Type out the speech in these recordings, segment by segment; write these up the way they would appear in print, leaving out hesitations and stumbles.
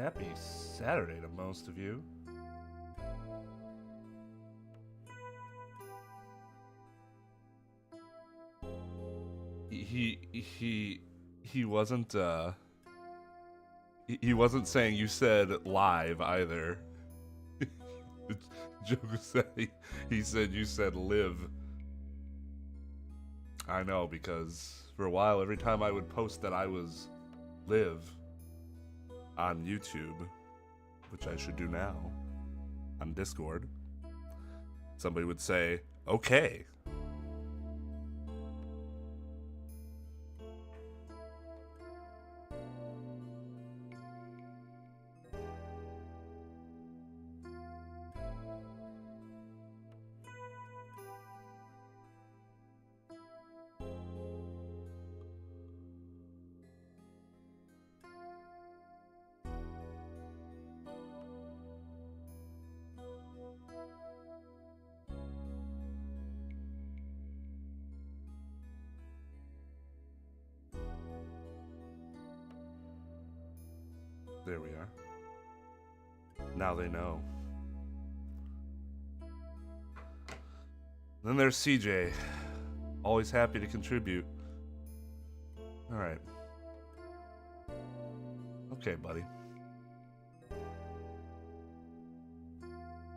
Happy Saturday to most of you. He wasn't he wasn't saying you said live either. Joe said he said you said live. I know, because for a while every time I would post that I was live on YouTube, which I should do now on Discord, somebody would say, okay. There we are. Now they know. Then there's CJ. Always happy to contribute. Alright. Okay, buddy.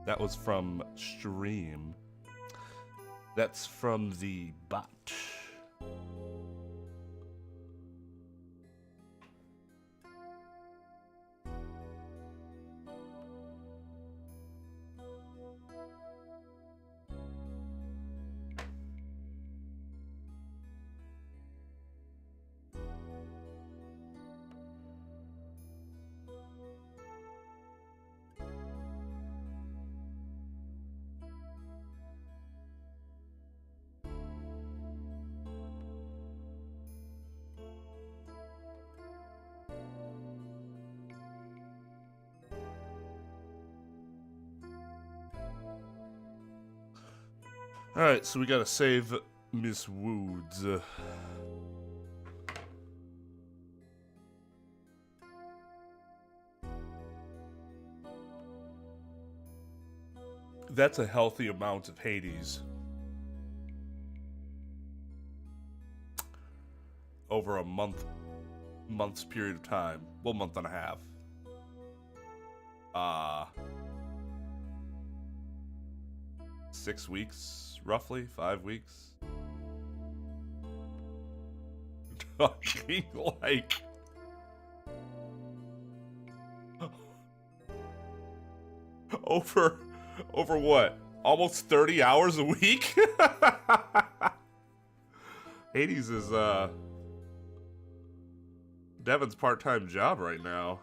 That was from stream. That's from the bot. Alright, so we gotta save Miss Woods. That's a healthy amount of Hades. Over a month's period of time. Well, month and a half. 6 weeks, roughly 5 weeks. Talking like over what? Almost 30 hours a week? Hades is Devin's part-time job right now.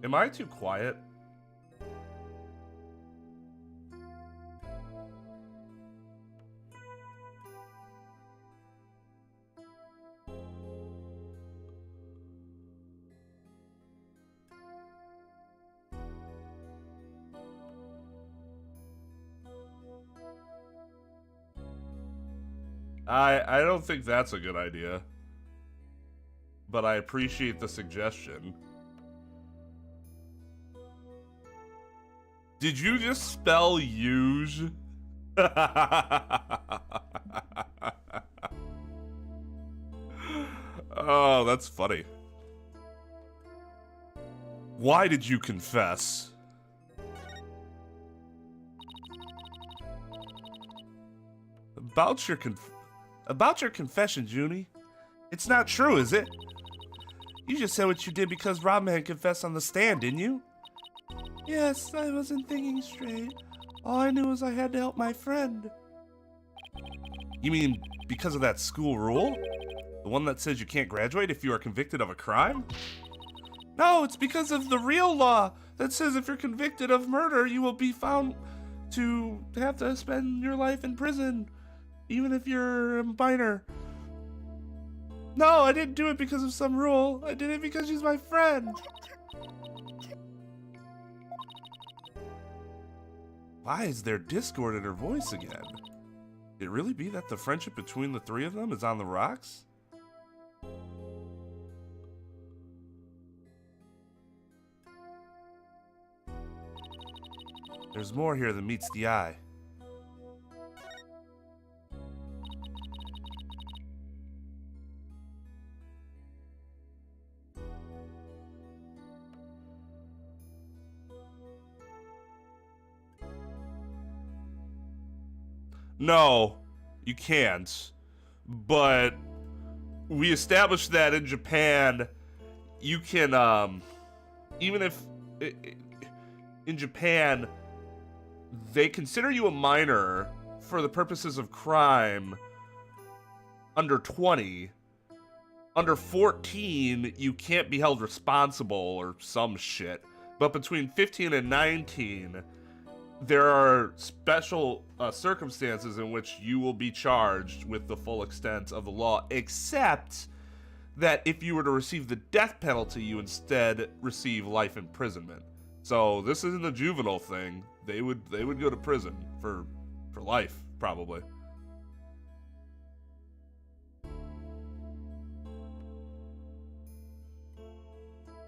Am I too quiet? I don't think that's a good idea. But I appreciate the suggestion. Did you just spell use? Oh, that's funny. Why did you confess? About your confession, Junie. It's not true, is it? You just said what you did because Robman confessed on the stand, didn't you? Yes, I wasn't thinking straight. All I knew was I had to help my friend. You mean because of that school rule? The one that says you can't graduate if you are convicted of a crime? No, it's because of the real law. that says if you're convicted of murder, you will be found to have to spend your life in prison, even if you're a minor. No, I didn't do it because of some rule. I did it because she's my friend. Why is there discord in her voice again? Could it really be that the friendship between the three of them is on the rocks? There's more here than meets the eye. No, you can't. But we established that in Japan, you can, even if in Japan, they consider you a minor for the purposes of crime under 20. Under 14, you can't be held responsible or some shit. But between 15 and 19, there are special circumstances in which you will be charged with the full extent of the law, except that if you were to receive the death penalty, you instead receive life imprisonment. So this isn't a juvenile thing. They would go to prison for life, probably.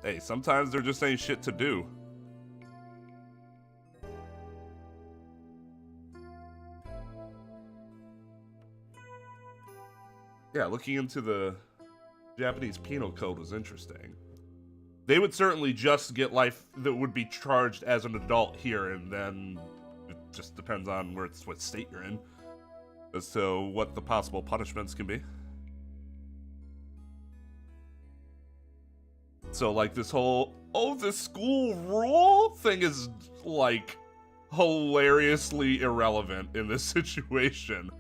Hey, sometimes there just ain't shit to do. Yeah, looking into the Japanese penal code was interesting. They would certainly just get life that would be charged as an adult here, and then it just depends on what state you're in as to what the possible punishments can be. So, like, this whole, this school rule thing is, like, hilariously irrelevant in this situation.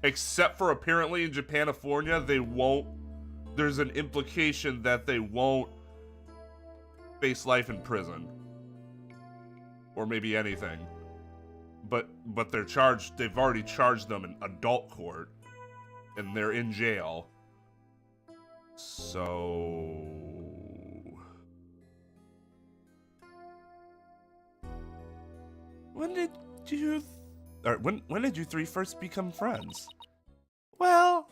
Except for apparently in Japanifornia, there's an implication that they won't face life in prison. Or maybe anything. But they've already charged them in adult court. And they're in jail. So... When did you three first become friends? Well,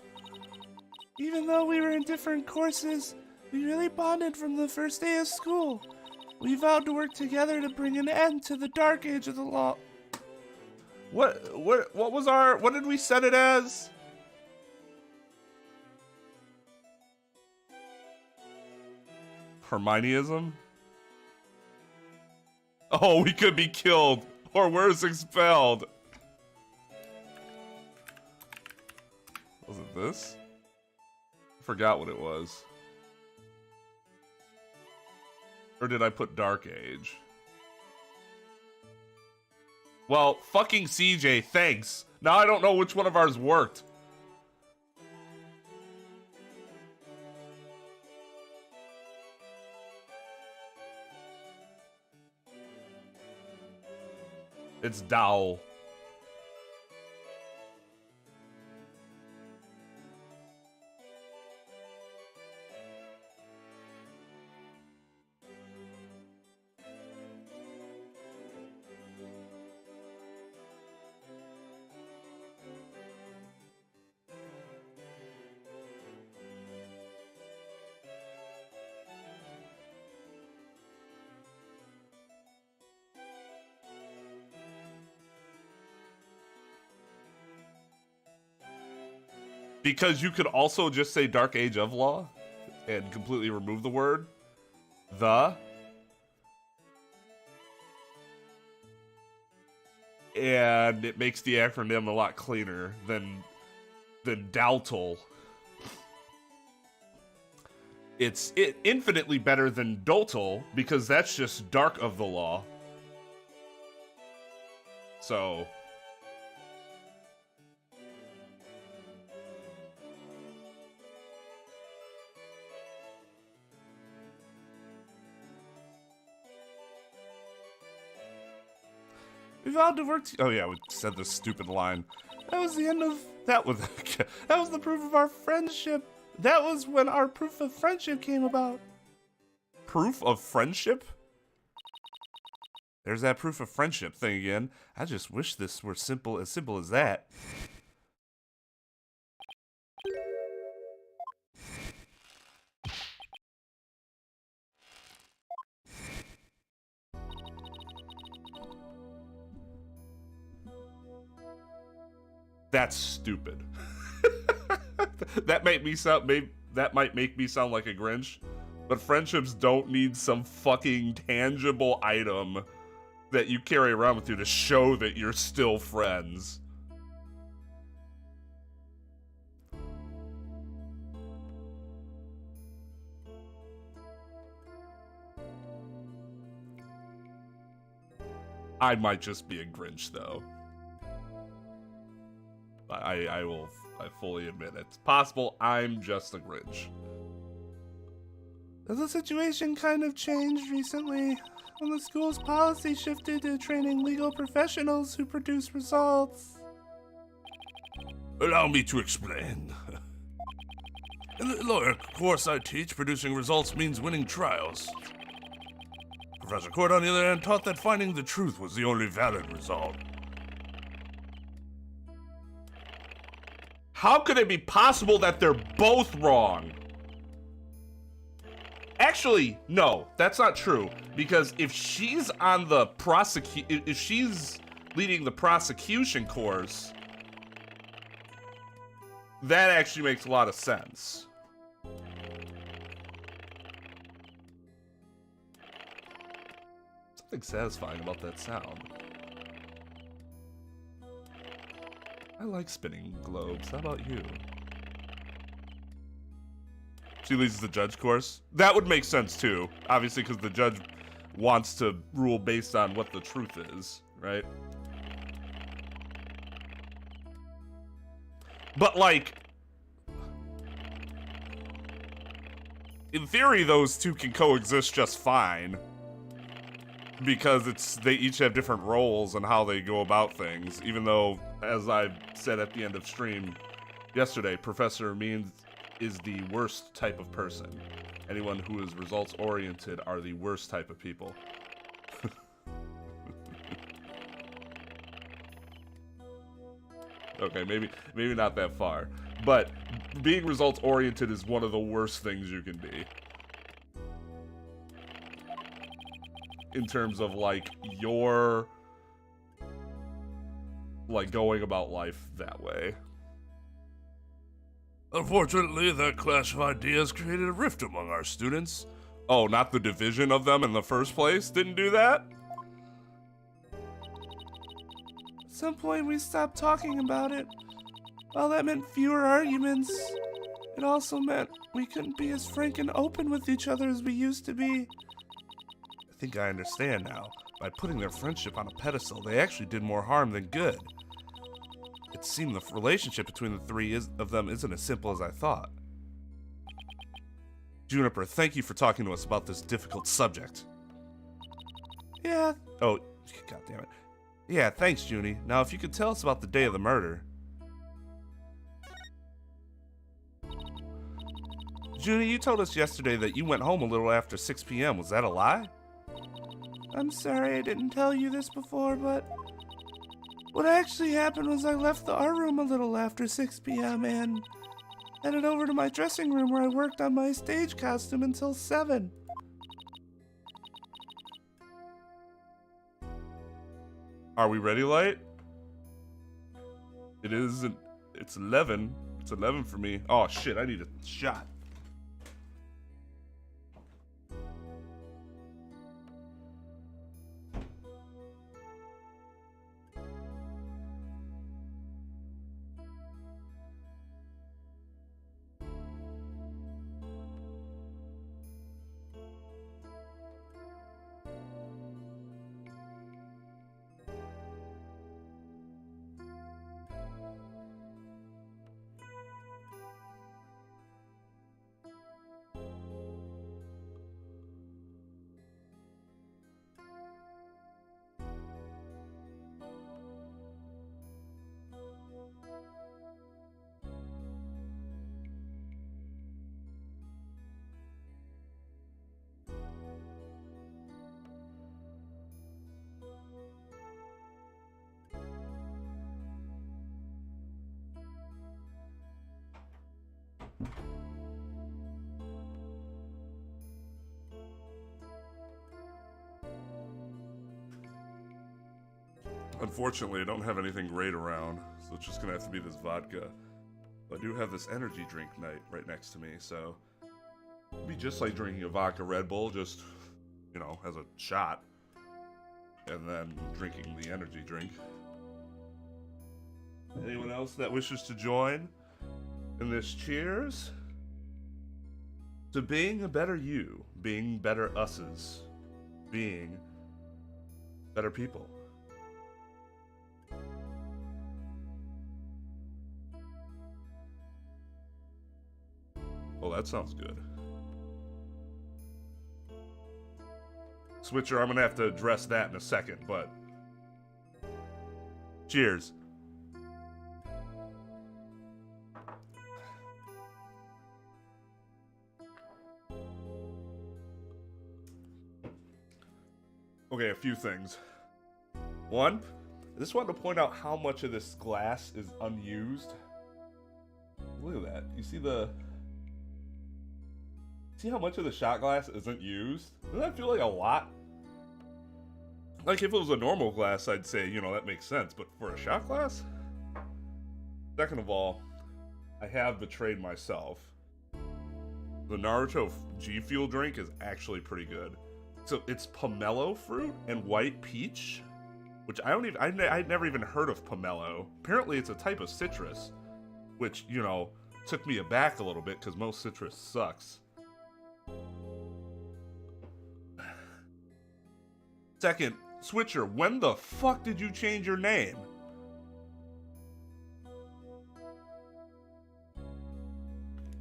even though we were in different courses, we really bonded from the first day of school. We vowed to work together to bring an end to the dark age of the law. What did we set it as? Hermioneism? Oh, we could be killed, or worse, expelled. Was it this? I forgot what it was. Or did I put Dark Age? Well, fucking CJ, thanks. Now I don't know which one of ours worked. It's Dowel. Because you could also just say Dark Age of Law and completely remove the word the. And it makes the acronym a lot cleaner than DOUTL. It's infinitely better than DOTL because that's just Dark of the Law. So... We vowed to work oh yeah, we said this stupid line. That was the end of that was that was the proof of our friendship. That was when our proof of friendship came about. Proof of friendship? There's that proof of friendship thing again. I just wish this were simple as that. That's stupid. That might make me sound like a Grinch, but friendships don't need some fucking tangible item that you carry around with you to show that you're still friends. I might just be a Grinch though. I fully admit it. It's possible I'm just a Grinch. The situation kind of changed recently when the school's policy shifted to training legal professionals who produce results. Allow me to explain. In the lawyer course I teach, producing results means winning trials. Professor Court, on the other hand, taught that finding the truth was the only valid result. How could it be possible that they're both wrong? Actually, no, that's not true. Because if she's on the if she's leading the prosecution course, that actually makes a lot of sense. Something satisfying about that sound. I like spinning globes. How about you? She leads the judge course. That would make sense too, obviously, because the judge wants to rule based on what the truth is, right? But like, in theory, those two can coexist just fine. Because they each have different roles and how they go about things, even though, as I said at the end of stream yesterday, Professor Means is the worst type of person. Anyone who is results-oriented are the worst type of people. Okay, maybe not that far, but being results-oriented is one of the worst things you can be. In terms of, like, your, like, going about life that way. Unfortunately, that clash of ideas created a rift among our students. Oh, not the division of them in the first place? Didn't do that? At some point, we stopped talking about it. While that meant fewer arguments, it also meant we couldn't be as frank and open with each other as we used to be. I think I understand now. By putting their friendship on a pedestal, they actually did more harm than good. It seemed the relationship between the three of them isn't as simple as I thought. Juniper, thank you for talking to us about this difficult subject. Yeah. Oh, god damn it. Yeah, thanks, Junie. Now, if you could tell us about the day of the murder. Junie, you told us yesterday that you went home a little after 6 p.m. Was that a lie? I'm sorry I didn't tell you this before, but what actually happened was I left the art room a little after 6 p.m. and headed over to my dressing room where I worked on my stage costume until 7. Are we ready, Light? It's 11. It's 11 for me. Oh shit, I need a shot. Unfortunately, I don't have anything great around, so it's just gonna have to be this vodka. I do have this energy drink night right next to me, so it'd be just like drinking a vodka Red Bull, just, you know, as a shot, and then drinking the energy drink. Anyone else that wishes to join in this cheers to being a better you, being better us's, being better people? Well, that sounds good. Switcher, I'm gonna have to address that in a second, but cheers. Okay, a few things. One, I just wanted to point out how much of this glass is unused. Look at that. You see see how much of the shot glass isn't used? Doesn't that feel like a lot? Like if it was a normal glass, I'd say, you know, that makes sense. But for a shot glass? Second of all, I have betrayed myself. The Naruto G Fuel drink is actually pretty good. So it's pomelo fruit and white peach, which I'd never even heard of pomelo. Apparently it's a type of citrus, which, you know, took me aback a little bit because most citrus sucks. Second, Switcher, when the fuck did you change your name?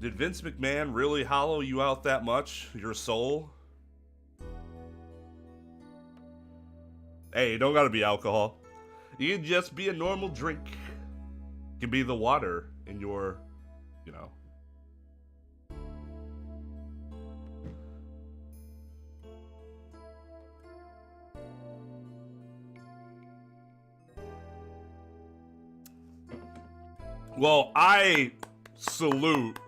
Did Vince McMahon really hollow you out that much? Your soul? Hey, it don't gotta be alcohol. You can just be a normal drink. It can be the water in your, you know. Well, I salute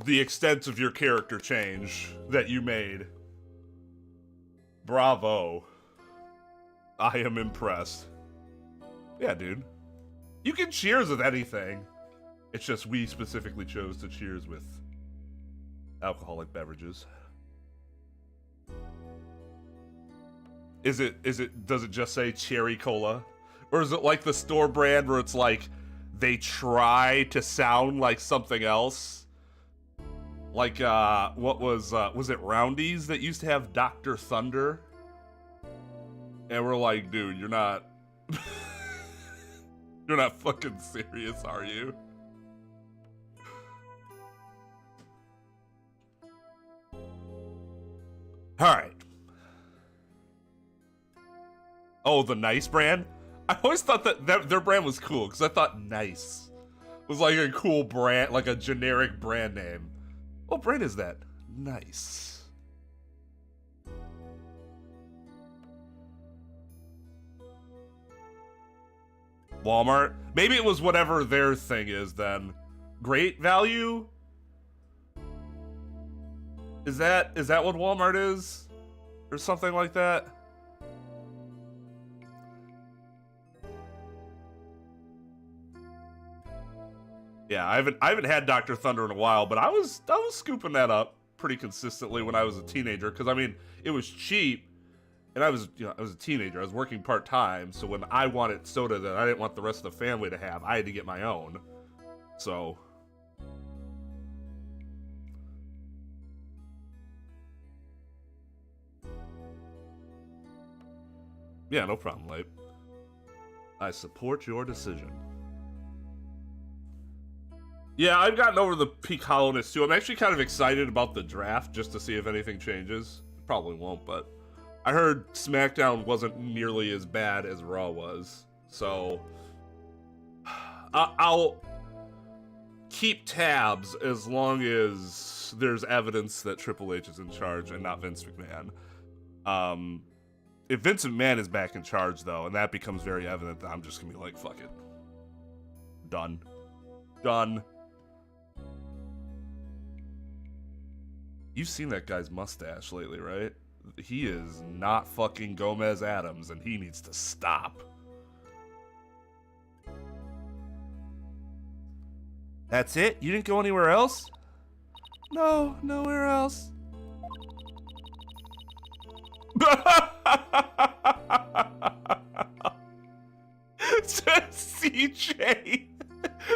the extent of your character change that you made. Bravo. I am impressed. Yeah, dude. You can cheers with anything. It's just we specifically chose to cheers with alcoholic beverages. Does it just say cherry cola? Or is it like the store brand where it's like they try to sound like something else? Like, what was it Roundy's that used to have Dr. Thunder? And we're like, dude, you're not... you're not fucking serious, are you? Alright. Oh, the Nice brand? I always thought that their brand was cool, because I thought Nice was like a cool brand, like a generic brand name. What brand is that? Nice. Walmart? Maybe it was whatever their thing is then. Great value? Is that what Walmart is? Or something like that? Yeah, I haven't had Dr. Thunder in a while, but I was scooping that up pretty consistently when I was a teenager, because I mean, it was cheap. And I was a teenager. I was working part-time, so when I wanted soda that I didn't want the rest of the family to have, I had to get my own. So... yeah, no problem, Light. I support your decision. Yeah, I've gotten over the peak hollowness, too. I'm actually kind of excited about the draft, just to see if anything changes. Probably won't, but... I heard SmackDown wasn't nearly as bad as Raw was, so I'll keep tabs as long as there's evidence that Triple H is in charge and not Vince McMahon. If Vince McMahon is back in charge, though, and that becomes very evident, then I'm just gonna be like, fuck it. Done. Done. You've seen that guy's mustache lately, right? He is not fucking Gomez Adams, and he needs to stop. That's it? You didn't go anywhere else? No, nowhere else. CJ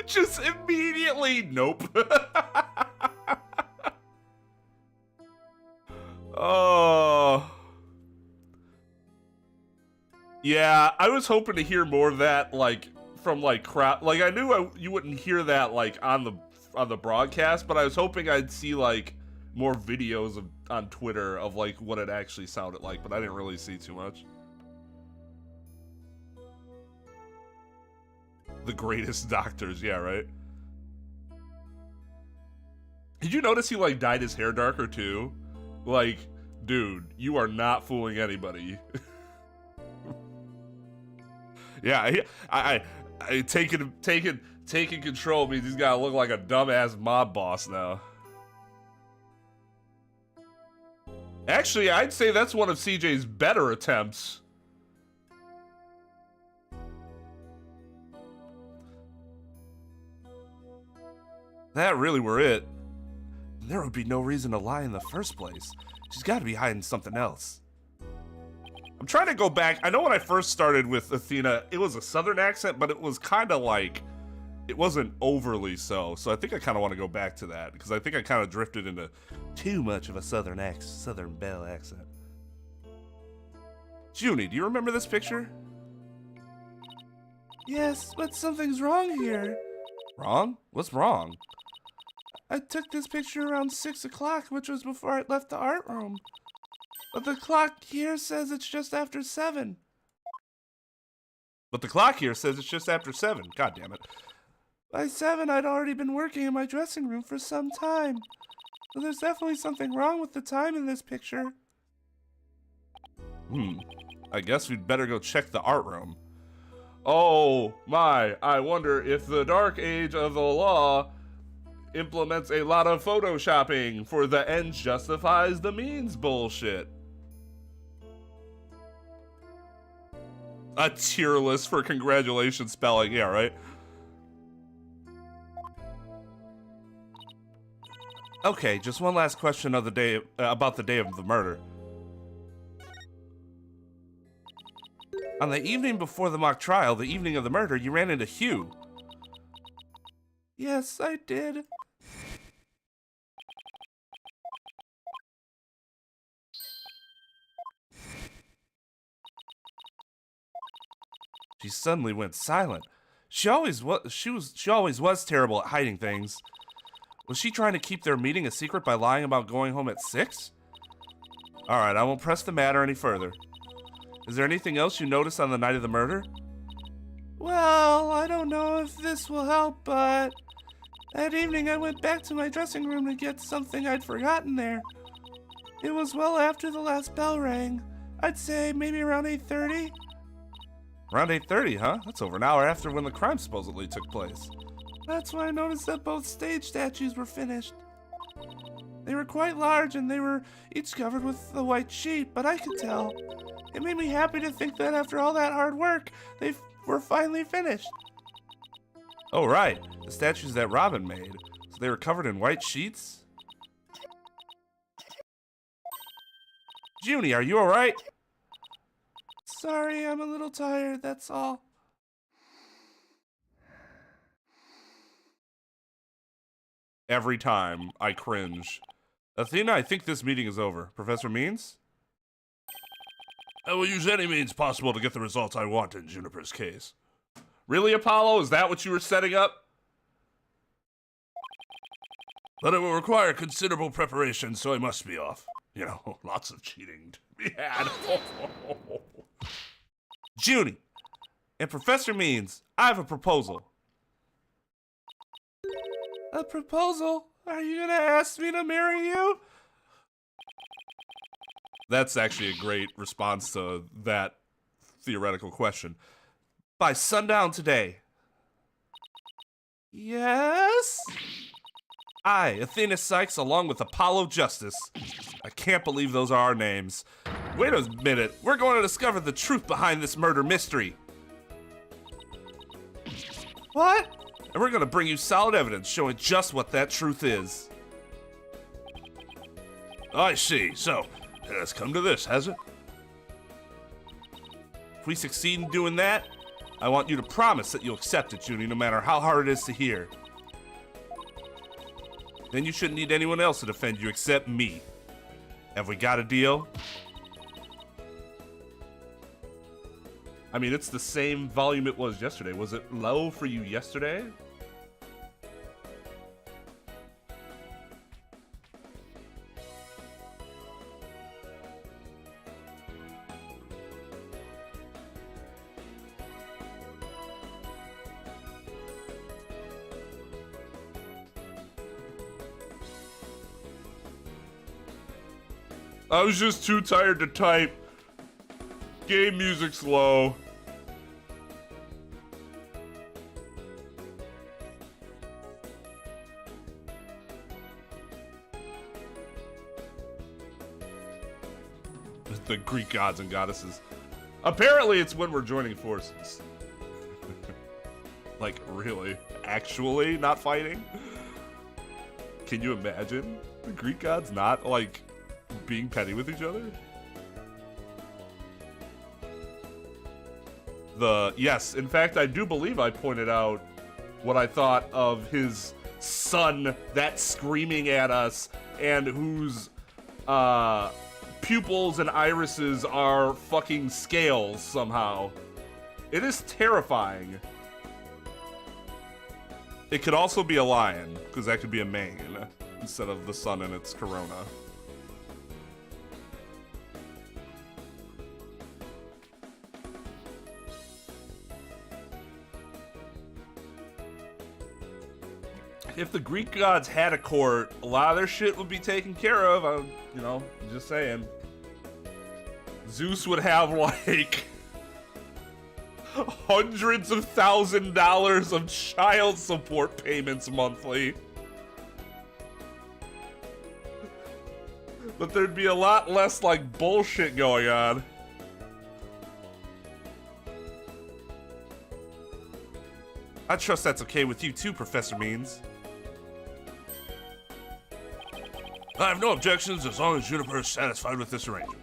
just immediately nope. Oh. Yeah, I was hoping to hear more of that, like, from, like, crowd. Like, I knew you wouldn't hear that, like, on the broadcast, but I was hoping I'd see, like, more videos on Twitter of, like, what it actually sounded like, but I didn't really see too much. The greatest doctors, yeah, right? Did you notice he, like, dyed his hair darker, too? Like, dude, you are not fooling anybody. Yeah, I taking control means he's gotta look like a dumbass mob boss now. Actually, I'd say that's one of CJ's better attempts. That really were it. There would be no reason to lie in the first place. She's gotta be hiding something else. I'm trying to go back. I know when I first started with Athena, it was a southern accent, but it was kind of like, it wasn't overly so. So I think I kind of want to go back to that, because I think I kind of drifted into too much of a southern belle accent. Junie, do you remember this picture? Yes, but something's wrong here. Wrong? What's wrong? I took this picture around 6 o'clock, which was before I left the art room. But the clock here says it's just after 7. But the clock here says it's just after 7. God damn it. By 7, I'd already been working in my dressing room for some time. So there's definitely something wrong with the time in this picture. I guess we'd better go check the art room. Oh my, I wonder if the dark age of the law implements a lot of photoshopping for the ends justifies the means bullshit. A tier list for congratulations spelling, yeah, right? Okay, just one last question of the day about the day of the murder. On the evening before the mock trial, the evening of the murder, you ran into Hugh. Yes, I did. She suddenly went silent. She always was terrible at hiding things. Was she trying to keep their meeting a secret by lying about going home at 6? Alright, I won't press the matter any further. Is there anything else you noticed on the night of the murder? Well, I don't know if this will help, but that evening I went back to my dressing room to get something I'd forgotten there. It was well after the last bell rang. I'd say maybe around 8:30. Around 8:30, huh? That's over an hour after when the crime supposedly took place. That's when I noticed that both stage statues were finished. They were quite large and they were each covered with a white sheet, but I could tell. It made me happy to think that after all that hard work, they were finally finished. Oh, right. The statues that Robin made. So they were covered in white sheets? Junie, are you alright? Sorry, I'm a little tired, that's all. Every time, I cringe. Athena, I think this meeting is over. Professor Means? I will use any means possible to get the results I want in Juniper's case. Really, Apollo? Is that what you were setting up? But it will require considerable preparation, so I must be off. You know, lots of cheating to be had. Junie, and Professor Means, I have a proposal. A proposal? Are you gonna ask me to marry you? That's actually a great response to that theoretical question. By sundown today. Yes? I, Athena Sykes, along with Apollo Justice. I can't believe those are our names. Wait a minute, we're going to discover the truth behind this murder mystery. What? And we're gonna bring you solid evidence showing just what that truth is. I see. So, it has come to this, has it? If we succeed in doing that, I want you to promise that you'll accept it, Junie, no matter how hard it is to hear. Then you shouldn't need anyone else to defend you except me. Have we got a deal? I mean, it's the same volume it was yesterday. Was it low for you yesterday? I was just too tired to type. Game music's low. The Greek gods and goddesses. Apparently it's when we're joining forces. Like, really? Actually not fighting? Can you imagine? The Greek gods not, like, being petty with each other? Yes, in fact, I do believe I pointed out what I thought of his son that's screaming at us and whose, pupils and irises are fucking scales somehow. It is terrifying. It could also be a lion, because that could be a mane instead of the sun and its corona. If the Greek gods had a court, a lot of their shit would be taken care of. I'm, you know, just saying. Zeus would have, like, hundreds of $1,000s of child support payments monthly. But there'd be a lot less, like, bullshit going on. I trust that's okay with you too, Professor Means. I have no objections as long as Juniper is satisfied with this arrangement.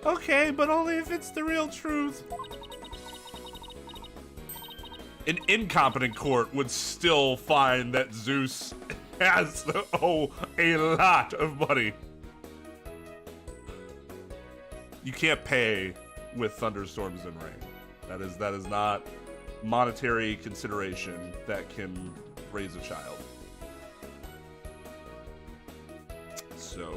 Okay, but only if it's the real truth. An incompetent court would still find that Zeus has to owe a lot of money. You can't pay with thunderstorms and rain. That is not monetary consideration that can raise a child. So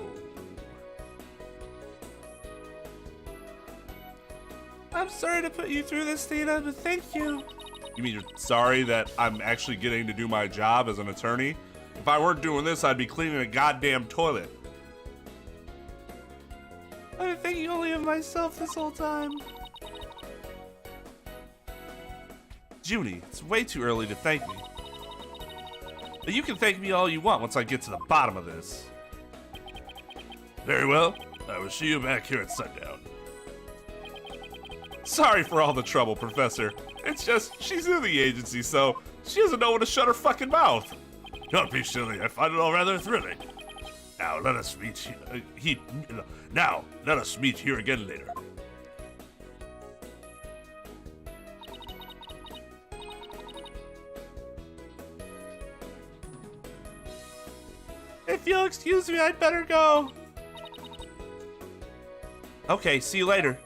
I'm sorry to put you through this, Tina, but thank you. You mean you're sorry that I'm actually getting to do my job as an attorney? If I weren't doing this, I'd be cleaning a goddamn toilet. I've been thinking only of myself this whole time. Junie, it's way too early to thank me. But you can thank me all you want once I get to the bottom of this. Very well. I will see you back here at sundown. Sorry for all the trouble, Professor. It's just, she's in the agency, so she doesn't know when to shut her fucking mouth. Don't be silly. I find it all rather thrilling. Now let us meet. Let us meet here again later. If you'll excuse me, I'd better go. Okay, see you later.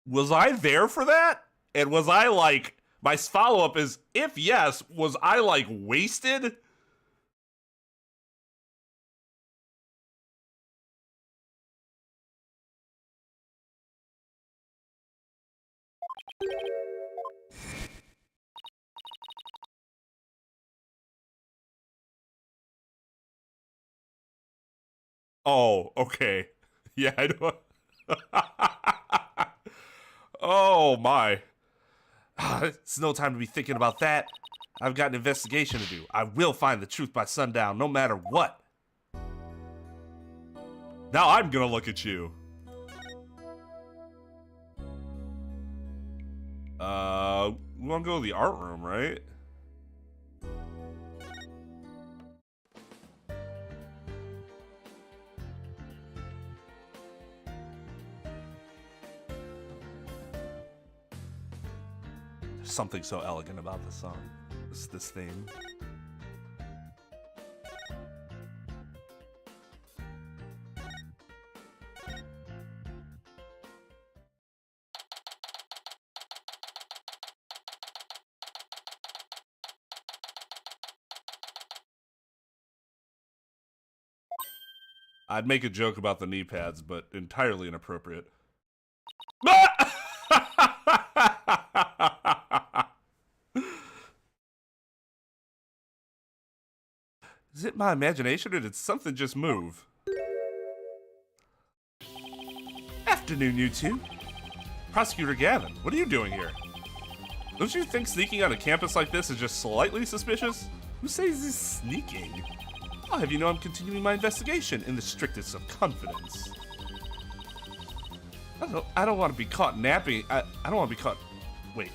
Was I there for that? And was I like, my follow-up is, if yes, was I like wasted? Oh, okay. Yeah, I know. Oh my. It's no time to be thinking about that. I've got an investigation to do. I will find the truth by sundown, no matter what. Now I'm gonna look at you. We wanna go to the art room, right? There's something so elegant about this song. This theme. I'd make a joke about the knee pads, but entirely inappropriate. Is it my imagination or did something just move? Afternoon, you two. Prosecutor Gavin, what are you doing here? Don't you think sneaking on a campus like this is just slightly suspicious? Who says he's sneaking? I'll have you know I'm continuing my investigation in the strictest of confidence. I don't want to be caught napping. I don't want to be caught... Wait.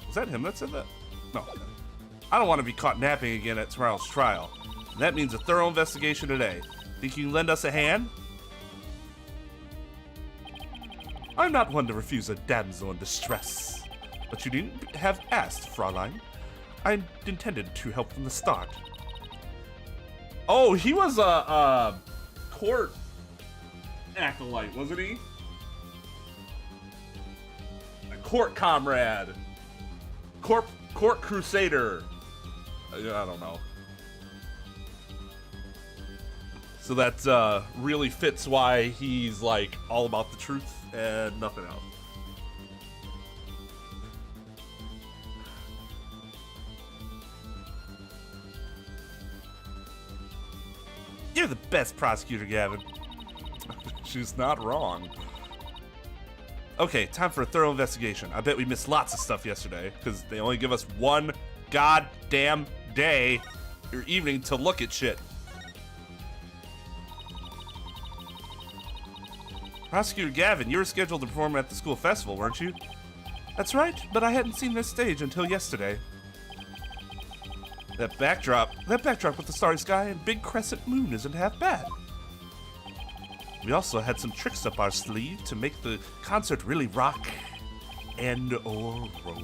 Was that him that said that? No. I don't want to be caught napping again at tomorrow's trial. And that means a thorough investigation today. Think you can lend us a hand? I'm not one to refuse a damsel in distress. But you needn't have asked, Fraulein. I intended to help from the start. Oh, he was a court acolyte, wasn't he? A court comrade. Court crusader. I don't know. So that really fits why he's like all about the truth and nothing else. You're the best prosecutor, Gavin. She's not wrong. Okay, time for a thorough investigation. I bet we missed lots of stuff yesterday, because they only give us one goddamn day or evening to look at shit. Prosecutor Gavin, you were scheduled to perform at the school festival, weren't you? That's right, but I hadn't seen this stage until yesterday. That backdrop with the starry sky and big crescent moon isn't half bad. We also had some tricks up our sleeve to make the concert really rock and or roll.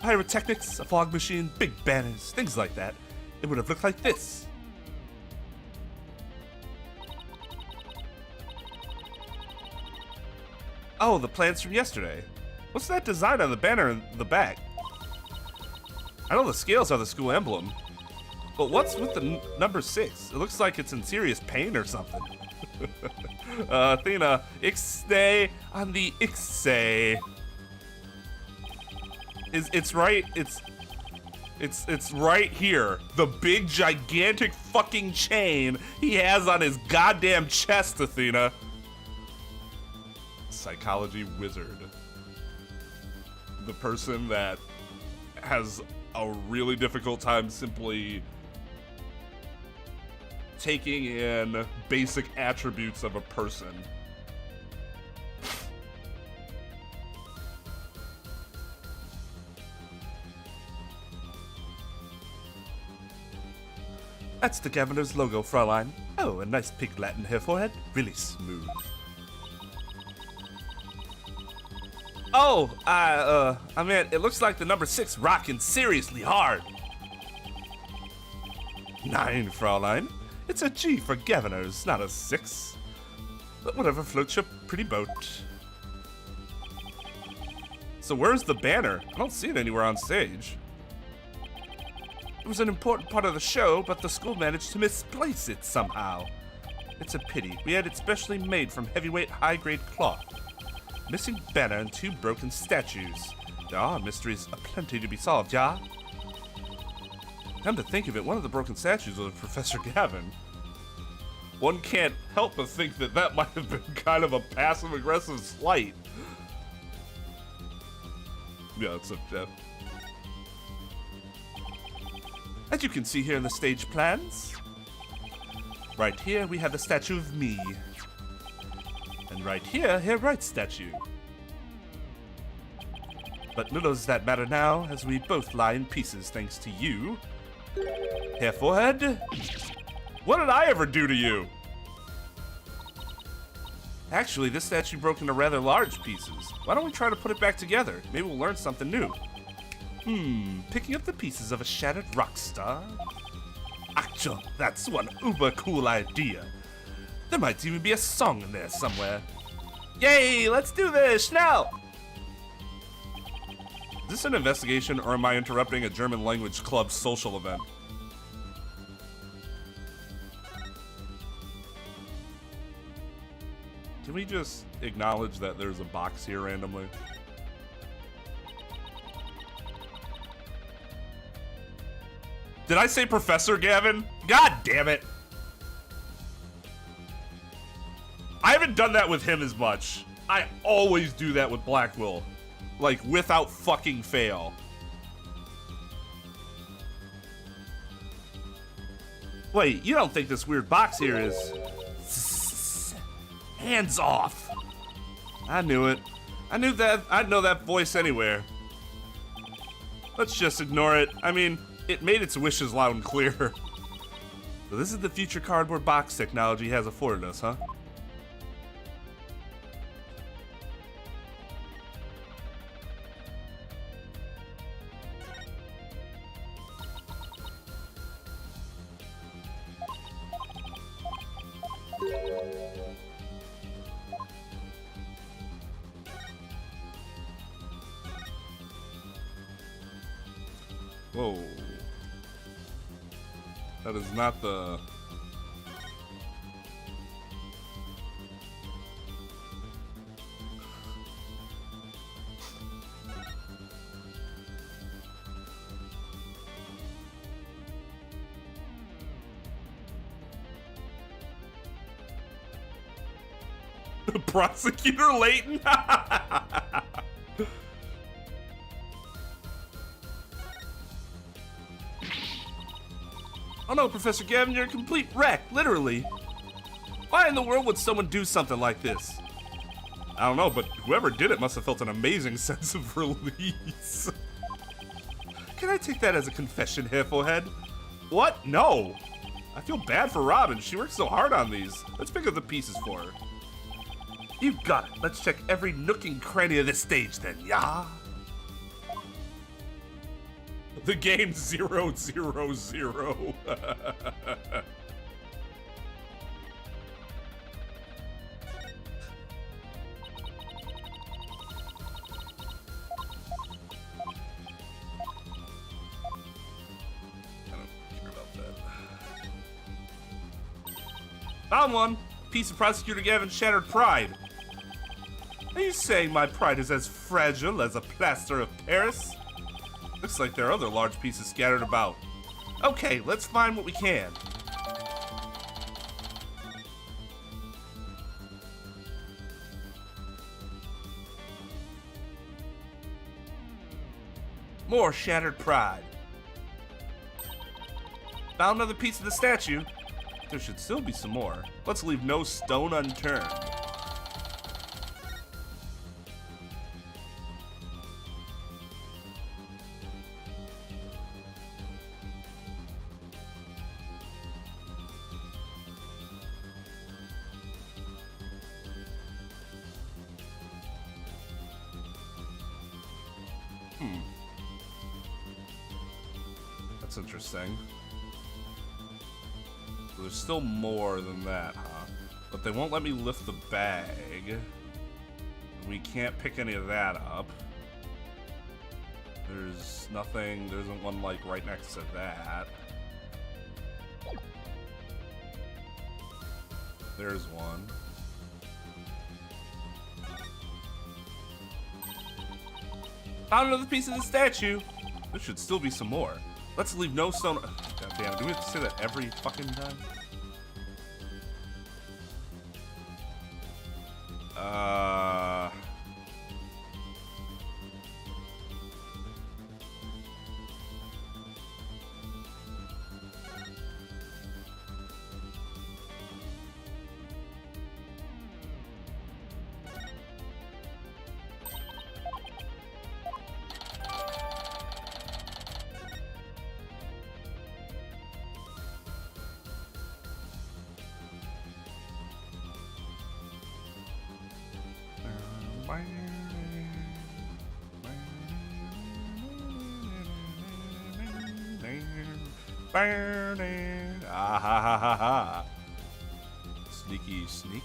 Pyrotechnics, a fog machine, big banners, things like that. It would have looked like this. Oh, the plans from yesterday. What's that design on the banner in the back? I know the scales are the school emblem, but what's with the number 6? It looks like it's in serious pain or something. Athena, ixnay on the ixay. It's right. It's right here. The big gigantic fucking chain he has on his goddamn chest, Athena. Psychology wizard. The person that has a really difficult time simply taking in basic attributes of a person. That's the governor's logo, Fraulein. Oh, a nice pink Latin hair forehead. Really smooth. Oh, I mean, it looks like the number 6 rocking seriously hard. 9, Fraulein. It's a G for governors, not a 6. But whatever floats your pretty boat. So where's the banner? I don't see it anywhere on stage. It was an important part of the show, but the school managed to misplace it somehow. It's a pity. We had it specially made from heavyweight, high-grade cloth. Missing banner and 2 broken statues. There are mysteries aplenty to be solved, yeah? Come to think of it, one of the broken statues was Professor Gavin. One can't help but think that might have been kind of a passive-aggressive slight. Yeah, what's up, Jeff? As you can see here in the stage plans, right here we have the statue of me. And right here, Wright's statue. But little does that matter now, as we both lie in pieces thanks to you. Here, forehead. What did I ever do to you? Actually, this statue broke into rather large pieces. Why don't we try to put it back together? Maybe we'll learn something new. Picking up the pieces of a shattered rock star? Actually, that's one uber cool idea. There might even be a song in there somewhere. Yay, let's do this, now! Is this an investigation, or am I interrupting a German language club social event? Can we just acknowledge that there's a box here randomly? Did I say Professor Gavin? God damn it! I haven't done that with him as much. I always do that with Blackwell. Like, without fucking fail. Wait, you don't think this weird box here is... Hands off! I knew it. I knew that. I'd know that voice anywhere. Let's just ignore it. I mean, it made its wishes loud and clear. So this is the future cardboard box technology has afforded us, huh? Whoa. That is not the... Prosecutor Layton? Oh no, Professor Gavin, you're a complete wreck, literally. Why in the world would someone do something like this? I don't know, but whoever did it must have felt an amazing sense of release. Can I take that as a confession, Heffelhead? What? No. I feel bad for Robin. She worked so hard on these. Let's pick up the pieces for her. You got it. Let's check every nook and cranny of this stage then, yeah? The game 000. I don't care about that. Found one. Piece of Prosecutor Gavin's shattered pride. Are you saying my pride is as fragile as a plaster of Paris? Looks like there are other large pieces scattered about. Okay, let's find what we can. More shattered pride. Found another piece of the statue. There should still be some more. Let's leave no stone unturned. That's interesting. So there's still more than that, huh? But they won't let me lift the bag. We can't pick any of that up. There's nothing, there isn't one like right next to that. There's one. Found another piece of the statue. There should still be some more. Let's leave no stone. God damn it, do we have to say that every fucking time? Burning. Ah ha ha ha ha. Sneaky, sneaky.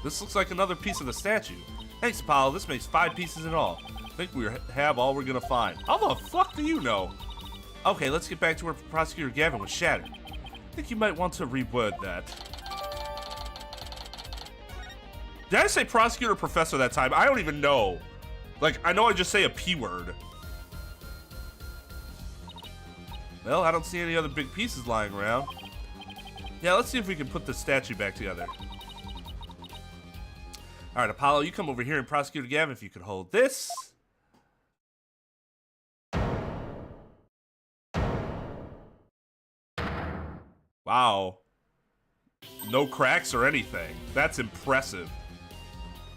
This looks like another piece of the statue. Thanks, Apollo. This makes 5 pieces in all. I think we have all we're gonna find. How the fuck do you know? Okay, let's get back to where Prosecutor Gavin was shattered. I think you might want to reword that. Did I say Prosecutor Professor that time? I don't even know. Like, I know I just say a P word. Well, I don't see any other big pieces lying around. Yeah, let's see if we can put the statue back together. Alright, Apollo, you come over here and Prosecutor Gavin, if you could hold this. Wow. No cracks or anything. That's impressive.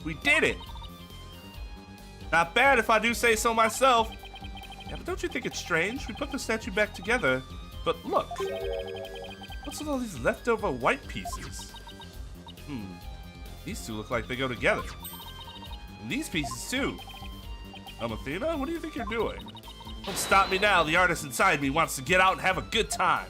We did it! Not bad if I do say so myself. Yeah, but don't you think it's strange? We put the statue back together, but look. What's with all these leftover white pieces? These two look like they go together. And these pieces too. Athena, what do you think you're doing? Don't stop me now. The artist inside me wants to get out and have a good time.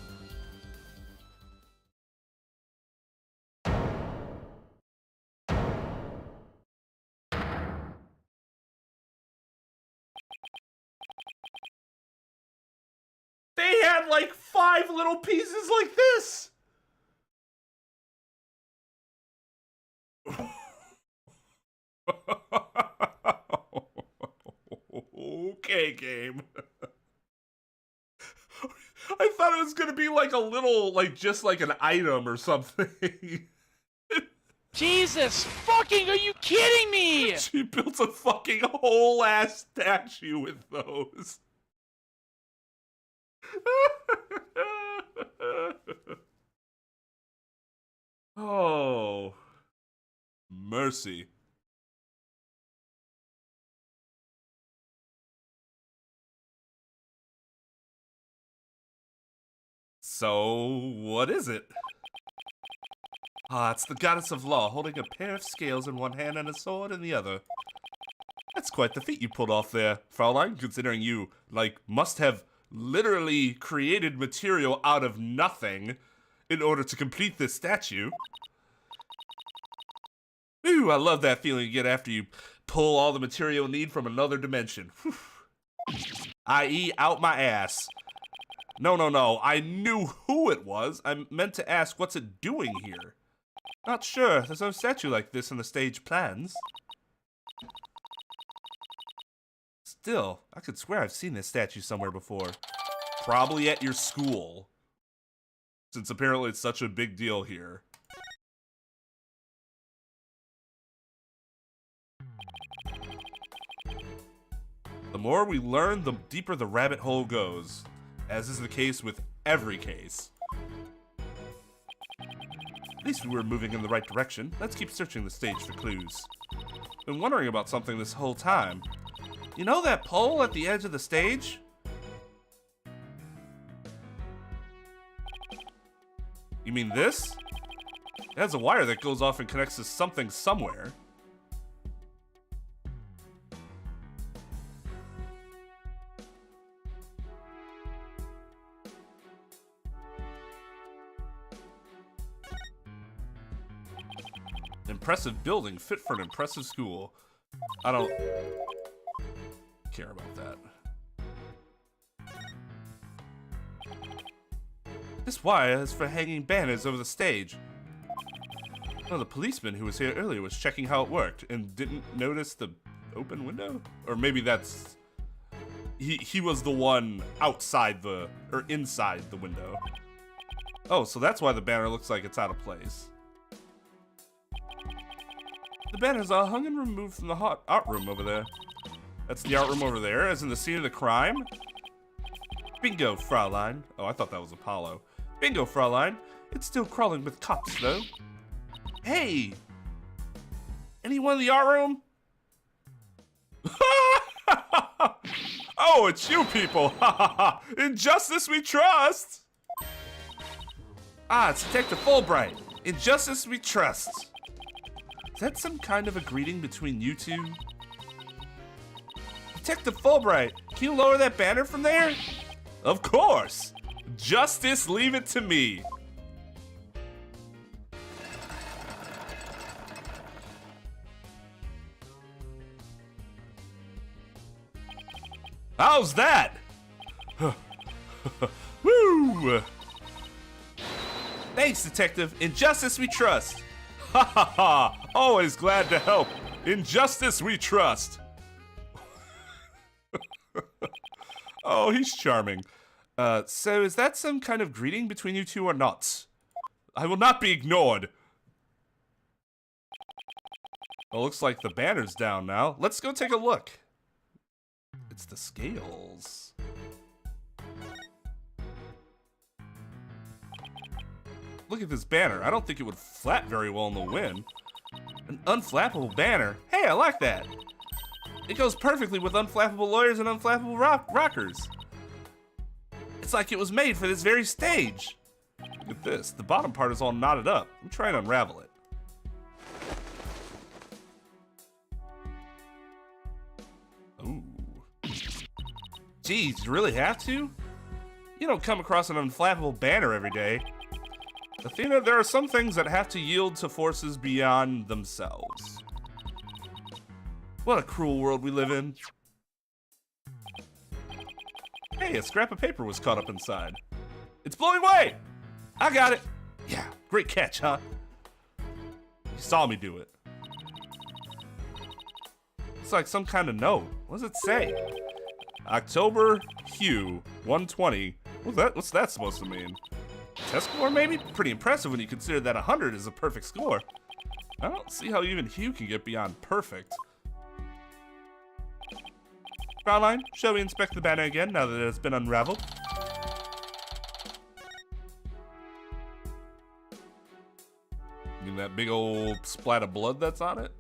They had like 5 little pieces like this. Okay, game. I thought it was gonna be like a little, like just like an item or something. Jesus fucking, are you kidding me? She built a fucking whole ass statue with those. Oh, mercy. So, what is it? Ah, it's the goddess of law, holding a pair of scales in one hand and a sword in the other. That's quite the feat you pulled off there, Fraulein, considering you, like, must have literally created material out of nothing in order to complete this statue. Ooh, I love that feeling you get after you pull all the material you need from another dimension. I.e., out my ass. No, I knew who it was. I meant to ask, what's it doing here? Not sure, there's no statue like this in the stage plans. Still, I could swear I've seen this statue somewhere before. Probably at your school. Since apparently it's such a big deal here. The more we learn, the deeper the rabbit hole goes. As is the case with every case. At least we were moving in the right direction. Let's keep searching the stage for clues. Been wondering about something this whole time. You know that pole at the edge of the stage? You mean this? It has a wire that goes off and connects to something somewhere. Impressive building, fit for an impressive school. I don't care about that. This wire is for hanging banners over the stage. One of the policemen who was here earlier was checking how it worked and didn't notice the open window? Or maybe that's... He was the one outside the... or inside the window. Oh, so that's why the banner looks like it's out of place. The banners are hung and removed from the art room over there. That's the art room over there, as in the scene of the crime? Bingo, Fraulein. Oh, I thought that was Apollo. Bingo, Fraulein. It's still crawling with cops, though. Hey! Anyone in the art room? Oh, it's you people! In justice we trust! Ah, it's Detective Fulbright. In justice we trust. Is that some kind of a greeting between you two? Detective Fulbright, can you lower that banner from there? Of course! Justice, leave it to me. How's that? Woo! Thanks, Detective. In justice we trust. Ha ha ha! Always glad to help. In justice we trust. Oh, he's charming. So is that some kind of greeting between you two or not? I will not be ignored. Well, looks like the banner's down now. Let's go take a look. It's the scales. Look at this banner. I don't think it would flap very well in the wind. An unflappable banner. Hey, I like that. It goes perfectly with unflappable lawyers and unflappable rockers. It's like it was made for this very stage. Look at this. The bottom part is all knotted up. I'm trying to unravel it. Ooh. Geez, you really have to? You don't come across an unflappable banner every day. Athena, there are some things that have to yield to forces beyond themselves. What a cruel world we live in. Hey, a scrap of paper was caught up inside. It's blowing away! I got it! Yeah, great catch, huh? You saw me do it. It's like some kind of note. What does it say? October, Hugh, 120. What's that supposed to mean? Test score, maybe? Pretty impressive when you consider that 100 is a perfect score. I don't see how even Hugh can get beyond perfect. Fraulein, shall we inspect the banner again now that it has been unraveled? You mean that big old splat of blood that's on it?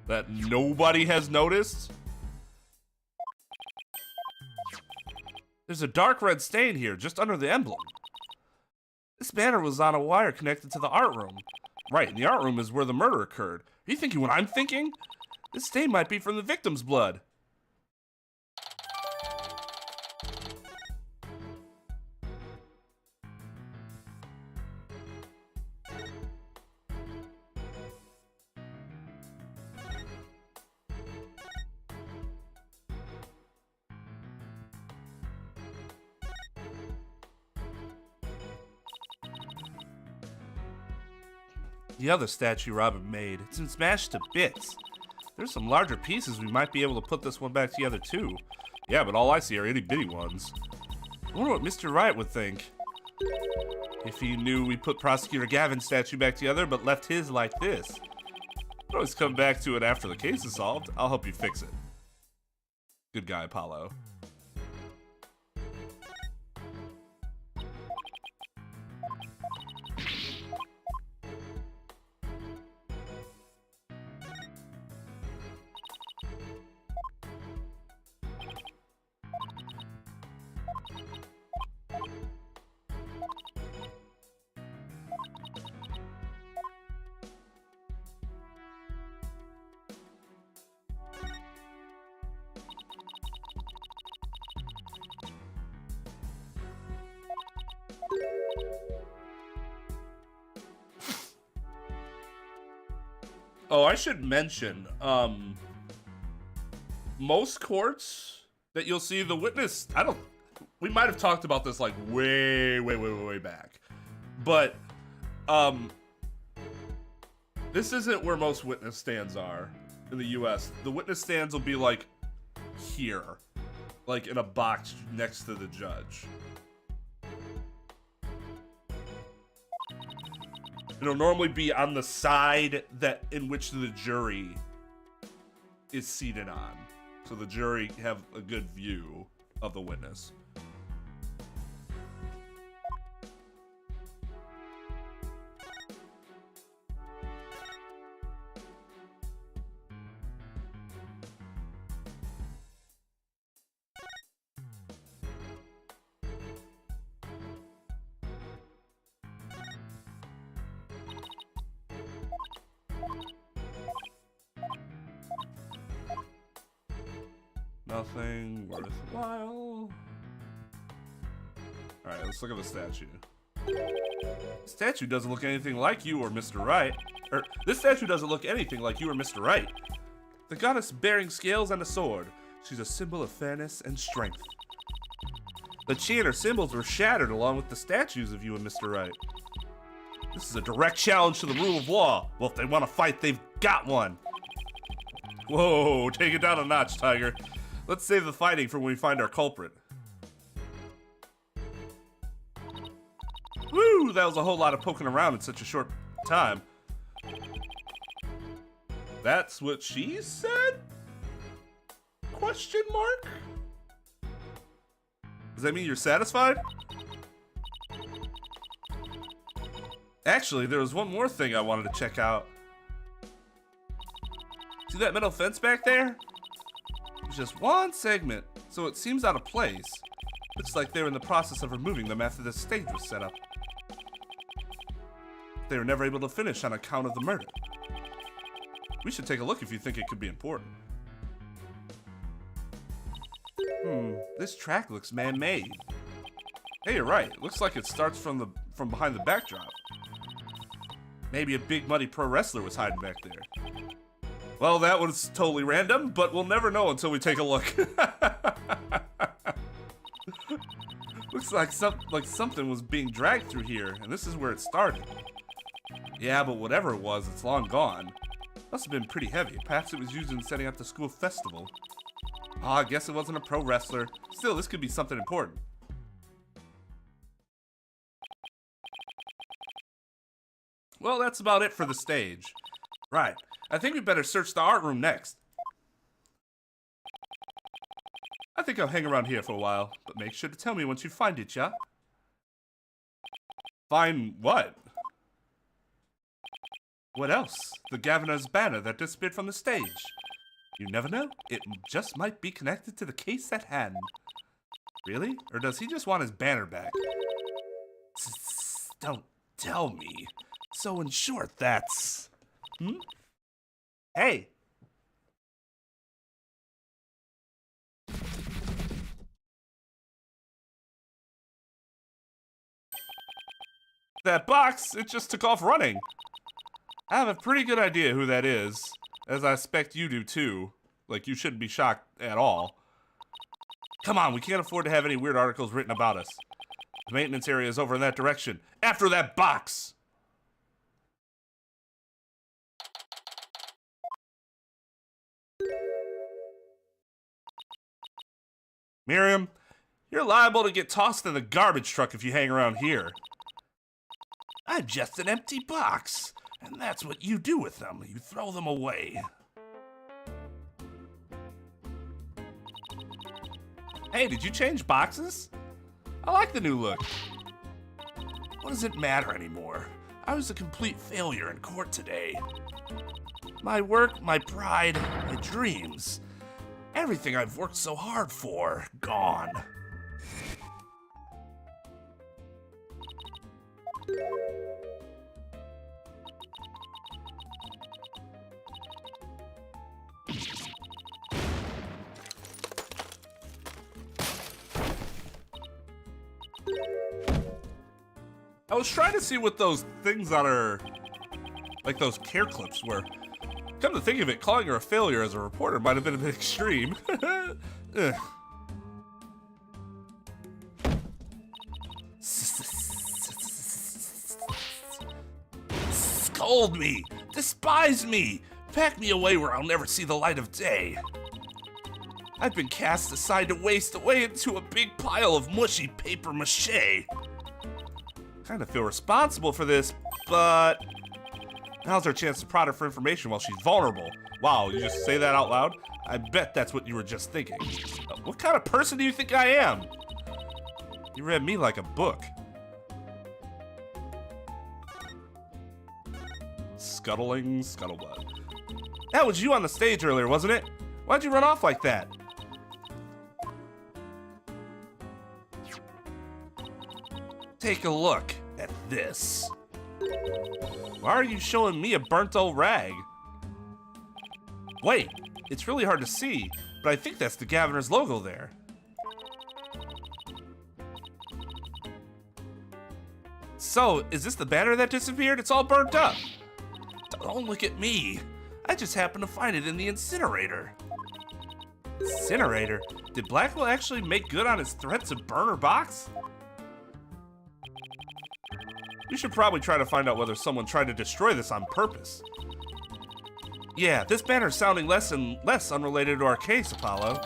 That nobody has noticed? There's a dark red stain here, just under the emblem. This banner was on a wire connected to the art room. Right, and the art room is where the murder occurred. Are you thinking what I'm thinking? This stain might be from the victim's blood. The other statue Robin made, it's been smashed to bits. There's some larger pieces we might be able to put this one back together too. Yeah, but all I see are itty bitty ones. I wonder what Mr. Wright would think. If he knew we put Prosecutor Gavin's statue back together but left his like this. I'll always come back to it after the case is solved. I'll help you fix it. Good guy, Apollo. Oh, I should mention, most courts that you'll see the witness, we might have talked about this like way back, but, this isn't where most witness stands are in the US. The witness stands will be like here, like in a box next to the judge. It'll normally be on the side that in which the jury is seated on. So the jury have a good view of the witness. Nothing worthwhile. Alright, let's look at the statue. The statue doesn't look anything like you or Mr. Wright. This statue doesn't look anything like you or Mr. Wright. The goddess bearing scales and a sword. She's a symbol of fairness and strength. But she and her symbols were shattered along with the statues of you and Mr. Wright. This is a direct challenge to the rule of law. Well, if they want to fight, they've got one. Whoa, take it down a notch, Tiger. Let's save the fighting for when we find our culprit. Woo, that was a whole lot of poking around in such a short time. That's what she said? Question mark? Does that mean you're satisfied? Actually, there was one more thing I wanted to check out. See that metal fence back there? It's just one segment, so it seems out of place. Looks like they were in the process of removing them after the stage was set up. They were never able to finish on account of the murder. We should take a look if you think it could be important. This track looks man-made. Hey, you're right. It looks like it starts from behind the backdrop. Maybe a big muddy pro wrestler was hiding back there. Well, that was totally random, but we'll never know until we take a look. Looks like something was being dragged through here, and this is where it started. Yeah, but whatever it was, it's long gone. Must have been pretty heavy. Perhaps it was used in setting up the school festival. Oh, I guess it wasn't a pro wrestler. Still, this could be something important. Well, that's about it for the stage. Right. I think we better search the art room next. I think I'll hang around here for a while, but make sure to tell me once you find it, yeah? Find what? What else? The governor's banner that disappeared from the stage. You never know. It just might be connected to the case at hand. Really? Or does he just want his banner back? Don't tell me. So in short, that's... Hey! That box, it just took off running. I have a pretty good idea who that is, as I expect you do too. Like, you shouldn't be shocked at all. Come on, we can't afford to have any weird articles written about us. The maintenance area is over in that direction. After that box! Miriam, you're liable to get tossed in the garbage truck if you hang around here. I'm just an empty box, and that's what you do with them. You throw them away. Hey, did you change boxes? I like the new look. What does it matter anymore? I was a complete failure in court today. My work, my pride, my dreams. Everything I've worked so hard for, gone. I was trying to see what those things on her, like those care clips were. Come to think of it, calling her a failure as a reporter might have been a bit extreme. Scold me, despise me, pack me away where I'll never see the light of day. I've been cast aside to waste away into a big pile of mushy paper mache. Kind of feel responsible for this, but now's our chance to prod her for information while she's vulnerable. Wow, you just say that out loud? I bet that's what you were just thinking. What kind of person do you think I am? You read me like a book. Scuttling scuttlebutt. That was you on the stage earlier, wasn't it? Why'd you run off like that? Take a look at this. Why are you showing me a burnt old rag? Wait, it's really hard to see, but I think that's the governor's logo there. So, is this the banner that disappeared? It's all burnt up. Don't look at me. I just happened to find it in the incinerator. Incinerator? Did Blackwell actually make good on his threat to burn her box? We should probably try to find out whether someone tried to destroy this on purpose. Yeah, this banner's sounding less and less unrelated to our case, Apollo.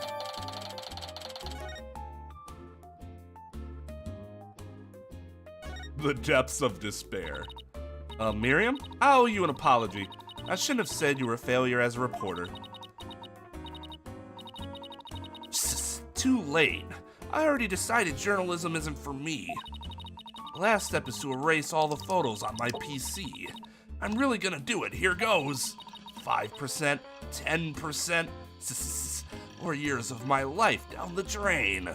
The depths of despair. Miriam? I owe you an apology. I shouldn't have said you were a failure as a reporter. Too late. I already decided journalism isn't for me. The last step is to erase all the photos on my PC. I'm really gonna do it. Here goes. 5%, 10%, or years of my life down the drain.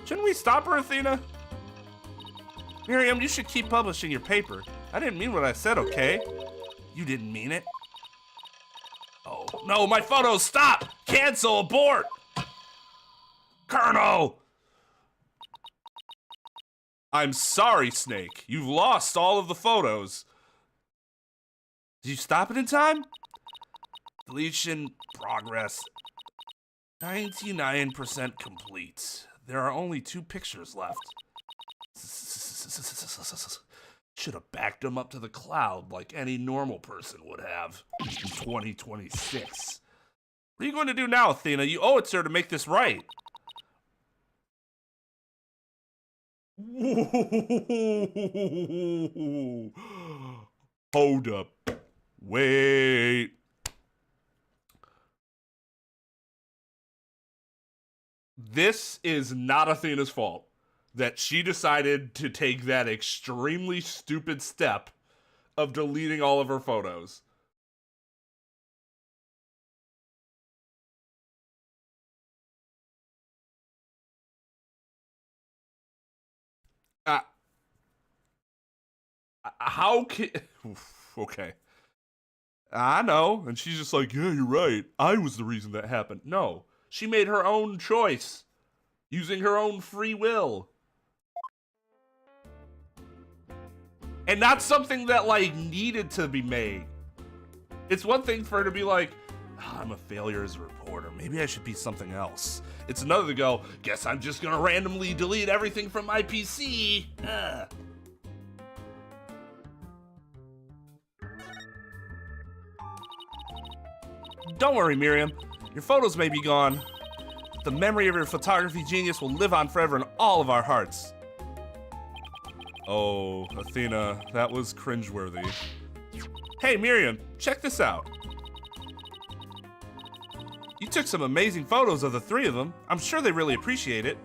Shouldn't we stop her, Athena? Miriam, you should keep publishing your paper. I didn't mean what I said, okay? You didn't mean it. Oh, no, my photos, stop! Cancel, abort! Colonel! I'm sorry, Snake. You've lost all of the photos. Did you stop it in time? Deletion progress. 99% complete. There are only 2 pictures left. Should have backed them up to the cloud like any normal person would have in 2026. What are you going to do now, Athena? You owe it to her to make this right. Hold up. Wait. This is not Athena's fault that she decided to take that extremely stupid step of deleting all of her photos. How can... Okay. I know. And she's just like, yeah, you're right. I was the reason that happened. No. She made her own choice. Using her own free will. And not something that, like, needed to be made. It's one thing for her to be like, oh, I'm a failure as a reporter. Maybe I should be something else. It's another to go, guess I'm just gonna randomly delete everything from my PC. Don't worry, Miriam. Your photos may be gone. The memory of your photography genius will live on forever in all of our hearts. Oh, Athena, that was cringeworthy. Hey, Miriam, check this out. You took some amazing photos of the 3 of them. I'm sure they really appreciate it.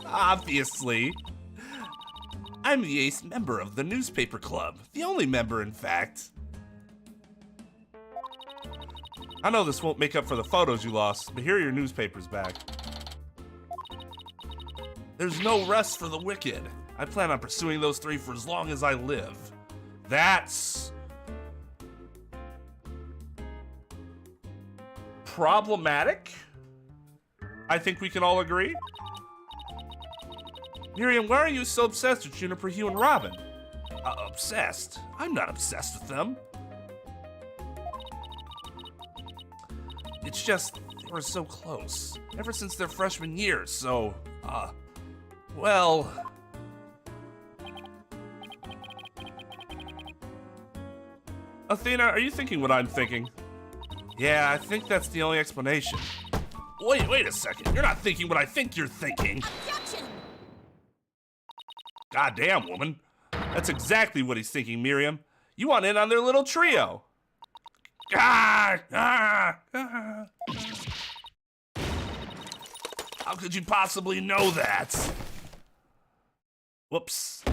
Obviously. I'm the ace member of the newspaper club. The only member, in fact. I know this won't make up for the photos you lost, but here are your newspapers back. There's no rest for the wicked. I plan on pursuing those 3 for as long as I live. That's... problematic? I think we can all agree. Miriam, why are you so obsessed with Juniper, Hugh, and Robin? Obsessed? I'm not obsessed with them. It's just, they were so close. Ever since their freshman year, so, well... Athena, are you thinking what I'm thinking? Yeah, I think that's the only explanation. Wait a second. You're not thinking what I think you're thinking. Objection! Goddamn, woman. That's exactly what he's thinking, Miriam. You want in on their little trio. How could you possibly know that? Whoops.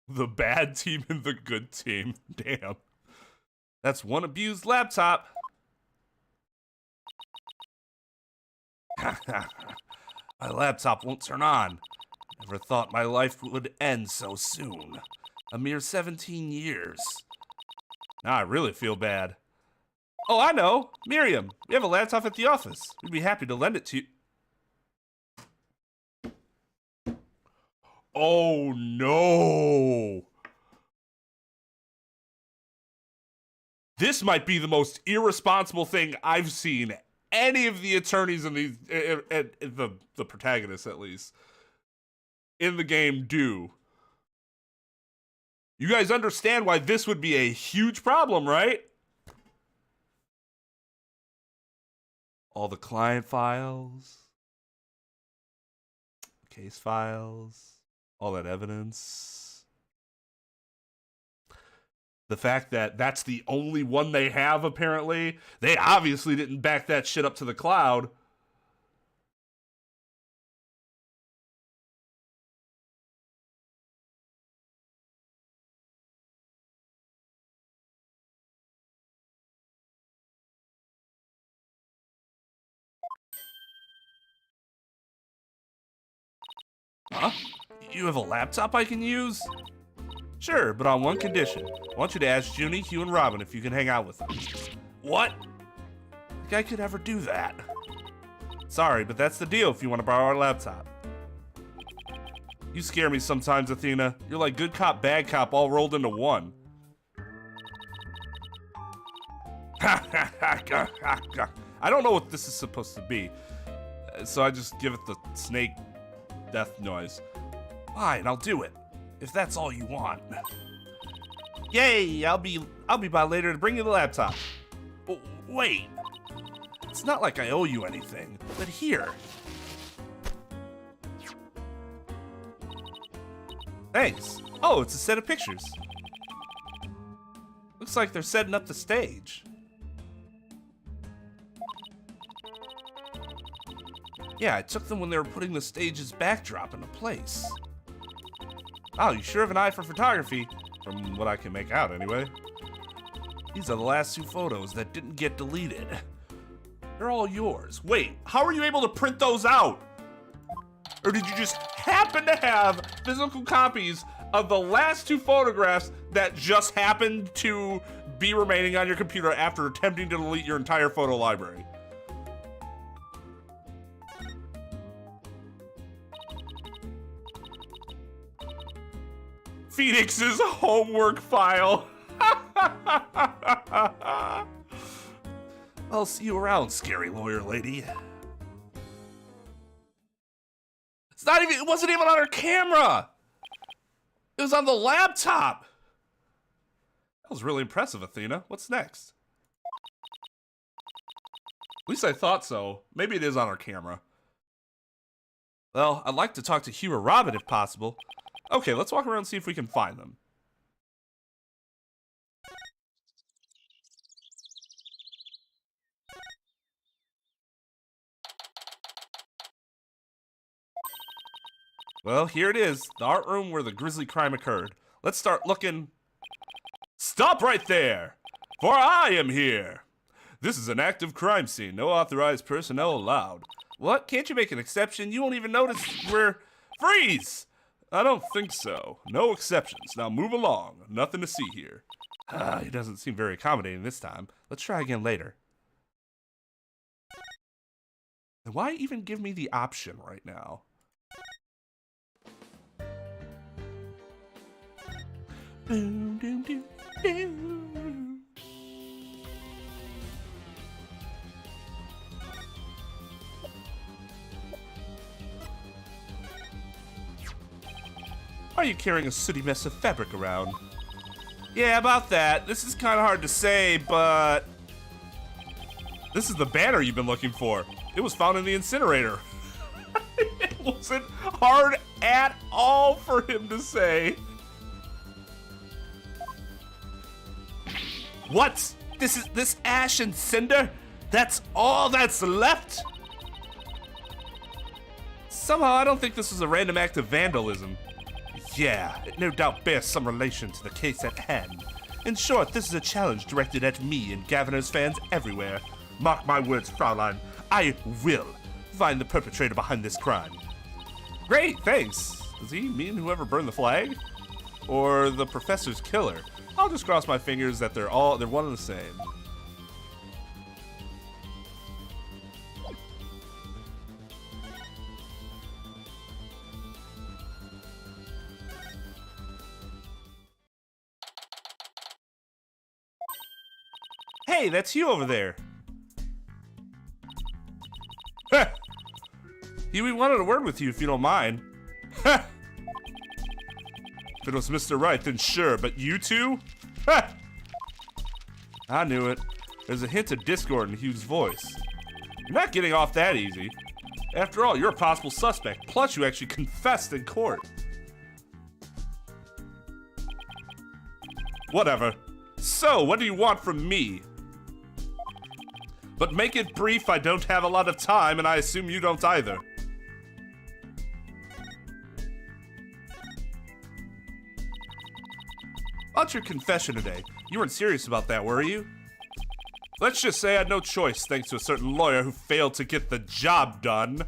The bad team and the good team. Damn. That's one abused laptop. My laptop won't turn on. Never thought my life would end so soon. A mere 17 years. Now I really feel bad. Oh, I know. Miriam, we have a laptop at the office. We'd be happy to lend it to you. Oh, no. This might be the most irresponsible thing I've seen any of the attorneys in these, the protagonists at least, in the game do. You guys understand why this would be a huge problem, right? All the client files, case files, all that evidence. The fact that that's the only one they have, apparently. They obviously didn't back that shit up to the cloud. Huh? You have a laptop I can use? Sure, but on one condition. I want you to ask Junie, Hugh, and Robin if you can hang out with them. What? Think I could ever do that? Sorry, but that's the deal if you want to borrow our laptop. You scare me sometimes, Athena. You're like good cop, bad cop all rolled into one. I don't know what this is supposed to be, so I just give it the snake death noise. Fine, I'll do it. If that's all you want. Yay, I'll be by later to bring you the laptop. But wait. It's not like I owe you anything, but here. Thanks. Oh, it's a set of pictures. Looks like they're setting up the stage. Yeah, I took them when they were putting the stage's backdrop into place. Oh, you sure have an eye for photography, from what I can make out anyway. These are the last two photos that didn't get deleted. They're all yours. Wait, how are you able to print those out? Or did you just happen to have physical copies of the last two photographs that just happened to be remaining on your computer after attempting to delete your entire photo library? Phoenix's homework file. I'll see you around, scary lawyer lady. It wasn't even on her camera. It was on the laptop. That was really impressive, Athena. What's next? At least I thought so. Maybe it is on her camera. Well, I'd like to talk to Hugh or Robin if possible. Okay, let's walk around and see if we can find them. Well, here it is, the art room where the grisly crime occurred. Let's start looking. Stop right there, for I am here. This is an active crime scene. No authorized personnel allowed. What? Can't you make an exception? You won't even notice we're... Freeze! I don't think so. No exceptions. Now move along. Nothing to see here. He doesn't seem very accommodating this time. Let's try again later. And why even give me the option right now? Boom, doom, doom, doom. Why are you carrying a sooty mess of fabric around? Yeah, about that. This is kind of hard to say, but... This is the banner you've been looking for. It was found in the incinerator. It wasn't hard at all for him to say. What? This ash and cinder? That's all that's left? Somehow I don't think this was a random act of vandalism. Yeah, it no doubt bears some relation to the case at hand. In short, this is a challenge directed at me and Gaviner's fans everywhere. Mark my words, Fraulein, I will find the perpetrator behind this crime. Great, thanks. Does he mean whoever burned the flag? Or the professor's killer? I'll just cross my fingers that they're one and the same. Hey, that's you over there. Heh. Hugh, we wanted a word with you if you don't mind. Heh. If it was Mr. Wright, then sure, but you two? Heh. I knew it. There's a hint of discord in Hugh's voice. You're not getting off that easy. After all, you're a possible suspect, plus you actually confessed in court. Whatever. So, what do you want from me? But make it brief, I don't have a lot of time, and I assume you don't either. About your confession today, you weren't serious about that, were you? Let's just say I had no choice thanks to a certain lawyer who failed to get the job done.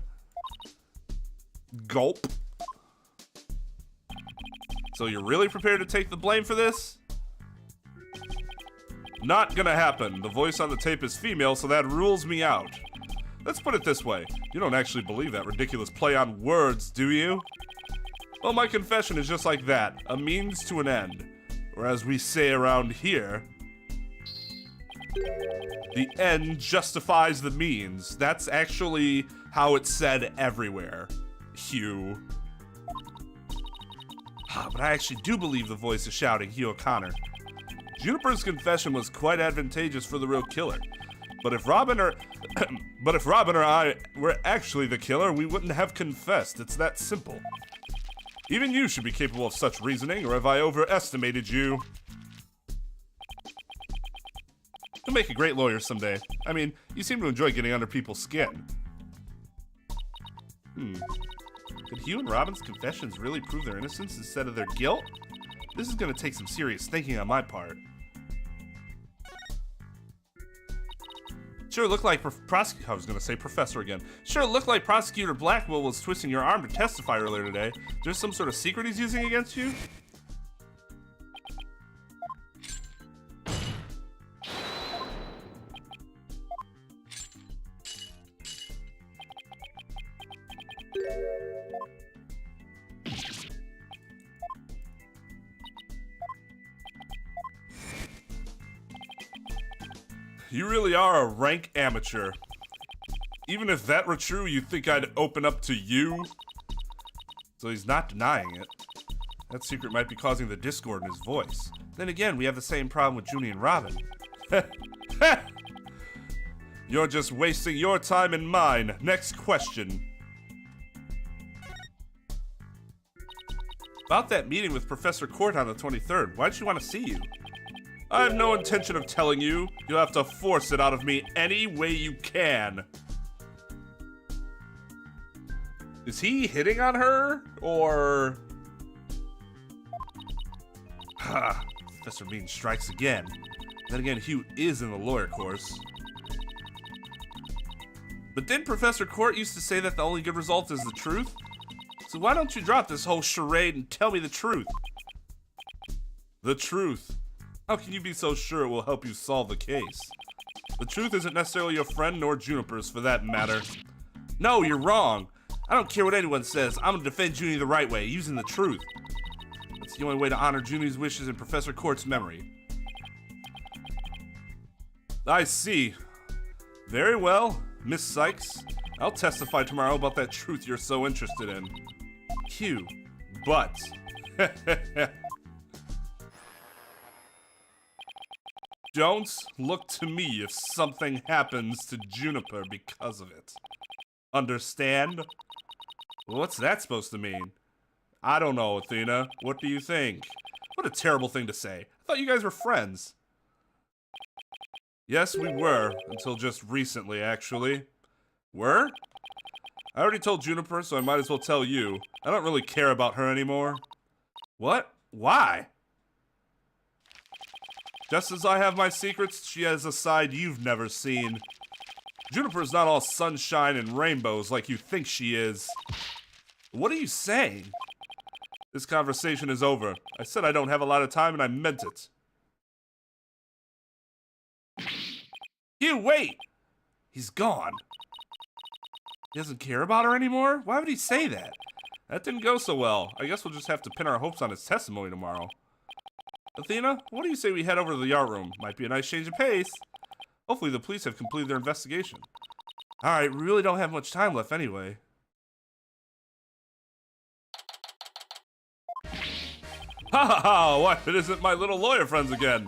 Gulp. So you're really prepared to take the blame for this? Not gonna happen. The voice on the tape is female, so that rules me out. Let's put it this way. You don't actually believe that ridiculous play on words, do you? Well, my confession is just like that. A means to an end. Or as we say around here, the end justifies the means. That's actually how it's said everywhere, Hugh. But I actually do believe the voice is shouting Hugh O'Connor. Juniper's confession was quite advantageous for the real killer. But if Robin or I were actually the killer, we wouldn't have confessed. It's that simple. Even you should be capable of such reasoning, or have I overestimated you? You'll make a great lawyer someday. I mean, you seem to enjoy getting under people's skin. Could Hugh and Robin's confessions really prove their innocence instead of their guilt? This is gonna take some serious thinking on my part. Sure looked like I was gonna say professor again. Sure looked like Prosecutor Blackwell was twisting your arm to testify earlier today. There's some sort of secret he's using against you? You really are a rank amateur. Even if that were true, you think I'd open up to you? So he's not denying it. That secret might be causing the discord in his voice. Then again, we have the same problem with Junie and Robin. You're just wasting your time and mine. Next question. About that meeting with Professor Court on the 23rd, why'd she want to see you? I have no intention of telling you. You'll have to force it out of me any way you can. Is he hitting on her, or... Ha! Professor Bean strikes again. Then again, Hugh is in the lawyer course. But didn't Professor Court used to say that the only good result is the truth? So why don't you drop this whole charade and tell me the truth? The truth. How can you be so sure it will help you solve the case? The truth isn't necessarily your friend nor Juniper's for that matter. No, you're wrong. I don't care what anyone says. I'm gonna defend Junie the right way, using the truth. That's the only way to honor Junie's wishes in Professor Court's memory. I see. Very well, Miss Sykes. I'll testify tomorrow about that truth you're so interested in. Hugh, but... Don't look to me if something happens to Juniper because of it. Understand? What's that supposed to mean? I don't know, Athena. What do you think? What a terrible thing to say. I thought you guys were friends. Yes, we were. Until just recently, actually. Were? I already told Juniper, so I might as well tell you. I don't really care about her anymore. What? Why? Just as I have my secrets, she has a side you've never seen. Juniper's not all sunshine and rainbows like you think she is. What are you saying? This conversation is over. I said I don't have a lot of time and I meant it. Hugh, wait! He's gone. He doesn't care about her anymore? Why would he say that? That didn't go so well. I guess we'll just have to pin our hopes on his testimony tomorrow. Athena, what do you say we head over to the art room? Might be a nice change of pace. Hopefully the police have completed their investigation. Alright, we really don't have much time left anyway. Ha ha ha! What? It isn't my little lawyer friends again.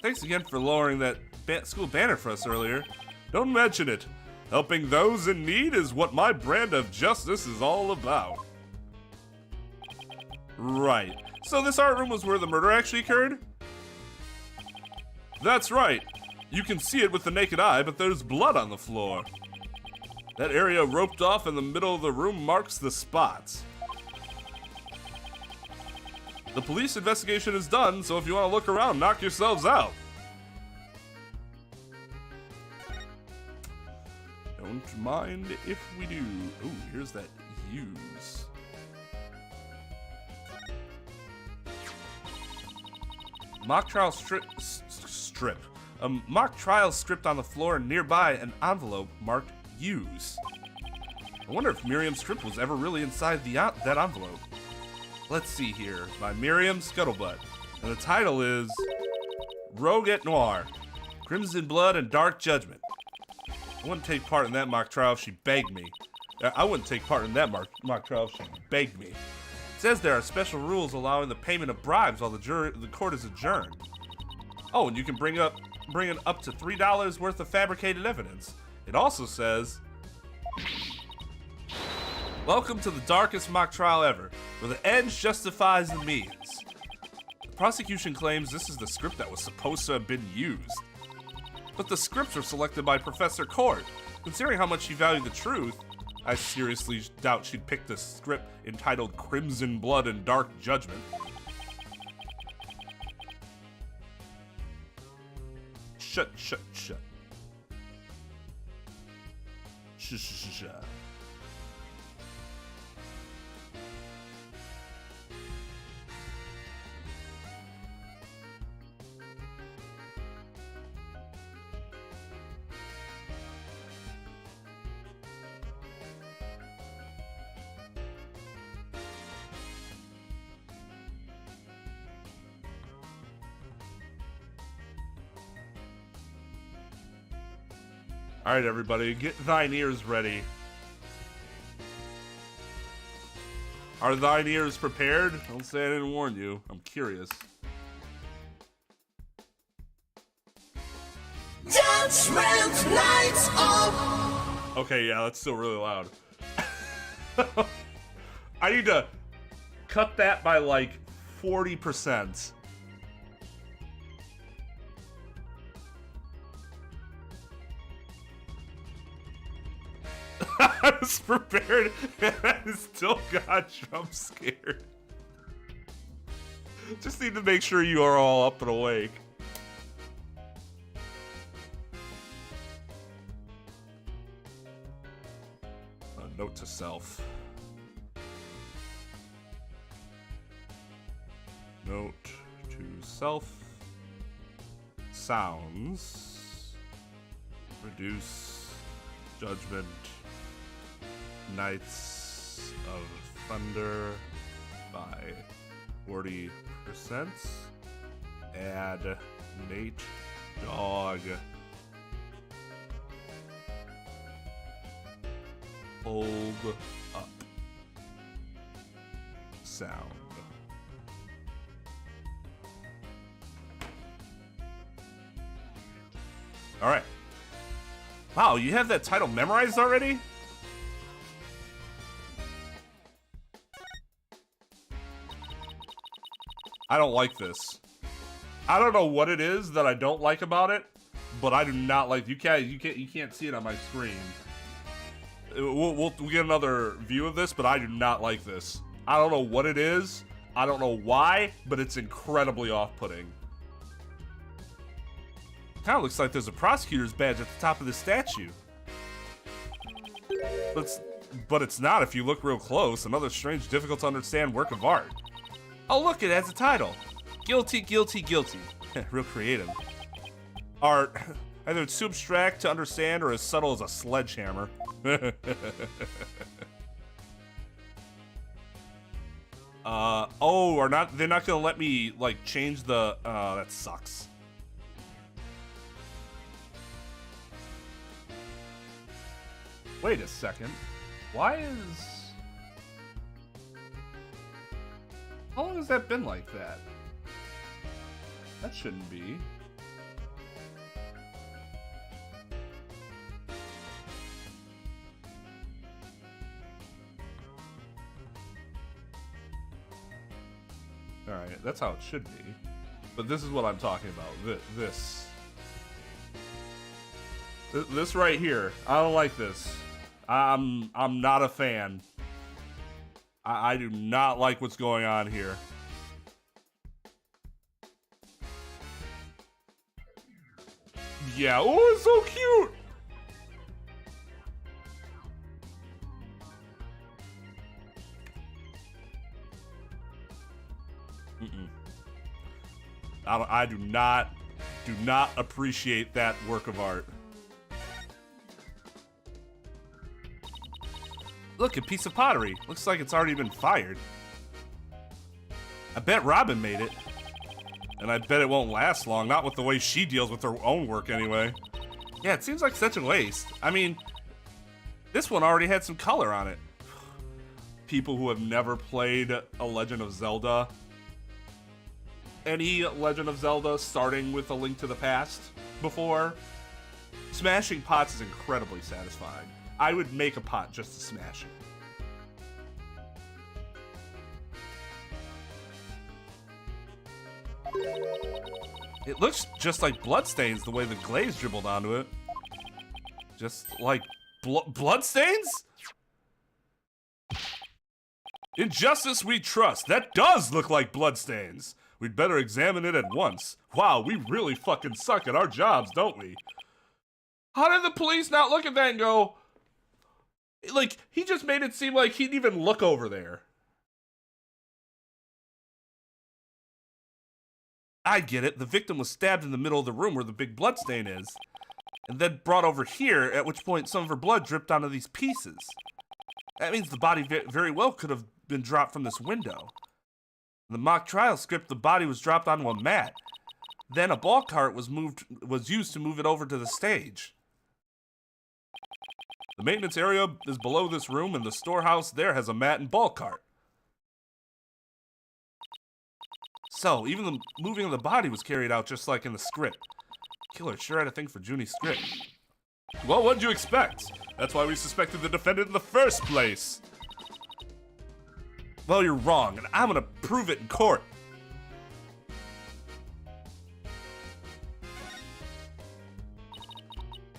Thanks again for lowering that school banner for us earlier. Don't mention it. Helping those in need is what my brand of justice is all about. Right. So this art room was where the murder actually occurred? That's right. You can see it with the naked eye, but there's blood on the floor. That area roped off in the middle of the room marks the spots. The police investigation is done, so if you want to look around, knock yourselves out. Don't mind if we do. Ooh, here's that use. Mock trial strip. A mock trial stripped on the floor and nearby an envelope marked use. I wonder if Miriam's strip was ever really inside that envelope. Let's see here. By Miriam Scuttlebutt. And the title is Rogue et Noir. Crimson Blood and Dark Judgment. I wouldn't take part in that mock trial if she begged me. I wouldn't take part in that mock trial if she begged me. It says there are special rules allowing the payment of bribes while the court is adjourned. Oh, and you can bring in up to $3 worth of fabricated evidence. It also says, welcome to the darkest mock trial ever, where the ends justifies the means. The prosecution claims this is the script that was supposed to have been used. But the scripts were selected by Professor Court. Considering how much she valued the truth, I seriously doubt she'd pick the script entitled Crimson Blood and Dark Judgment. Shut. Shut. Alright, everybody, get thine ears ready. Are thine ears prepared? Don't say I didn't warn you. I'm curious. Judgment lights up. Okay, yeah, that's still really loud. I need to cut that by like 40%. I was prepared and I still got jump scared. Just need to make sure you are all up and awake. A note to self. Note to self. Sounds. Reduce judgment. Knights of Thunder by 40%. Add Nate Dog. Hold up. Sound. Alright. Wow, you have that title memorized already? I don't like this. I don't know what it is that I don't like about it, but I do not like. You can't see it on my screen. We'll get another view of this, but I do not like this. I don't know what it is. I don't know why, but it's incredibly off-putting. Kind of looks like there's a prosecutor's badge at the top of the statue. but it's not if you look real close. Another strange, difficult to understand work of art. Oh look, it has a title. Guilty, guilty, guilty. Real creative. Art, either it's too abstract to understand or as subtle as a sledgehammer. Oh, they're not gonna let me, like, change the, that sucks. Wait a second. Why is... How long has that been like that? That shouldn't be. Alright, that's how it should be. But this is what I'm talking about. This right here. I don't like this. I'm not a fan. I do not like what's going on here. Yeah, oh, it's so cute! I do not appreciate that work of art. Look, a piece of pottery. Looks like it's already been fired. I bet Robin made it. And I bet it won't last long, not with the way she deals with her own work anyway. Yeah, it seems like such a waste. I mean, this one already had some color on it. People who have never played A Legend of Zelda, any Legend of Zelda starting with A Link to the Past before, smashing pots is incredibly satisfying. I would make a pot just to smash it. It looks just like bloodstains the way the glaze dribbled onto it. Just like bloodstains? In justice we trust. That does look like bloodstains. We'd better examine it at once. Wow, we really fucking suck at our jobs, don't we? How did the police not look at that and go... Like, he just made it seem like he'd even look over there. I get it. The victim was stabbed in the middle of the room where the big bloodstain is. And then brought over here, at which point some of her blood dripped onto these pieces. That means the body very well could have been dropped from this window. In the mock trial script, the body was dropped onto a mat. Then a ball cart was used to move it over to the stage. The maintenance area is below this room, and the storehouse there has a mat and ball cart. So, even the moving of the body was carried out just like in the script. Killer sure had a thing for Junie's script. Well, what'd you expect? That's why we suspected the defendant in the first place. Well, you're wrong, and I'm gonna prove it in court.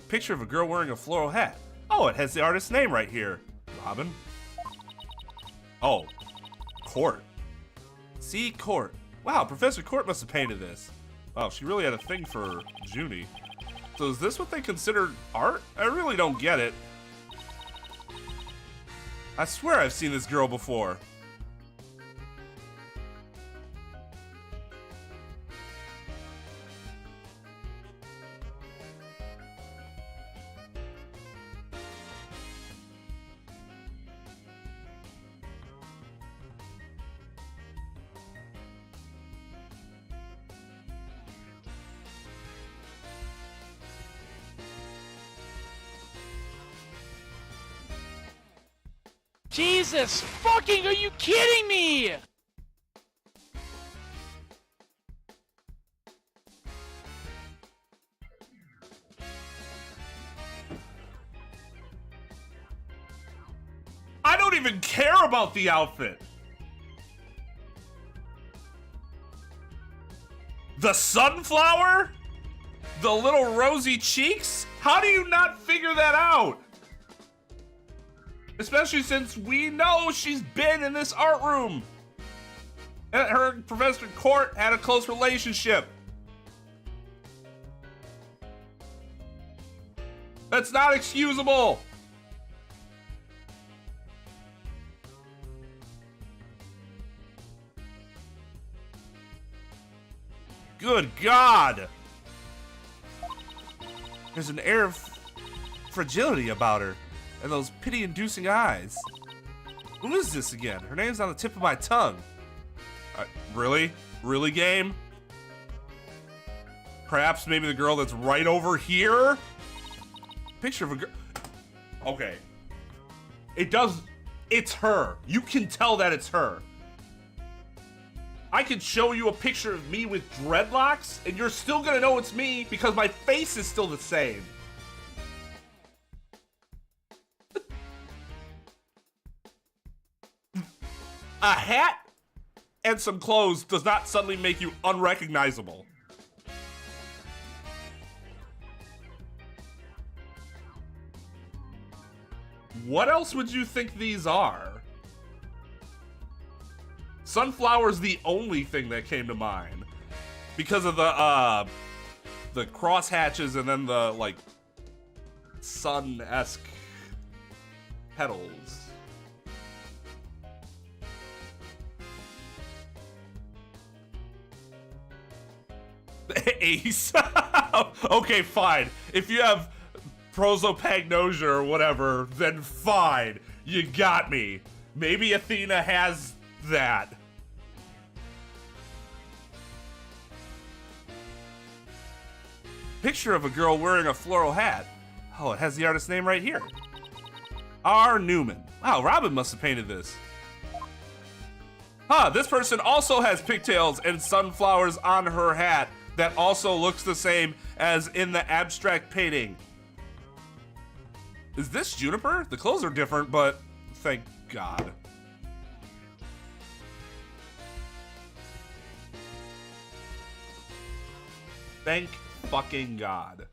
Picture of a girl wearing a floral hat. Oh, it has the artist's name right here. Robin? Oh, Court. See, Court. Wow, Professor Court must have painted this. Wow, she really had a thing for Junie. So is this what they consider art? I really don't get it. I swear I've seen this girl before. Jesus fucking, are you kidding me? I don't even care about the outfit. The sunflower? The little rosy cheeks? How do you not figure that out? Especially since we know she's been in this art room. And her and Professor Court had a close relationship. That's not excusable. Good God! There's an air of fragility about her, and those pity-inducing eyes. Who is this again? Her name's on the tip of my tongue. Really? Really, game? Perhaps maybe the girl that's right over here? Picture of a girl. Okay. It's her. You can tell that it's her. I could show you a picture of me with dreadlocks, and you're still gonna know it's me because my face is still the same. A hat and some clothes does not suddenly make you unrecognizable. What else would you think these are? Sunflower's the only thing that came to mind because of the crosshatches and then the like sun-esque petals. Ace. Okay, fine. If you have prosopagnosia or whatever, then fine. You got me. Maybe Athena has that. Picture of a girl wearing a floral hat. Oh, it has the artist's name right here. R. Newman. Wow, Robin must have painted this. Huh, this person also has pigtails and sunflowers on her hat that also looks the same as in the abstract painting. Is this Juniper? The clothes are different, but thank God. Thank fucking God.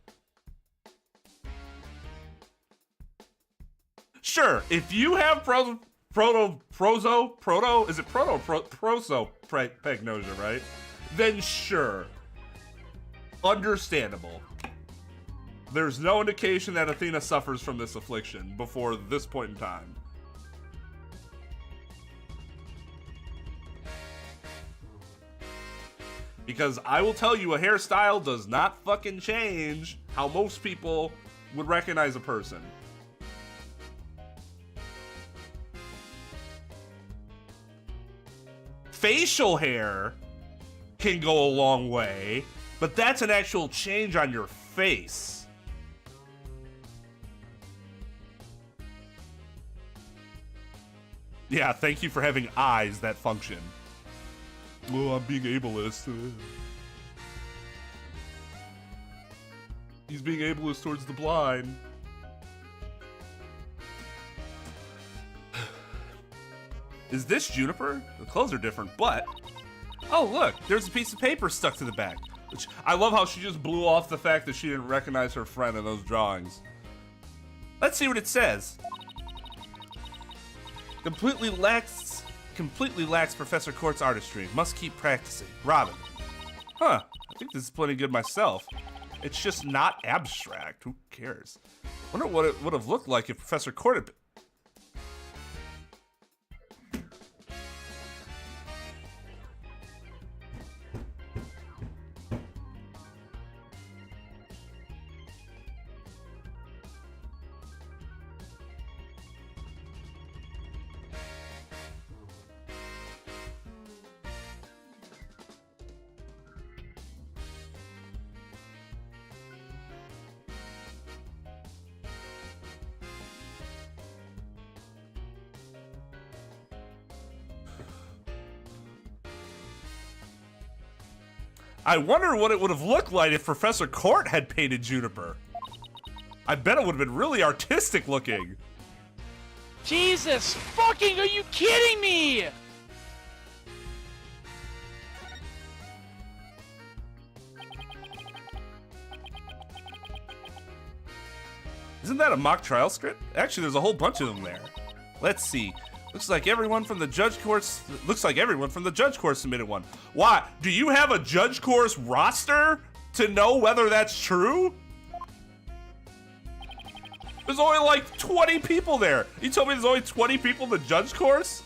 Sure, if you have prosopagnosia, right? Then sure. Understandable. There's no indication that Athena suffers from this affliction before this point in time. Because I will tell you, a hairstyle does not fucking change how most people would recognize a person. Facial hair can go a long way, but that's an actual change on your face. Yeah, thank you for having eyes that function. Oh, I'm being ableist. He's being ableist towards the blind. Is this Juniper? The clothes are different, but... Oh, look, there's a piece of paper stuck to the back. Which, I love how she just blew off the fact that she didn't recognize her friend in those drawings. Let's see what it says. Completely lacks Professor Court's artistry. Must keep practicing. Robin. Huh, I think this is plenty good myself. It's just not abstract. Who cares? Wonder what it would have looked like if Professor Court had... I wonder what it would have looked like if Professor Court had painted Juniper. I bet it would have been really artistic looking. Jesus fucking, are you kidding me? Isn't that a mock trial script? Actually, there's a whole bunch of them there. Let's see. Looks like everyone from the judge course submitted one. Why? Do you have a judge course roster to know whether that's true? There's only like 20 people there. You told me there's only 20 people in the judge course?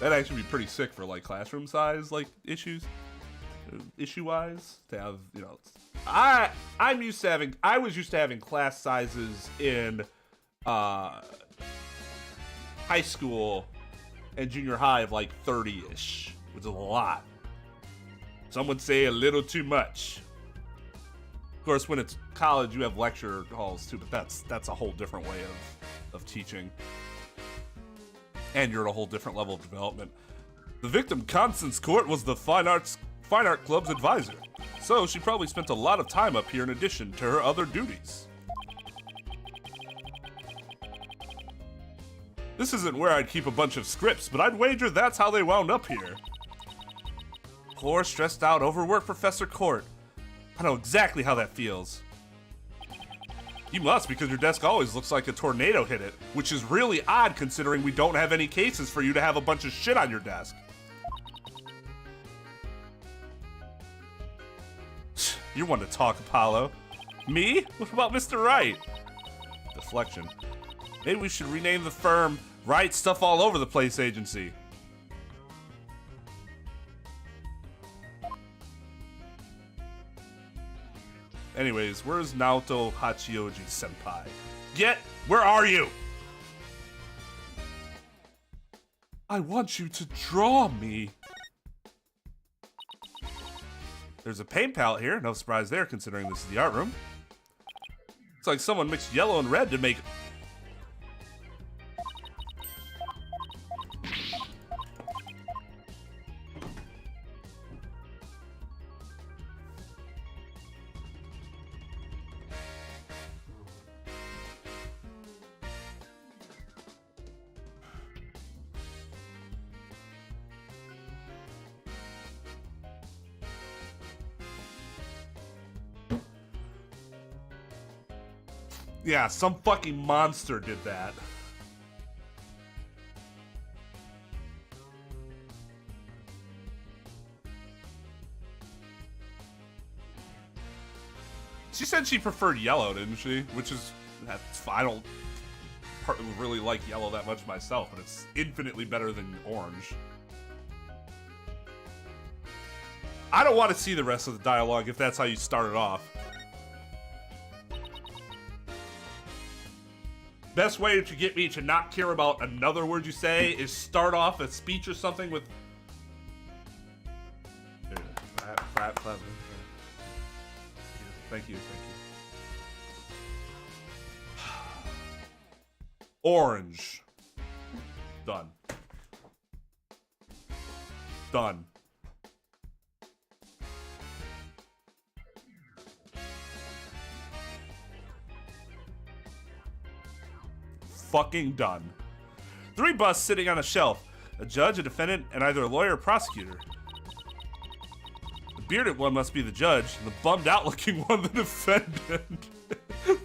That'd actually be pretty sick for like classroom size like issues. issue-wise, to have, you know, I was used to having class sizes in high school and junior high of like 30-ish, which is a lot. Some would say a little too much. Of course, when it's college, you have lecture halls too, but that's a whole different way of teaching. And you're at a whole different level of development. The victim, Constance Court, was the Fine Art Club's advisor, so she probably spent a lot of time up here in addition to her other duties. This isn't where I'd keep a bunch of scripts, but I'd wager that's how they wound up here. Poor, stressed out, overworked Professor Court. I know exactly how that feels. You must, because your desk always looks like a tornado hit it, which is really odd considering we don't have any cases for you to have a bunch of shit on your desk. You're one to talk, Apollo. Me? What about Mr. Wright? Deflection. Maybe we should rename the firm Wright Stuff All Over the Place Agency. Anyways, where's Naoto Hachioji-senpai? Where are you? I want you to draw me. There's a paint palette here. No surprise there, considering this is the art room. It's like someone mixed yellow and red to make... Yeah, some fucking monster did that. She said she preferred yellow, didn't she? Which is, that's fine. I don't really like yellow that much myself, but it's infinitely better than orange. I don't want to see the rest of the dialogue if that's how you start it off. Best way to get me to not care about another word you say is start off a speech or something with... Clap. Thank you. Orange. Done. Fucking done. 3 busts sitting on a shelf. A judge, a defendant, and either a lawyer or prosecutor. The bearded one must be the judge, and the bummed out looking one the defendant.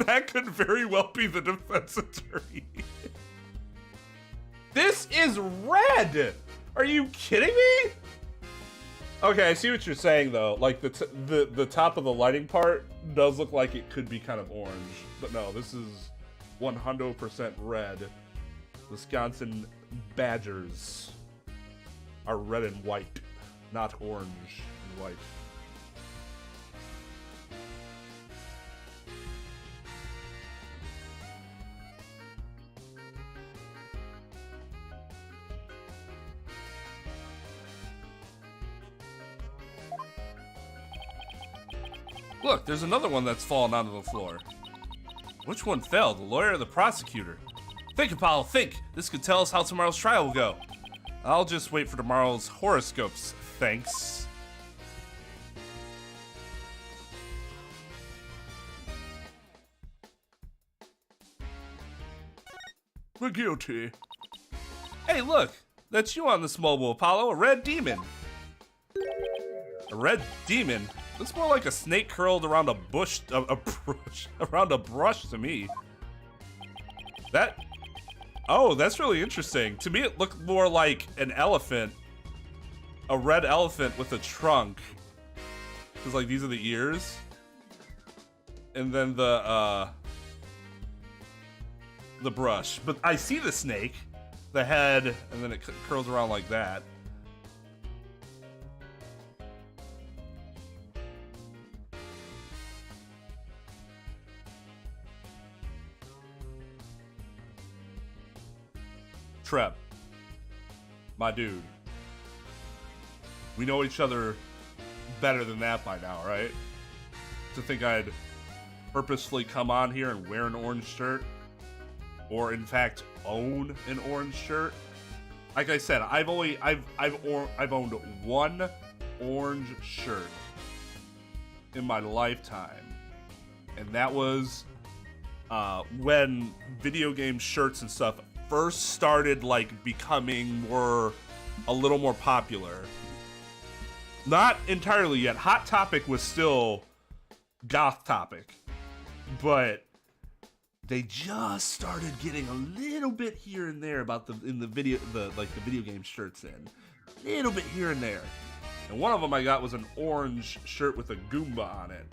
That could very well be the defense attorney. This is red! Are you kidding me? Okay, I see what you're saying though. Like the top of the lighting part does look like it could be kind of orange. But no, this is 100% red. Wisconsin Badgers are red and white, not orange and white. Look, there's another one that's fallen onto the floor. Which one fell, the lawyer or the prosecutor? Think, Apollo, think! This could tell us how tomorrow's trial will go. I'll just wait for tomorrow's horoscopes, thanks. We're guilty. Hey, look! That's you on this mobile, Apollo, a red demon. A red demon? Looks more like a snake curled around a bush, around a brush to me. Oh, that's really interesting. To me, it looked more like an elephant, a red elephant with a trunk. Cause like these are the ears, and then the brush. But I see the snake, the head, and then it curls around like that. Trep, my dude. We know each other better than that by now, right? To think I'd purposefully come on here and wear an orange shirt, or in fact own an orange shirt. Like I said, I've owned one orange shirt in my lifetime, and that was when video game shirts and stuff first started like becoming a little more popular. Not entirely yet. Hot Topic was still Goth Topic, but they just started getting a little bit here and there about the video game shirts in. A little bit here and there. And one of them I got was an orange shirt with a Goomba on it.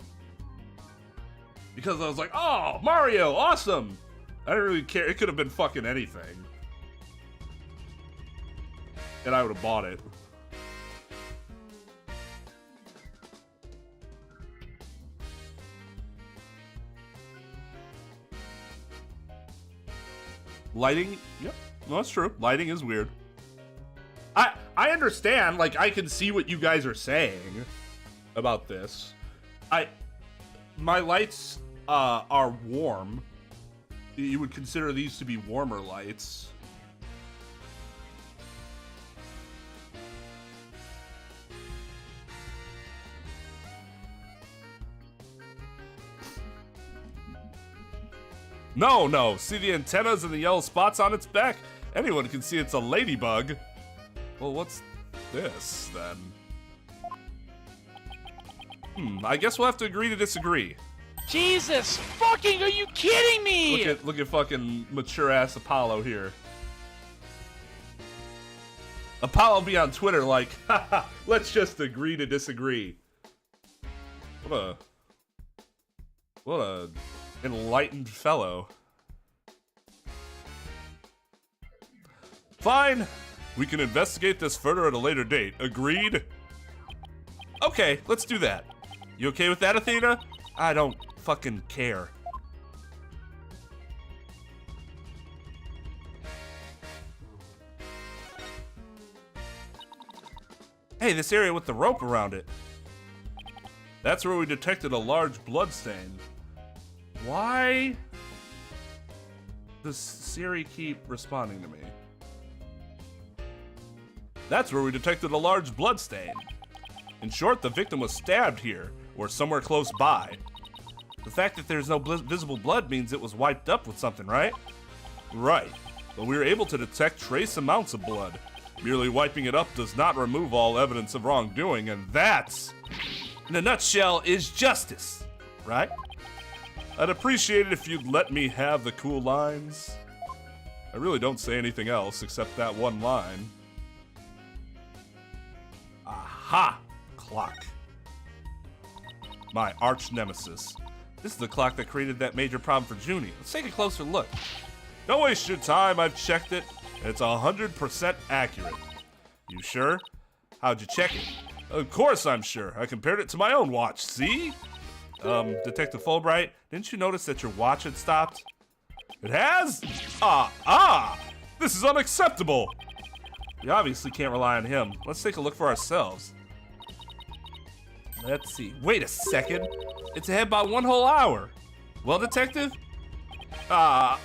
Because I was like, oh, Mario, awesome! I didn't really care. It could have been fucking anything. And I would have bought it. Lighting, yep, no, that's true. Lighting is weird. I understand, like, I can see what you guys are saying about this. My lights are warm. You would consider these to be warmer lights. No, see the antennas and the yellow spots on its back? Anyone can see it's a ladybug. Well, what's this, then? I guess we'll have to agree to disagree. Jesus fucking, are you kidding me? Look at fucking mature-ass Apollo here. Apollo be on Twitter like, haha, let's just agree to disagree. What a enlightened fellow. Fine. We can investigate this further at a later date. Agreed? Okay, let's do that. You okay with that, Athena? I don't fucking care. Hey, this area with the rope around it. That's where we detected a large blood stain. Why does Siri keep responding to me? That's where we detected a large blood stain. In short, the victim was stabbed here, or somewhere close by. The fact that there's no visible blood means it was wiped up with something, right? Right, but we were able to detect trace amounts of blood. Merely wiping it up does not remove all evidence of wrongdoing, and that's, in a nutshell, is justice, right? I'd appreciate it if you'd let me have the cool lines. I really don't say anything else except that one line. Aha! Clock. My arch nemesis. This is the clock that created that major problem for Junie. Let's take a closer look. Don't waste your time, I've checked it. It's 100% accurate. You sure? How'd you check it? Of course I'm sure. I compared it to my own watch, see? Detective Fulbright, didn't you notice that your watch had stopped? It has? This is unacceptable! We obviously can't rely on him. Let's take a look for ourselves. Let's see. Wait a second. It's ahead by 1 whole hour. Well, detective? But...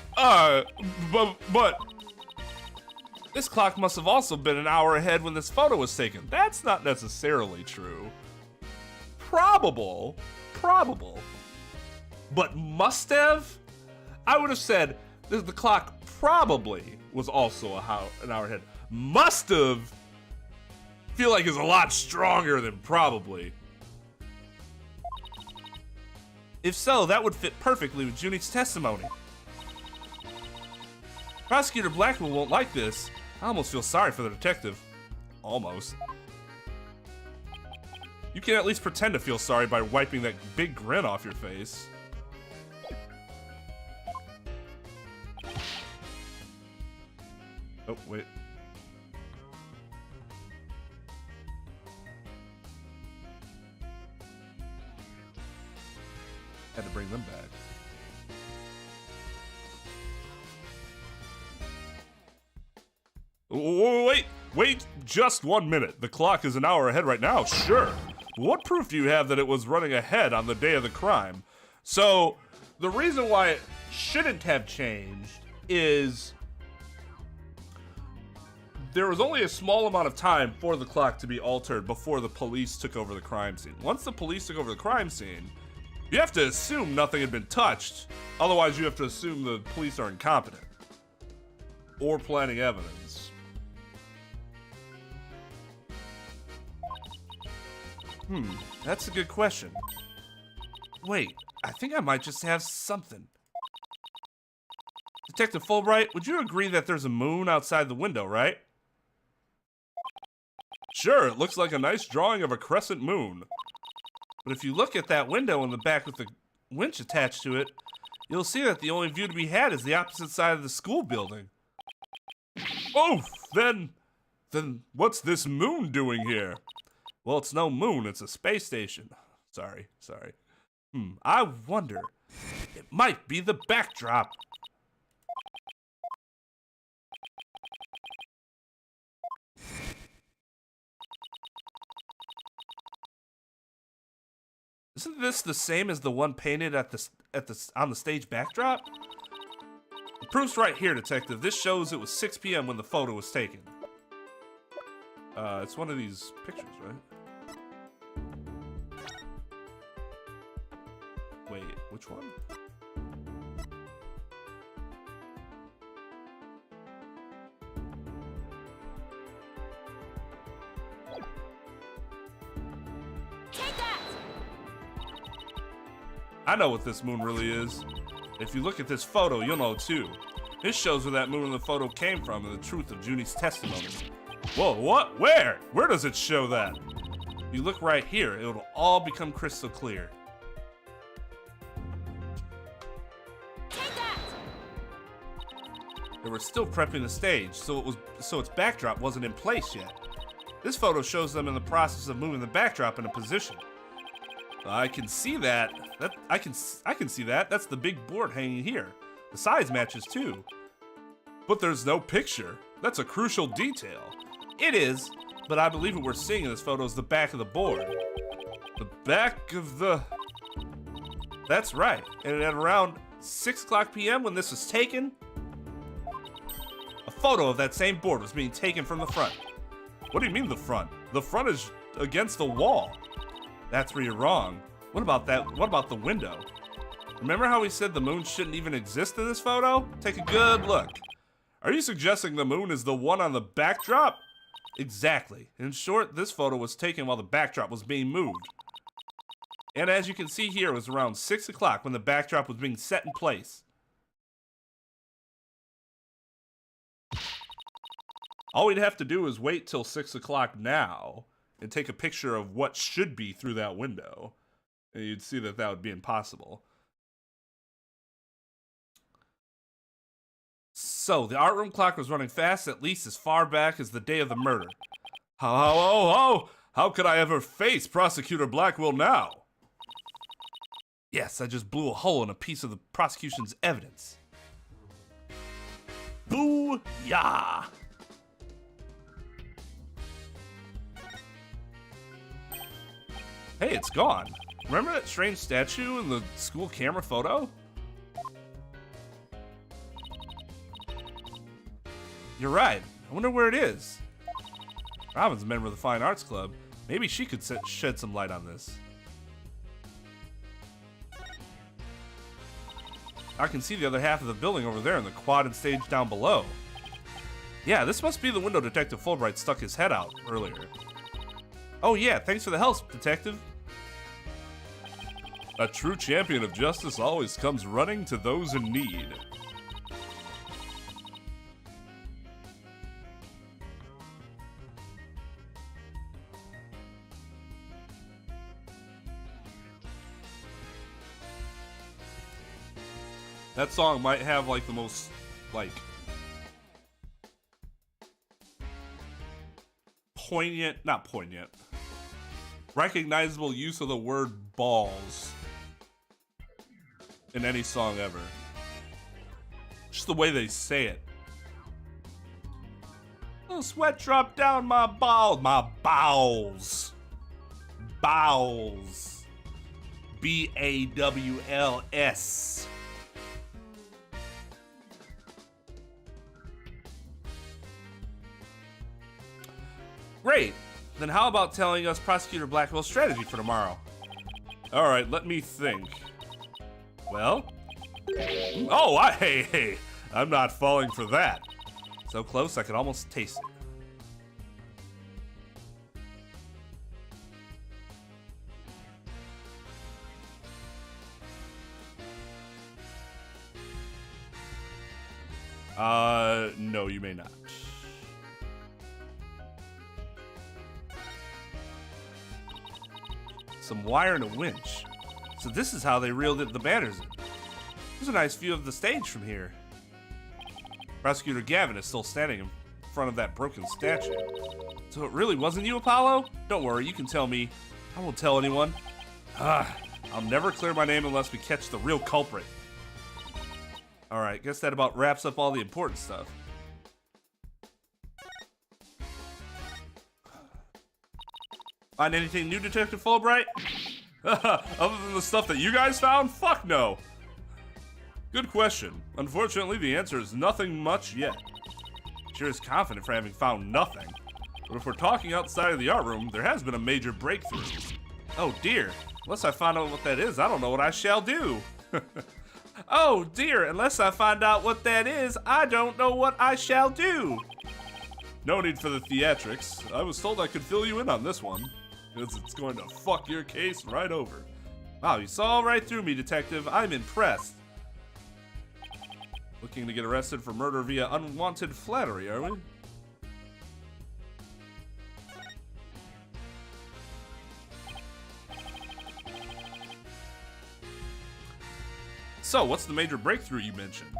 This clock must have also been an hour ahead when this photo was taken. That's not necessarily true. Probable. But must have? I would have said the clock probably was also an hour ahead. Must have, feel like is a lot stronger than probably. If so, that would fit perfectly with Junie's testimony. Prosecutor Blackwell won't like this. I almost feel sorry for the detective. Almost. You can at least pretend to feel sorry by wiping that big grin off your face. Oh, wait. Had to bring them back. Wait just 1 minute. The clock is an hour ahead right now, sure. What proof do you have that it was running ahead on the day of the crime? So, the reason why it shouldn't have changed is there was only a small amount of time for the clock to be altered before the police took over the crime scene. Once the police took over the crime scene, you have to assume nothing had been touched. Otherwise, you have to assume the police are incompetent or planting evidence. That's a good question. Wait, I think I might just have something. Detective Fulbright, would you agree that there's a moon outside the window, right? Sure, it looks like a nice drawing of a crescent moon. But if you look at that window in the back with the winch attached to it, you'll see that the only view to be had is the opposite side of the school building. Oh, then what's this moon doing here? Well, it's no moon, it's a space station. Sorry. I wonder, it might be the backdrop. Isn't this the same as the one painted on the stage backdrop? The proof's right here, detective. This shows it was 6 p.m. when the photo was taken. It's one of these pictures, right? Wait, which one? Take that! I know what this moon really is. If you look at this photo, you'll know too. This shows where that moon in the photo came from and the truth of Junie's testimony. Whoa, what? Where? Where does it show that? If you look right here, it'll all become crystal clear. Take that! They were still prepping the stage, so its backdrop wasn't in place yet. This photo shows them in the process of moving the backdrop into position. I can see that. I can see that. That's the big board hanging here. The size matches too. But there's no picture. That's a crucial detail. It is, but I believe what we're seeing in this photo is the back of the board. The back of the... That's right. And at around 6 o'clock p.m. when this was taken, a photo of that same board was being taken from the front. What do you mean the front? The front is against the wall. That's where you're wrong. What about that? What about the window? Remember how we said the moon shouldn't even exist in this photo? Take a good look. Are you suggesting the moon is the one on the backdrop? Exactly. In short, this photo was taken while the backdrop was being moved. And as you can see here, it was around 6 o'clock when the backdrop was being set in place. All we'd have to do is wait till 6 o'clock now and take a picture of what should be through that window. And you'd see that that would be impossible. So, the art room clock was running fast at least as far back as the day of the murder. How could I ever face Prosecutor Blackwell now? Yes, I just blew a hole in a piece of the prosecution's evidence. Boo-yah! Hey, it's gone. Remember that strange statue in the school camera photo? You're right. I wonder where it is. Robin's a member of the Fine Arts Club. Maybe she could shed some light on this. I can see the other half of the building over there in the quad and stage down below. Yeah, this must be the window Detective Fulbright stuck his head out earlier. Oh yeah, thanks for the help, Detective. A true champion of justice always comes running to those in need. That song might have like the most, like, not poignant, recognizable use of the word balls in any song ever. Just the way they say it. Oh, sweat dropped down my bowels. My bowels. Bowels. B-A-W-L-S. Great. Then how about telling us Prosecutor Blackwell's strategy for tomorrow? All right, let me think. Well? Oh, hey, I'm not falling for that. So close, I could almost taste it. No, you may not. Some wire and a winch. So this is how they reeled the banners in. There's a nice view of the stage from here. Prosecutor Gavin is still standing in front of that broken statue. So it really wasn't you, Apollo? Don't worry, you can tell me. I won't tell anyone. I'll never clear my name unless we catch the real culprit. Alright, guess that about wraps up all the important stuff. Find anything new, Detective Fulbright? Other than the stuff that you guys found? Fuck no! Good question. Unfortunately, the answer is nothing much yet. Sure is confident for having found nothing. But if we're talking outside of the art room, there has been a major breakthrough. Oh dear. Unless I find out what that is, I don't know what I shall do. Oh dear, unless I find out what that is, I don't know what I shall do. No need for the theatrics. I was told I could fill you in on this one, because it's going to fuck your case right over. Wow, you saw right through me, Detective. I'm impressed. Looking to get arrested for murder via unwanted flattery, are we? So, what's the major breakthrough you mentioned?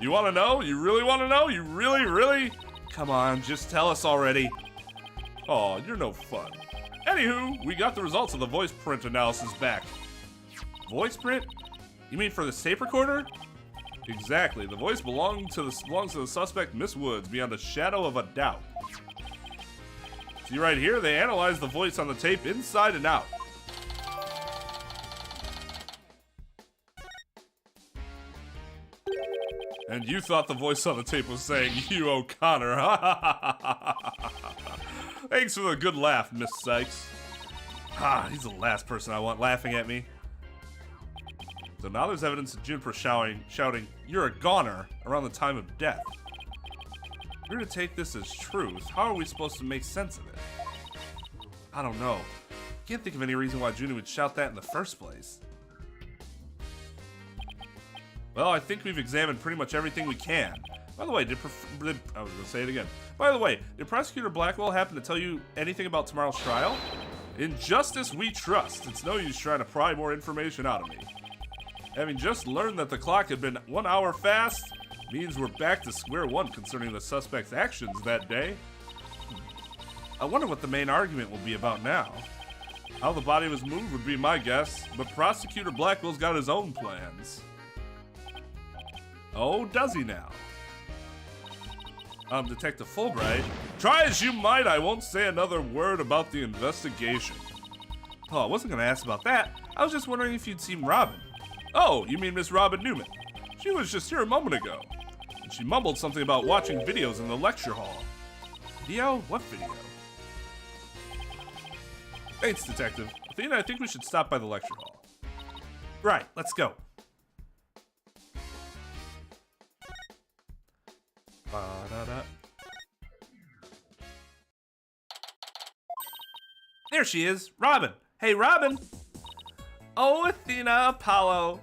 You want to know? You really want to know? You really? Come on, just tell us already. Aw, you're no fun. Anywho, we got the results of the voice print analysis back. Voice print? You mean for the tape recorder? Exactly. The voice belongs to the suspect, Miss Woods, beyond a shadow of a doubt. See right here, they analyzed the voice on the tape inside and out. And you thought the voice on the tape was saying, "You O'Connor." Thanks for the good laugh, Miss Sykes. He's the last person I want laughing at me. So now there's evidence of Juniper shouting, "You're a goner," around the time of death. If we're to take this as truth, how are we supposed to make sense of it? I don't know. Can't think of any reason why Juniper would shout that in the first place. Well, I think we've examined pretty much everything we can. By the way, I was gonna say it again. By the way, did Prosecutor Blackwell happen to tell you anything about tomorrow's trial? In justice we trust. It's no use trying to pry more information out of me. Having just learned that the clock had been 1 hour fast, means we're back to square one concerning the suspect's actions that day. I wonder what the main argument will be about now. How the body was moved would be my guess, but Prosecutor Blackwell's got his own plans. Oh, does he now? Detective Fulbright, try as you might, I won't say another word about the investigation. Oh, I wasn't gonna ask about that. I was just wondering if you'd seen Robin. Oh, you mean Miss Robin Newman? She was just here a moment ago. And she mumbled something about watching videos in the lecture hall. Video? What video? Thanks, Detective. Athena, I think we should stop by the lecture hall. Right, let's go. Ba-da-da. There she is, Robin. Hey, Robin. Oh, Athena, Apollo.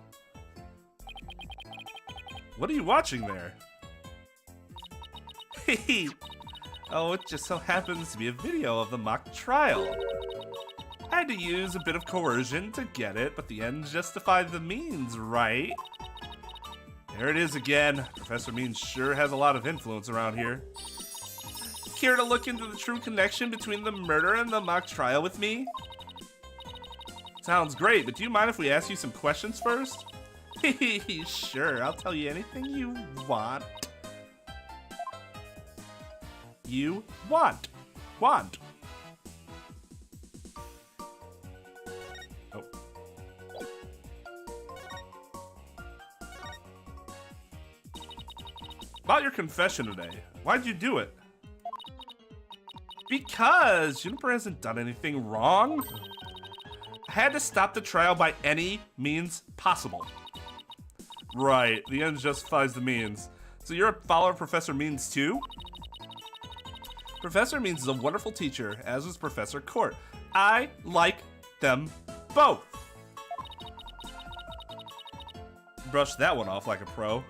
What are you watching there? Hey. Oh, it just so happens to be a video of the mock trial. I had to use a bit of coercion to get it, but the ends justify the means, right? There it is again. Professor Means sure has a lot of influence around here. Care to look into the true connection between the murder and the mock trial with me? Sounds great, but do you mind if we ask you some questions first? Sure, I'll tell you anything you want. you want. Want. Oh. About your confession today. Why'd you do it? Because Juniper hasn't done anything wrong. I had to stop the trial by any means possible. Right, the end justifies the means. So you're a follower of Professor Means too? Professor Means is a wonderful teacher, as is Professor Court. I like them both. Brush that one off like a pro.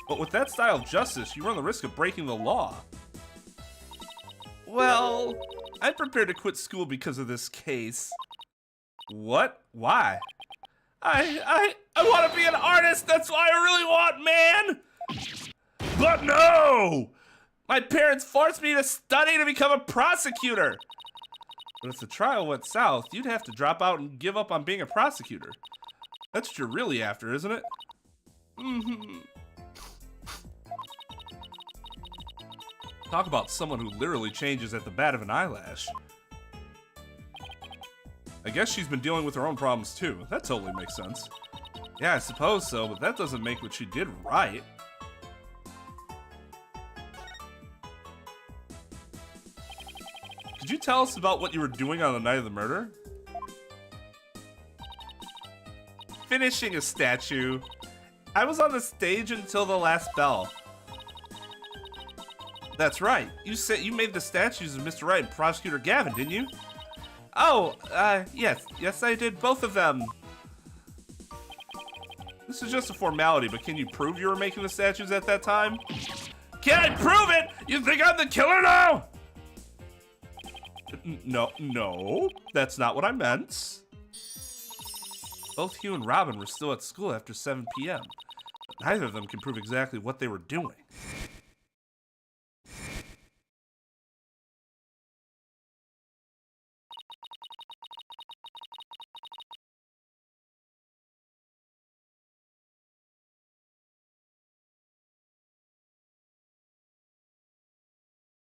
But with that style of justice, you run the risk of breaking the law. Well, I'm prepared to quit school because of this case. What? Why? I want to be an artist. That's what I really want, man. But no! My parents forced me to study to become a prosecutor. But if the trial went south, you'd have to drop out and give up on being a prosecutor. That's what you're really after, isn't it? Mm-hmm. Talk about someone who literally changes at the bat of an eyelash. I guess she's been dealing with her own problems too. That totally makes sense. Yeah, I suppose so, but that doesn't make what she did right. Could you tell us about what you were doing on the night of the murder? Finishing a statue. I was on the stage until the last bell. That's right. You said you made the statues of Mr. Wright and Prosecutor Gavin, didn't you? Oh, yes. Yes, I did both of them. This is just a formality, but can you prove you were making the statues at that time? Can I prove it? You think I'm the killer now? No, that's not what I meant. Both Hugh and Robin were still at school after 7 p.m. But neither of them can prove exactly what they were doing.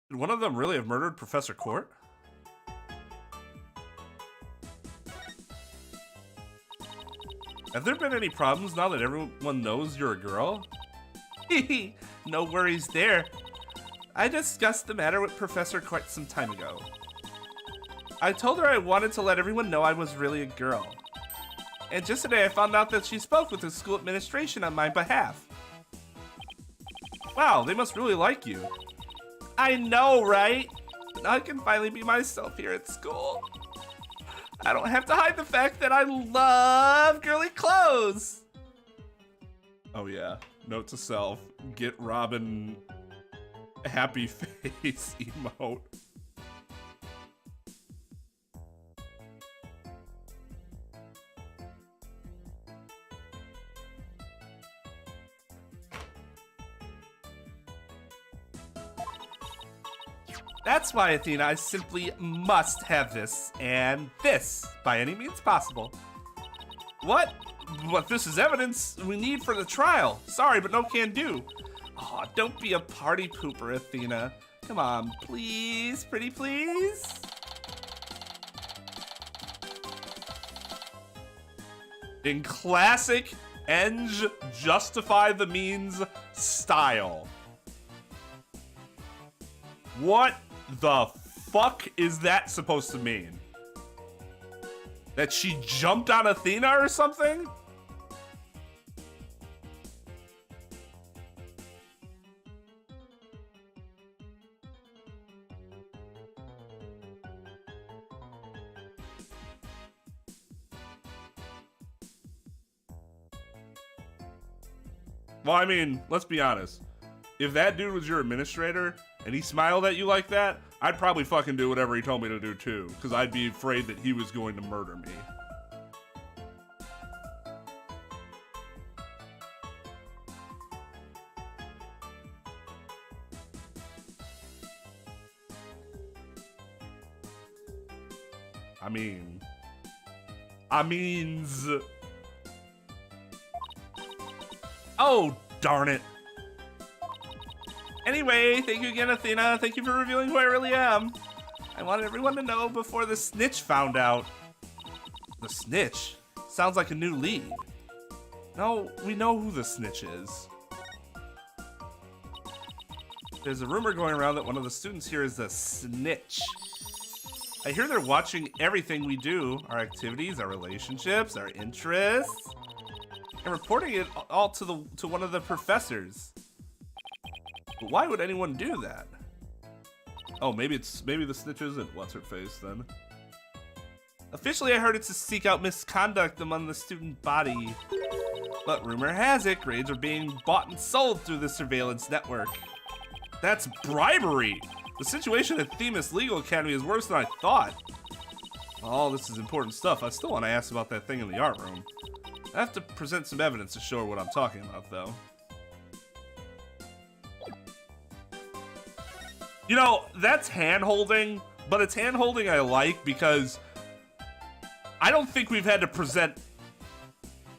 Could one of them really have murdered Professor Court? Have there been any problems now that everyone knows you're a girl? No worries there. I discussed the matter with Professor Court some time ago. I told her I wanted to let everyone know I was really a girl. And just today I found out that she spoke with the school administration on my behalf. Wow, they must really like you. I know, right? Now I can finally be myself here at school. I don't have to hide the fact that I love girly clothes. Oh yeah, note to self, get Robin happy face emote. That's why, Athena, I simply must have this and this by any means possible. What? But this is evidence we need for the trial. Sorry, but no can do. Aw, don't be a party pooper, Athena. Come on, please, pretty please. In classic Eng justify the means style. What the fuck is that supposed to mean? That she jumped on Athena or something? Well, I mean, let's be honest. If that dude was your administrator and he smiled at you like that, I'd probably fucking do whatever he told me to do too, because I'd be afraid that he was going to murder me. I means. Oh, darn it. Anyway, thank you again, Athena. Thank you for revealing who I really am. I wanted everyone to know before the snitch found out. The snitch? Sounds like a new lead. No, we know who the snitch is. There's a rumor going around that one of the students here is a snitch. I hear they're watching everything we do, our activities, our relationships, our interests, and reporting it all to one of the professors. But why would anyone do that? Oh, maybe the snitch isn't what's her face then. Officially, I heard it's to seek out misconduct among the student body. But rumor has it, grades are being bought and sold through the surveillance network. That's bribery! The situation at Themis Legal Academy is worse than I thought. All this is important stuff. I still want to ask about that thing in the art room. I have to present some evidence to show her what I'm talking about, though. You know, that's hand-holding, but it's hand-holding I like because I don't think we've had to present...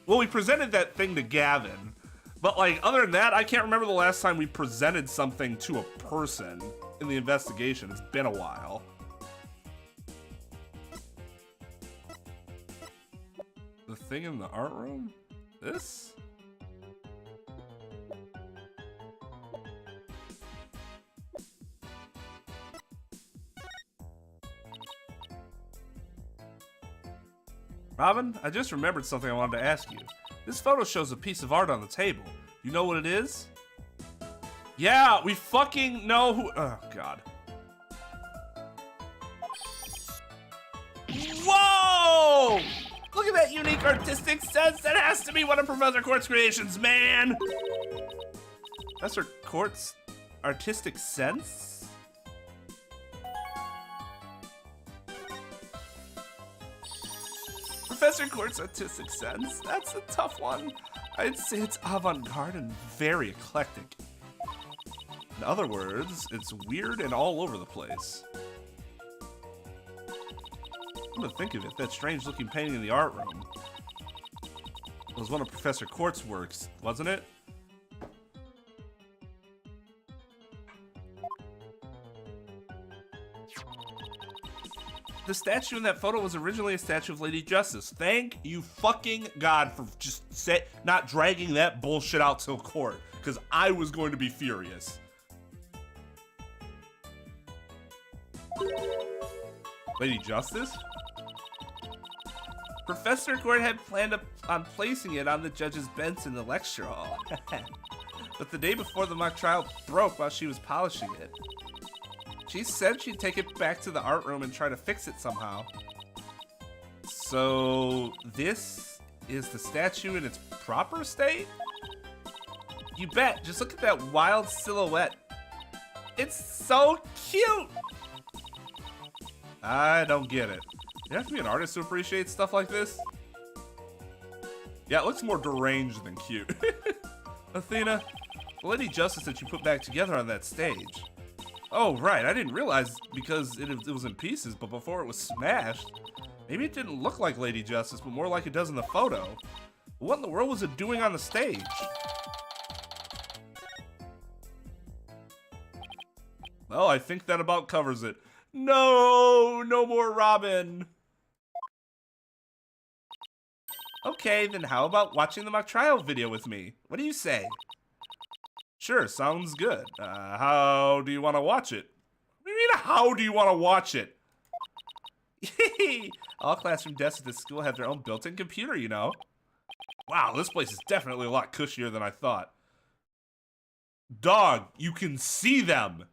Well, we presented that thing to Gavin, but like, other than that, I can't remember the last time we presented something to a person in the investigation. It's been a while. The thing in the art room? This? Robin, I just remembered something I wanted to ask you. This photo shows a piece of art on the table. You know what it is? Yeah, we fucking know who. Oh, God. Whoa! Look at that unique artistic sense. That has to be one of Professor Quart's creations, man. Professor Quart's artistic sense? Professor Quart's artistic sense? That's a tough one. I'd say it's avant-garde and very eclectic. In other words, it's weird and all over the place. Come to think of it, that strange-looking painting in the art room was one of Professor Quart's works, wasn't it? The statue in that photo was originally a statue of Lady Justice. Thank you fucking God for just not dragging that bullshit out till court, because I was going to be furious. Lady Justice? Professor Quart had planned on placing it on the judge's bench in the lecture hall. But the day before the mock trial broke while she was polishing it. She said she'd take it back to the art room and try to fix it somehow. So this is the statue in its proper state? You bet. Just look at that wild silhouette. It's so cute. I don't get it. You have to be an artist to appreciate stuff like this? Yeah, it looks more deranged than cute. Athena, the Lady Justice that you put back together on that stage. Oh, right. I didn't realize because it was in pieces, but before it was smashed. Maybe it didn't look like Lady Justice, but more like it does in the photo. What in the world was it doing on the stage? Well, I think that about covers it. No, no more Robin. Okay, then how about watching the mock trial video with me? What do you say? Sure, sounds good. How do you want to watch it? What do you mean, how do you want to watch it? All classroom desks at this school have their own built-in computer, you know. Wow, this place is definitely a lot cushier than I thought. Dog, you can see them.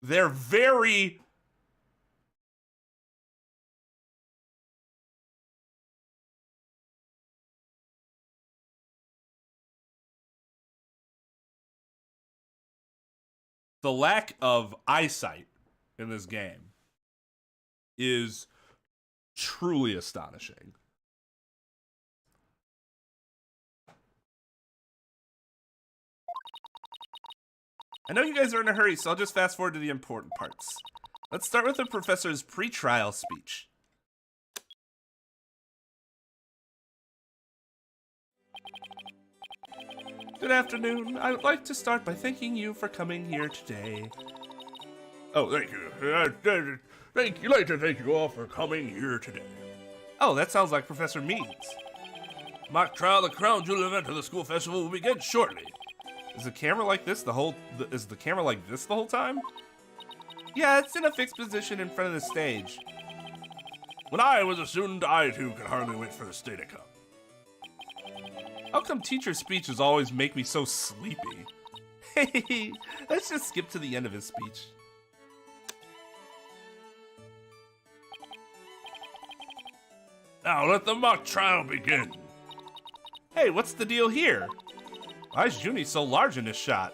They're very... The lack of eyesight in this game is truly astonishing. I know you guys are in a hurry, so I'll just fast forward to the important parts. Let's start with the professor's pre-trial speech. Good afternoon. I would like to start by thanking you for coming here today. Oh, thank you. Thank you. Like to thank you all for coming here today. Oh, that sounds like Professor Means. Mock trial, the crown jewel event of the school festival will begin shortly. Is the camera like this the whole time? Yeah, it's in a fixed position in front of the stage. When I was a student, I too could hardly wait for the day to come. How come teacher's speeches always make me so sleepy? Hey, let's just skip to the end of his speech. Now let the mock trial begin. Hey, what's the deal here? Why is Junie so large in this shot?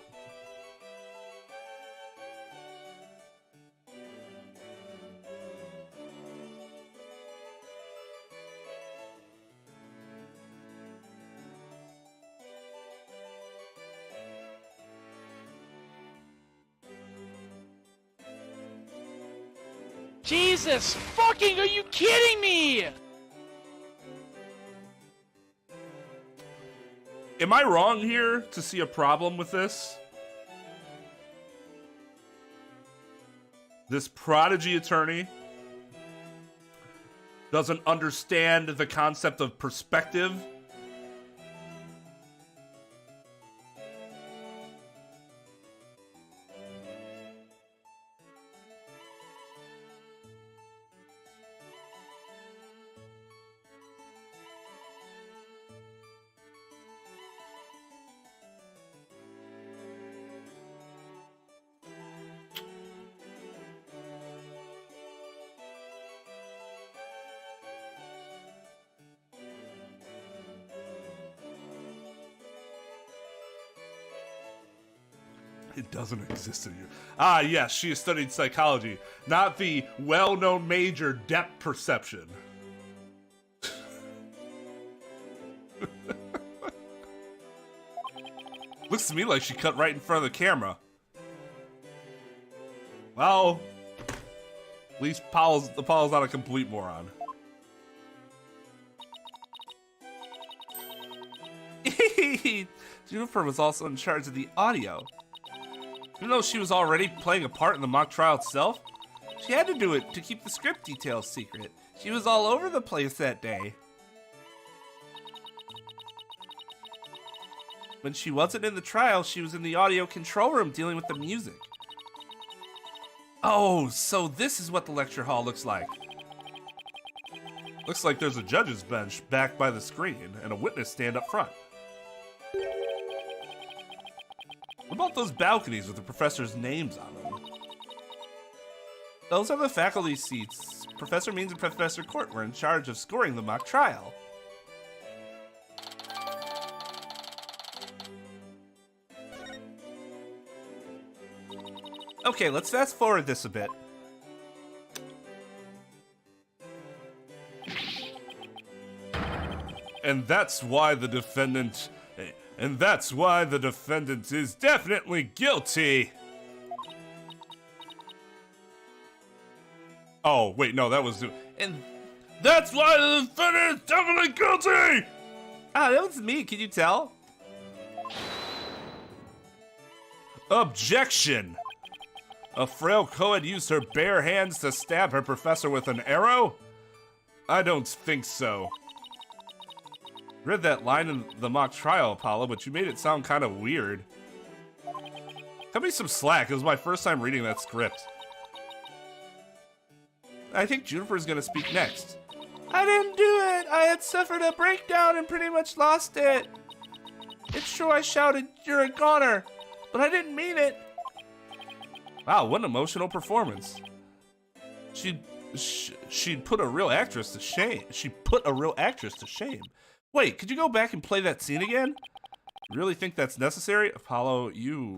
Jesus fucking, are you kidding me? Am I wrong here to see a problem with this? This prodigy attorney doesn't understand the concept of perspective. It doesn't exist in you. Ah, yes, she has studied psychology, not the well-known major depth perception. Looks to me like she cut right in front of the camera. Well, at least Paul's not a complete moron. Juniper was also in charge of the audio. Even though she was already playing a part in the mock trial itself, she had to do it to keep the script details secret. She was all over the place that day. When she wasn't in the trial, she was in the audio control room dealing with the music. Oh, so this is what the lecture hall looks like. Looks like there's a judge's bench back by the screen and a witness stand up front. What about those balconies with the professors' names on them? Those are the faculty seats. Professor Means and Professor Court were in charge of scoring the mock trial. Okay, let's fast forward this a bit. And that's why the defendant is definitely guilty. Oh, wait, no, that was... And that's why the defendant is definitely guilty! Ah, that was me, can you tell? Objection! A frail co-ed used her bare hands to stab her professor with an arrow? I don't think so. Read that line in the mock trial, Apollo, but you made it sound kind of weird. Cut me some slack, it was my first time reading that script. I think Juniper's gonna speak next. I didn't do it! I had suffered a breakdown and pretty much lost it. It's true I shouted, "You're a goner," but I didn't mean it. Wow, what an emotional performance. She'd put a real actress to shame. She put a real actress to shame. Wait, could you go back and play that scene again? Really think that's necessary? Apollo, you...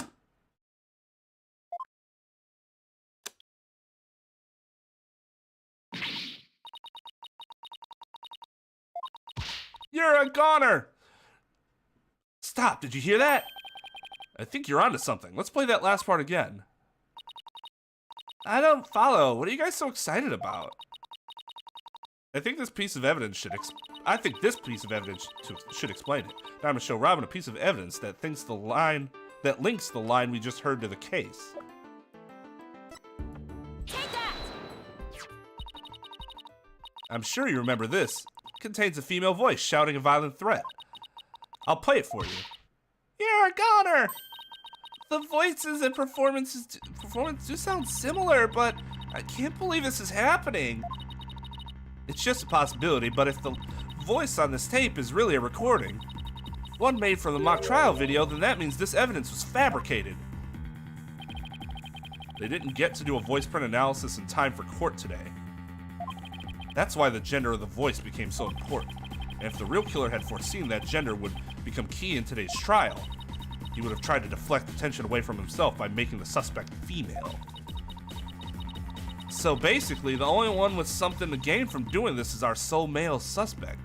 You're a goner! Stop, did you hear that? I think you're onto something. Let's play that last part again. I don't follow. What are you guys so excited about? I think this piece of evidence should should explain it. Now I'm gonna show Robin a piece of evidence that links the line we just heard to the case. Take that! I'm sure you remember this. It contains a female voice shouting a violent threat. I'll play it for you. You're a goner! The voices and performance do sound similar, but I can't believe this is happening. It's just a possibility, but if the voice on this tape is really a recording, one made from the mock trial video, then that means this evidence was fabricated. They didn't get to do a voice print analysis in time for court today. That's why the gender of the voice became so important. And if the real killer had foreseen that gender would become key in today's trial, he would have tried to deflect attention away from himself by making the suspect female. So basically, the only one with something to gain from doing this is our sole male suspect.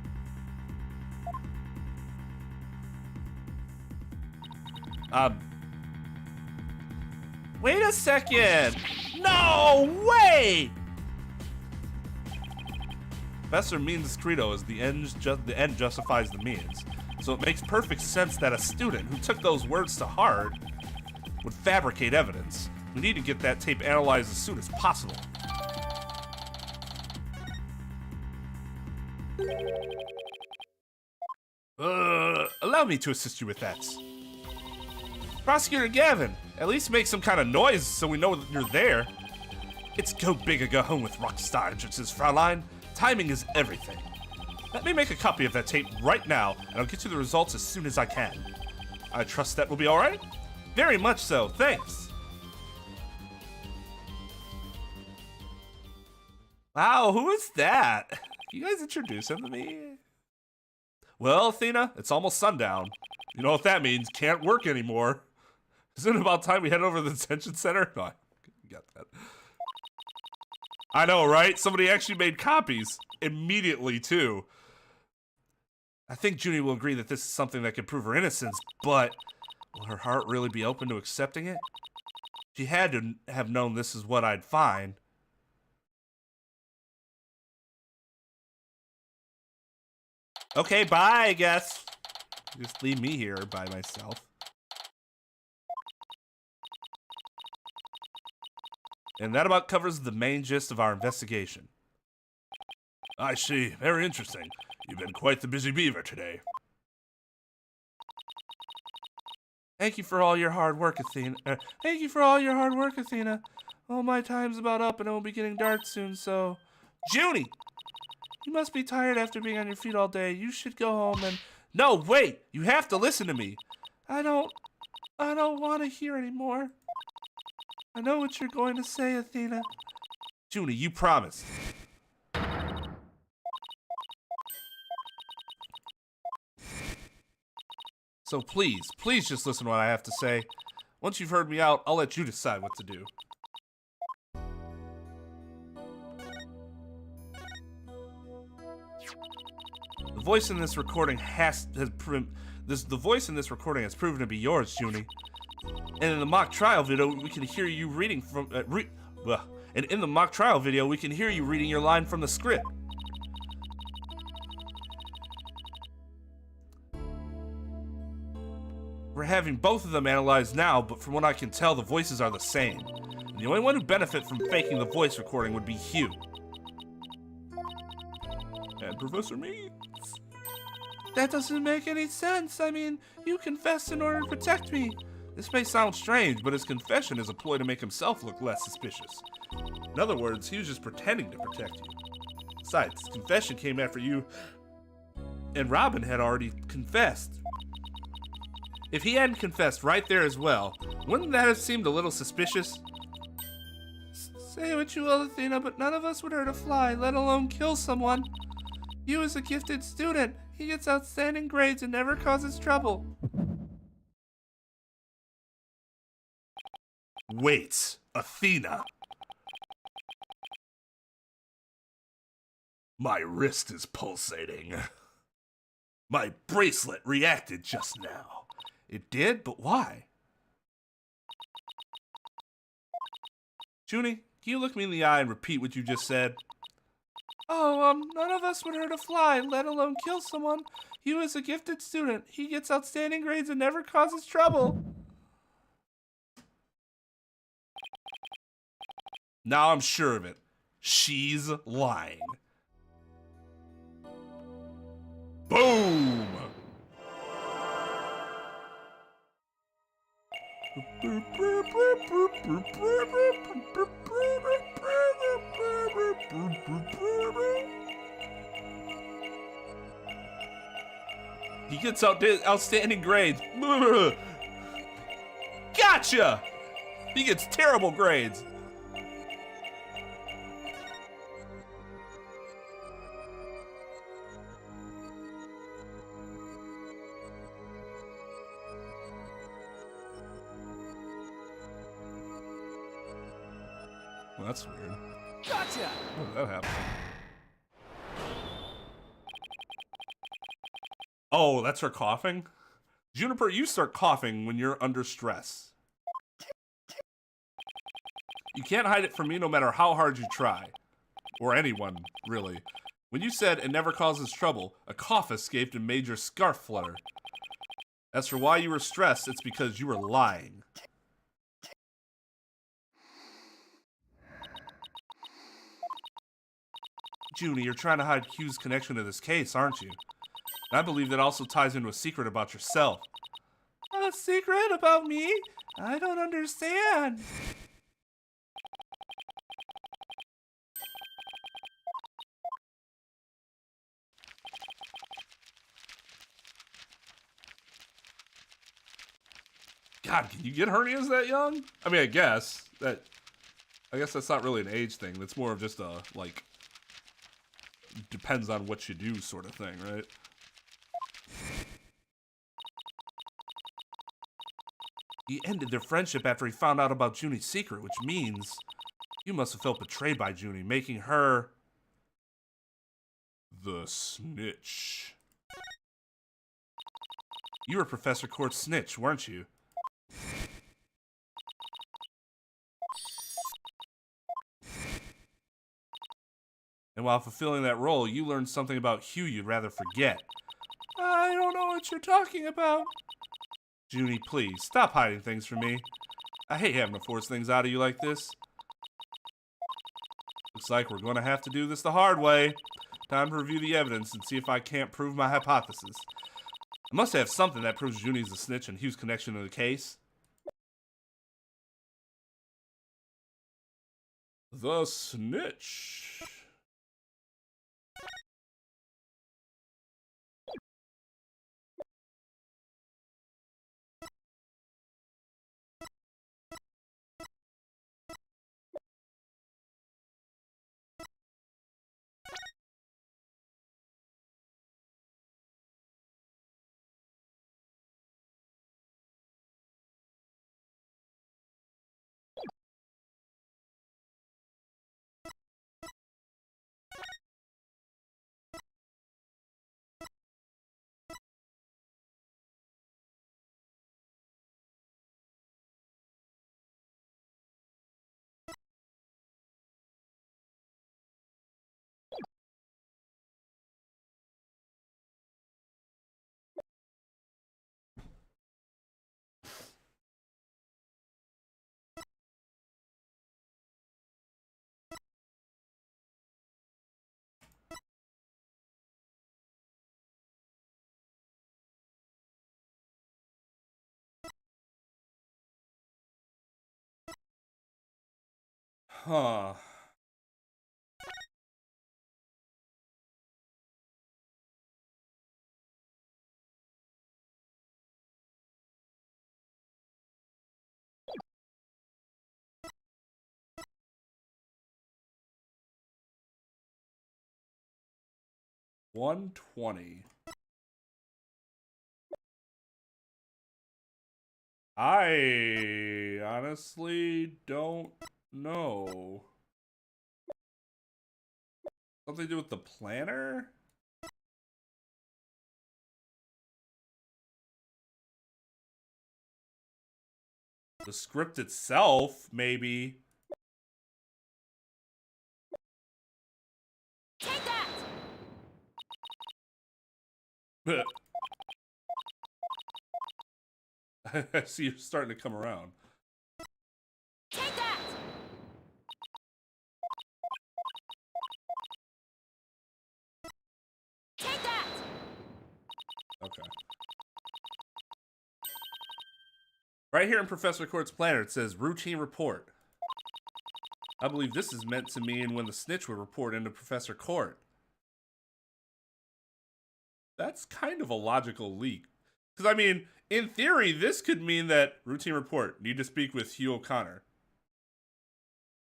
Wait a second! No way! Professor Means' credo is the end justifies the means. So it makes perfect sense that a student who took those words to heart would fabricate evidence. We need to get that tape analyzed as soon as possible. Allow me to assist you with that. Prosecutor Gavin, at least make some kind of noise so we know that you're there. It's go big or go home with rockstar entrances, Fraulein. Timing is everything. Let me make a copy of that tape right now, and I'll get you the results as soon as I can. I trust that will be all right? Very much so, thanks. Wow, who is that? Can you guys introduce him to me? Well, Athena, it's almost sundown. You know what that means, can't work anymore. Isn't it about time we head over to the detention center? No, I got that. I know, right? Somebody actually made copies immediately, too. I think Junie will agree that this is something that could prove her innocence, but will her heart really be open to accepting it? She had to have known this is what I'd find. Okay, bye, I guess. Just leave me here by myself. And that about covers the main gist of our investigation. I see. Very interesting. You've been quite the busy beaver today. Thank you for all your hard work, Athena. Well, my time's about up and it will be getting dark soon, so... Junie! You must be tired after being on your feet all day. You should go home and... No, wait! You have to listen to me. I don't want to hear anymore. I know what you're going to say, Athena. Junie, you promised. So please just listen to what I have to say. Once you've heard me out, I'll let you decide what to do. The voice in this recording has proven to be yours, Junie. And in the mock trial video, we can hear you reading from your line from the script. We're having both of them analyzed now, but from what I can tell, the voices are the same. And the only one who benefit from faking the voice recording would be Hugh. And Professor Means. That doesn't make any sense. I mean, you confessed in order to protect me. This may sound strange, but his confession is a ploy to make himself look less suspicious. In other words, he was just pretending to protect you. Besides, his confession came after you and Robin had already confessed. If he hadn't confessed right there as well, wouldn't that have seemed a little suspicious? Say what you will, Athena, but none of us would hurt a fly, let alone kill someone. You is a gifted student. He gets outstanding grades and never causes trouble. Wait, Athena. My wrist is pulsating. My bracelet reacted just now. It did? But why? Junie, can you look me in the eye and repeat what you just said? Oh, none of us would hurt a fly, let alone kill someone. Hugh is a gifted student. He gets outstanding grades and never causes trouble. Now I'm sure of it. She's lying. Boom! He gets outstanding grades. Gotcha! He gets terrible grades. Well, that's weird. Gotcha! How did that happen? Oh, that's her coughing? Juniper, you start coughing when you're under stress. You can't hide it from me no matter how hard you try. Or anyone, really. When you said it never causes trouble, a cough escaped and made your scarf flutter. As for why you were stressed, it's because you were lying. Junie, you're trying to hide Hugh's connection to this case, aren't you? And I believe that also ties into a secret about yourself. A secret about me? I don't understand. God, can you get hernias that young? I mean, I guess that's not really an age thing. That's more of just a, like, depends on what you do sort of thing, right? He ended their friendship after he found out about Junie's secret, which means you must have felt betrayed by Junie, making her the snitch. You were Professor Court's snitch, weren't you? And while fulfilling that role, you learned something about Hugh you'd rather forget. I don't know what you're talking about. Junie, please, stop hiding things from me. I hate having to force things out of you like this. Looks like we're going to have to do this the hard way. Time to review the evidence and see if I can't prove my hypothesis. I must have something that proves Junie's the snitch and Hugh's connection to the case. The snitch. Huh. $120. I honestly don't know. Something to do with the planner? The script itself, maybe. Take I see you're starting to come around. Take that! Take that! Okay. Right here in Professor Court's planner, it says routine report. I believe this is meant to mean when the snitch would report into Professor Court. That's kind of a logical leak. Because, I mean, in theory, this could mean that routine report, need to speak with Hugh O'Connor.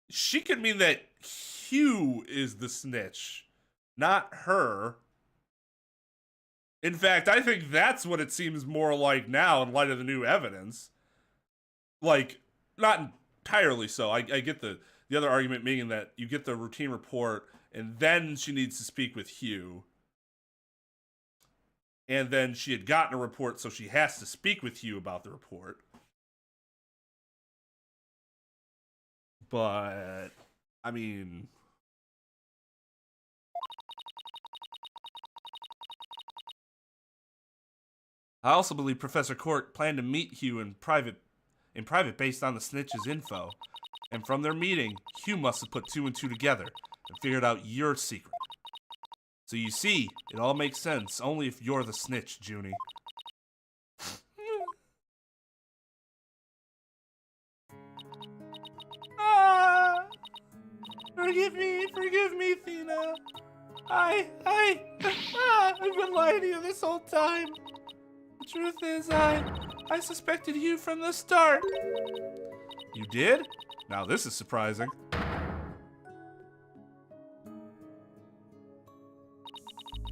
She could mean that Hugh is the snitch, not her. In fact, I think that's what it seems more like now in light of the new evidence. Like, not entirely so. I get the other argument being that you get the routine report and then she needs to speak with Hugh. And then she had gotten a report, so she has to speak with Hugh about the report. But, I mean... I also believe Professor Court planned to meet Hugh in private based on the snitch's info. And from their meeting, Hugh must have put 2 and 2 together and figured out your secret. So you see, it all makes sense only if you're the snitch, Junie. Forgive me, Thina. I've been lying to you this whole time. The truth is, I suspected you from the start. You did? Now this is surprising.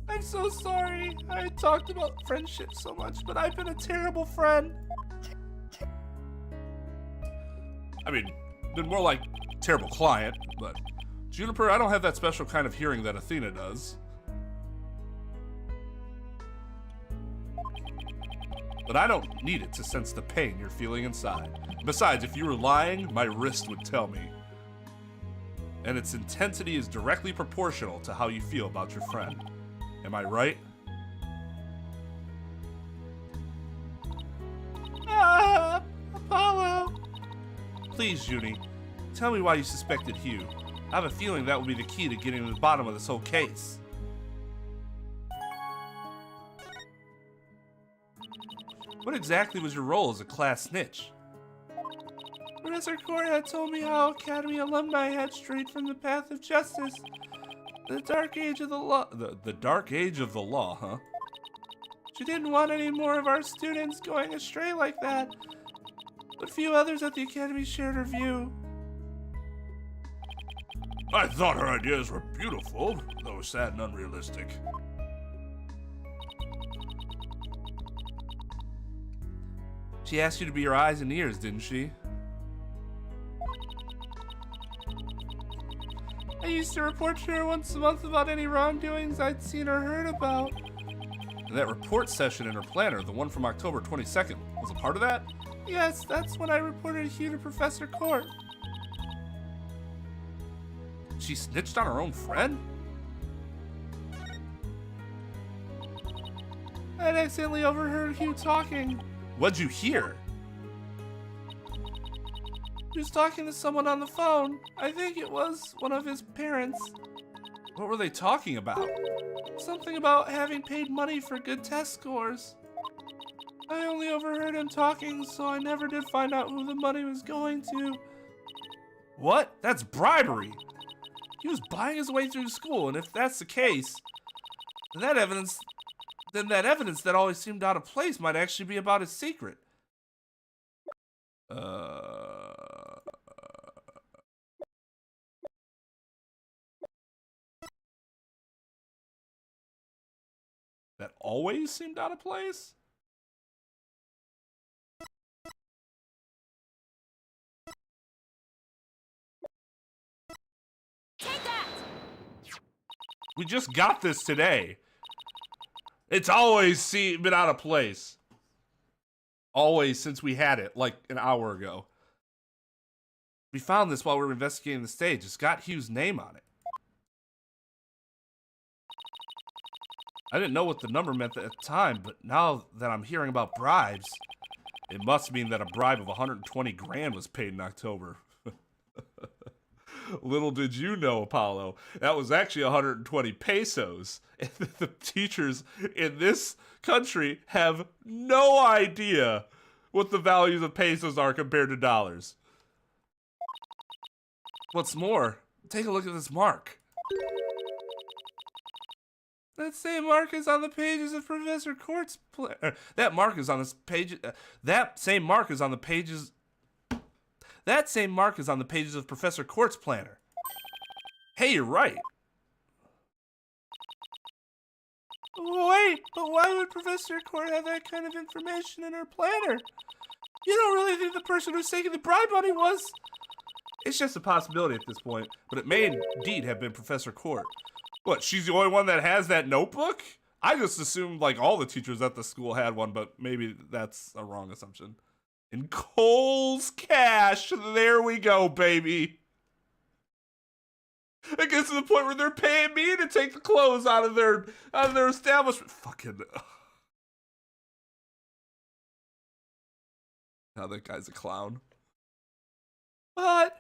I'm so sorry. I talked about friendship so much, but I've been a terrible friend. I mean, been more like terrible client, but Juniper, I don't have that special kind of hearing that Athena does. But I don't need it to sense the pain you're feeling inside. Besides, if you were lying, my wrist would tell me. And its intensity is directly proportional to how you feel about your friend. Am I right? Apollo! Please, Junie, tell me why you suspected Hugh. I have a feeling that will be the key to getting to the bottom of this whole case. What exactly was your role as a class snitch? Professor Court had told me how Academy alumni had strayed from the path of justice. The dark age of the law. The dark age of the law, huh? She didn't want any more of our students going astray like that. But few others at the Academy shared her view. I thought her ideas were beautiful, though sad and unrealistic. She asked you to be your eyes and ears, didn't she? I used to report to her once a month about any wrongdoings I'd seen or heard about. And that report session in her planner, the one from October 22nd, was a part of that? Yes, that's when I reported Hugh to Professor Court. She snitched on her own friend? I'd accidentally overheard Hugh talking. What'd you hear? He was talking to someone on the phone. I think it was one of his parents. What were they talking about? Something about having paid money for good test scores. I only overheard him talking, so I never did find out who the money was going to. What? That's bribery! He was buying his way through school, and if that's the case, then that evidence that always seemed out of place might actually be about his secret. That always seemed out of place? Take that! We just got this today. It's always been out of place. Always since we had it, like an hour ago. We found this while we were investigating the stage. It's got Hugh's name on it. I didn't know what the number meant at the time, but now that I'm hearing about bribes, it must mean that a bribe of 120 grand was paid in October. Little did you know, Apollo, that was actually 120 pesos. And the teachers in this country have no idea what the values of pesos are compared to dollars. What's more, take a look at this mark. That same mark is on the pages of Professor Court's that mark is on this page. That same mark is on the pages. That same mark is on the pages of Professor Court's planner. Hey, you're right. Wait, but why would Professor Court have that kind of information in her planner? You don't really think the person who's taking the bribe money was? It's just a possibility at this point, but it may indeed have been Professor Court. What, she's the only one that has that notebook? I just assumed like all the teachers at the school had one, but maybe that's a wrong assumption. In Cole's cash, there we go, baby. It gets to the point where they're paying me to take the clothes out of their establishment. Fucking. Now that guy's a clown. But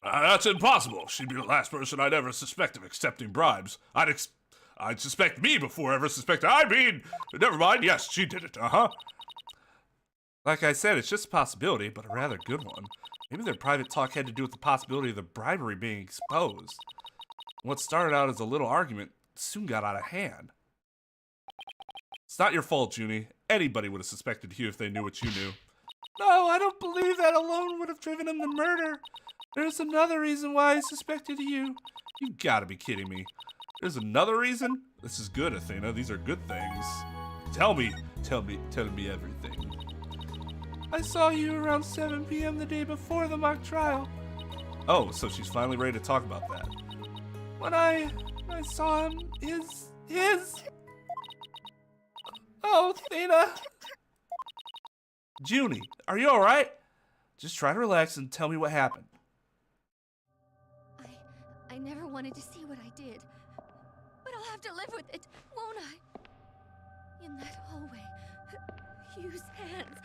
that's impossible. She'd be the last person I'd ever suspect of accepting bribes. I'd suspect me before I ever suspect. I mean, never mind. Yes, she did it. Like I said, it's just a possibility, but a rather good one. Maybe their private talk had to do with the possibility of the bribery being exposed. What started out as a little argument soon got out of hand. It's not your fault, Junie. Anybody would have suspected Hugh if they knew what you knew. No, I don't believe that alone would have driven him to murder. There's another reason why I suspected you. You gotta be kidding me. There's another reason? This is good, Athena. These are good things. Tell me everything. I saw you around 7 p.m. the day before the mock trial. Oh, so she's finally ready to talk about that. When I saw him, his... Oh, Athena. Junie, are you alright? Just try to relax and tell me what happened. I never wanted to see what I did, but I'll have to live with it, won't I? In that hallway, Hugh's hands.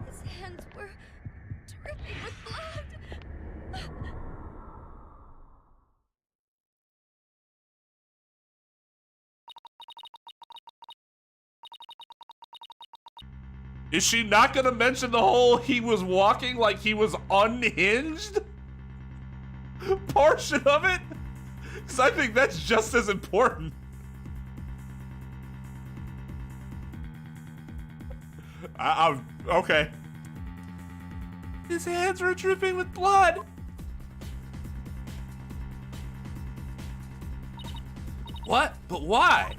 His hands were dripping with blood. Is she not gonna mention the whole he was walking like he was unhinged portion of it? Because I think that's just as important. Okay. His hands were dripping with blood. What? But why?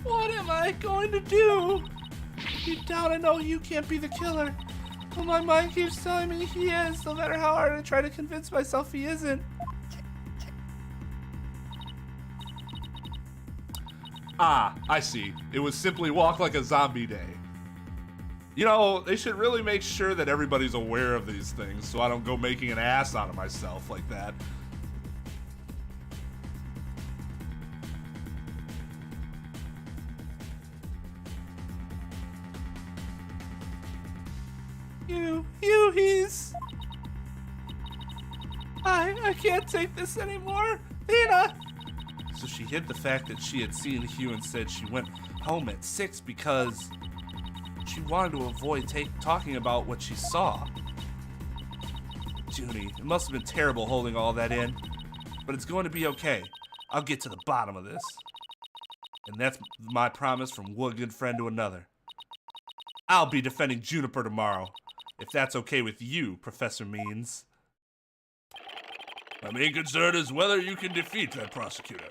What am I going to do? Deep down, I know you can't be the killer. But my mind keeps telling me he is, no matter how hard I try to convince myself he isn't. Ah, I see. It was simply walk like a zombie day. You know, they should really make sure that everybody's aware of these things so I don't go making an ass out of myself like that. He's... I can't take this anymore. Athena! So she hid the fact that she had seen Hugh and said she went home at 6 because she wanted to avoid talking about what she saw. Junie, it must have been terrible holding all that in, but it's going to be okay. I'll get to the bottom of this. And that's my promise from one good friend to another. I'll be defending Juniper tomorrow, if that's okay with you, Professor Means. My main concern is whether you can defeat that prosecutor.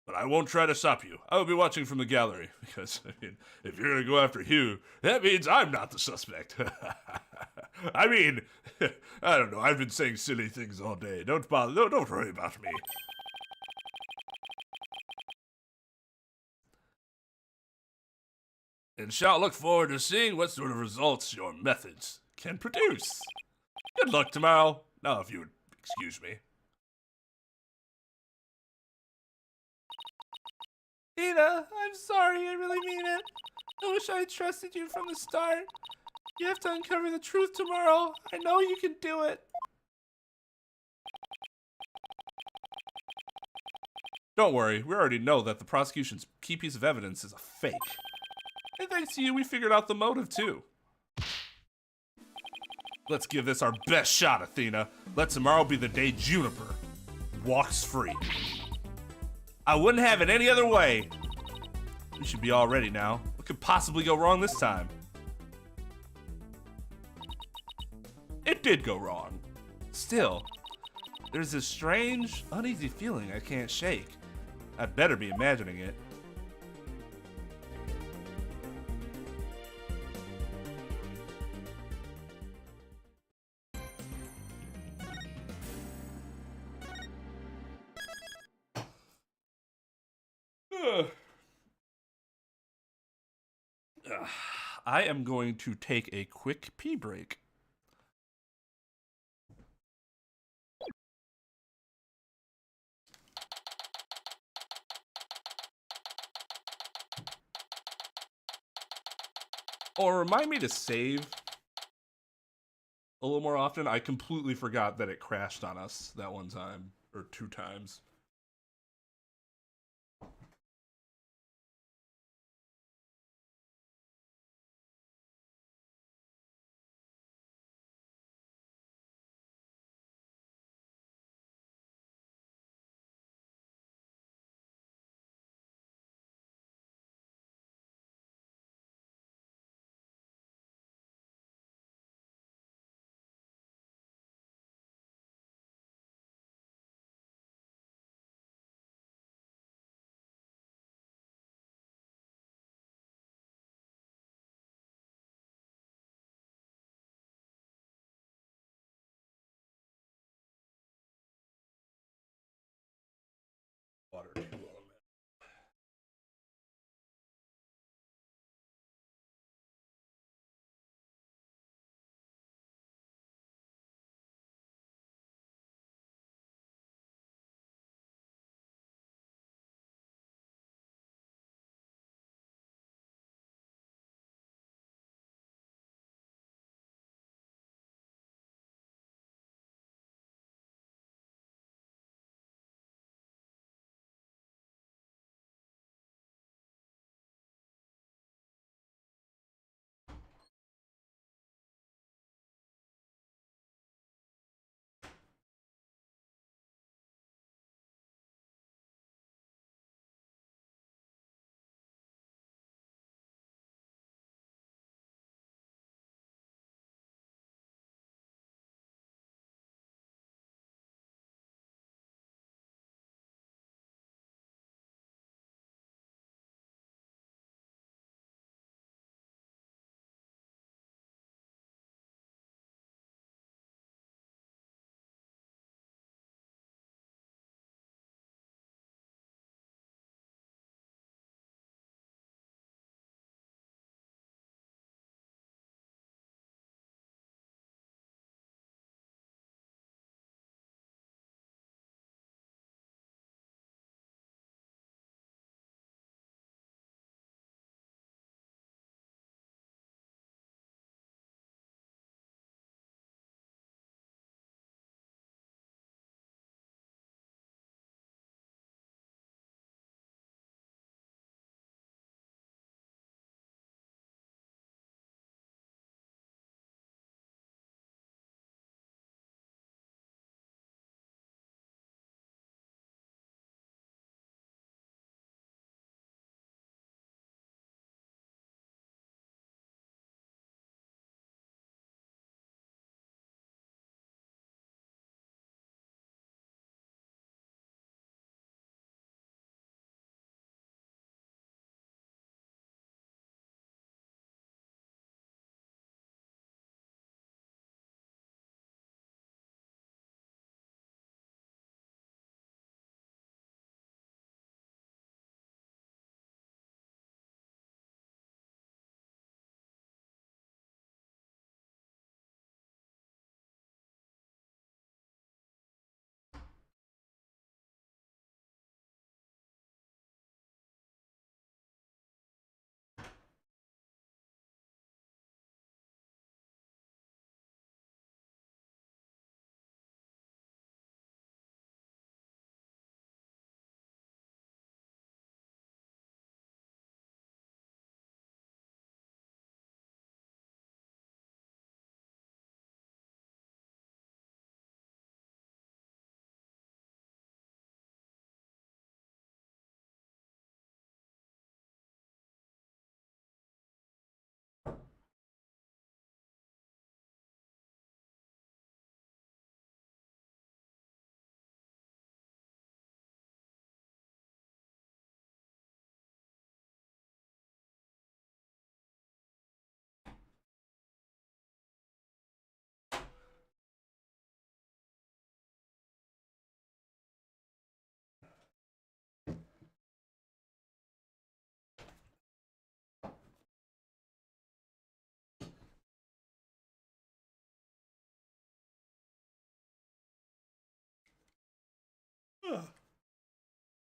But I won't try to stop you. I will be watching from the gallery, because, I mean, if you're gonna go after Hugh, that means I'm not the suspect. I mean, I don't know, I've been saying silly things all day. Don't bother, don't worry about me. And shall look forward to seeing what sort of results your methods can produce. Good luck tomorrow. Now, if you would excuse me. Ina, I'm sorry, I really mean it. I wish I had trusted you from the start. You have to uncover the truth tomorrow. I know you can do it. Don't worry, we already know that the prosecution's key piece of evidence is a fake. And thanks to you, we figured out the motive too. Let's give this our best shot, Athena. Let tomorrow be the day Juniper walks free. I wouldn't have it any other way. We should be all ready now. What could possibly go wrong this time? It did go wrong. Still, there's this strange, uneasy feeling I can't shake. I'd better be imagining it. I am going to take a quick pee break. Or remind me to save a little more often. I completely forgot that it crashed on us that one time, or 2 times. Water too long.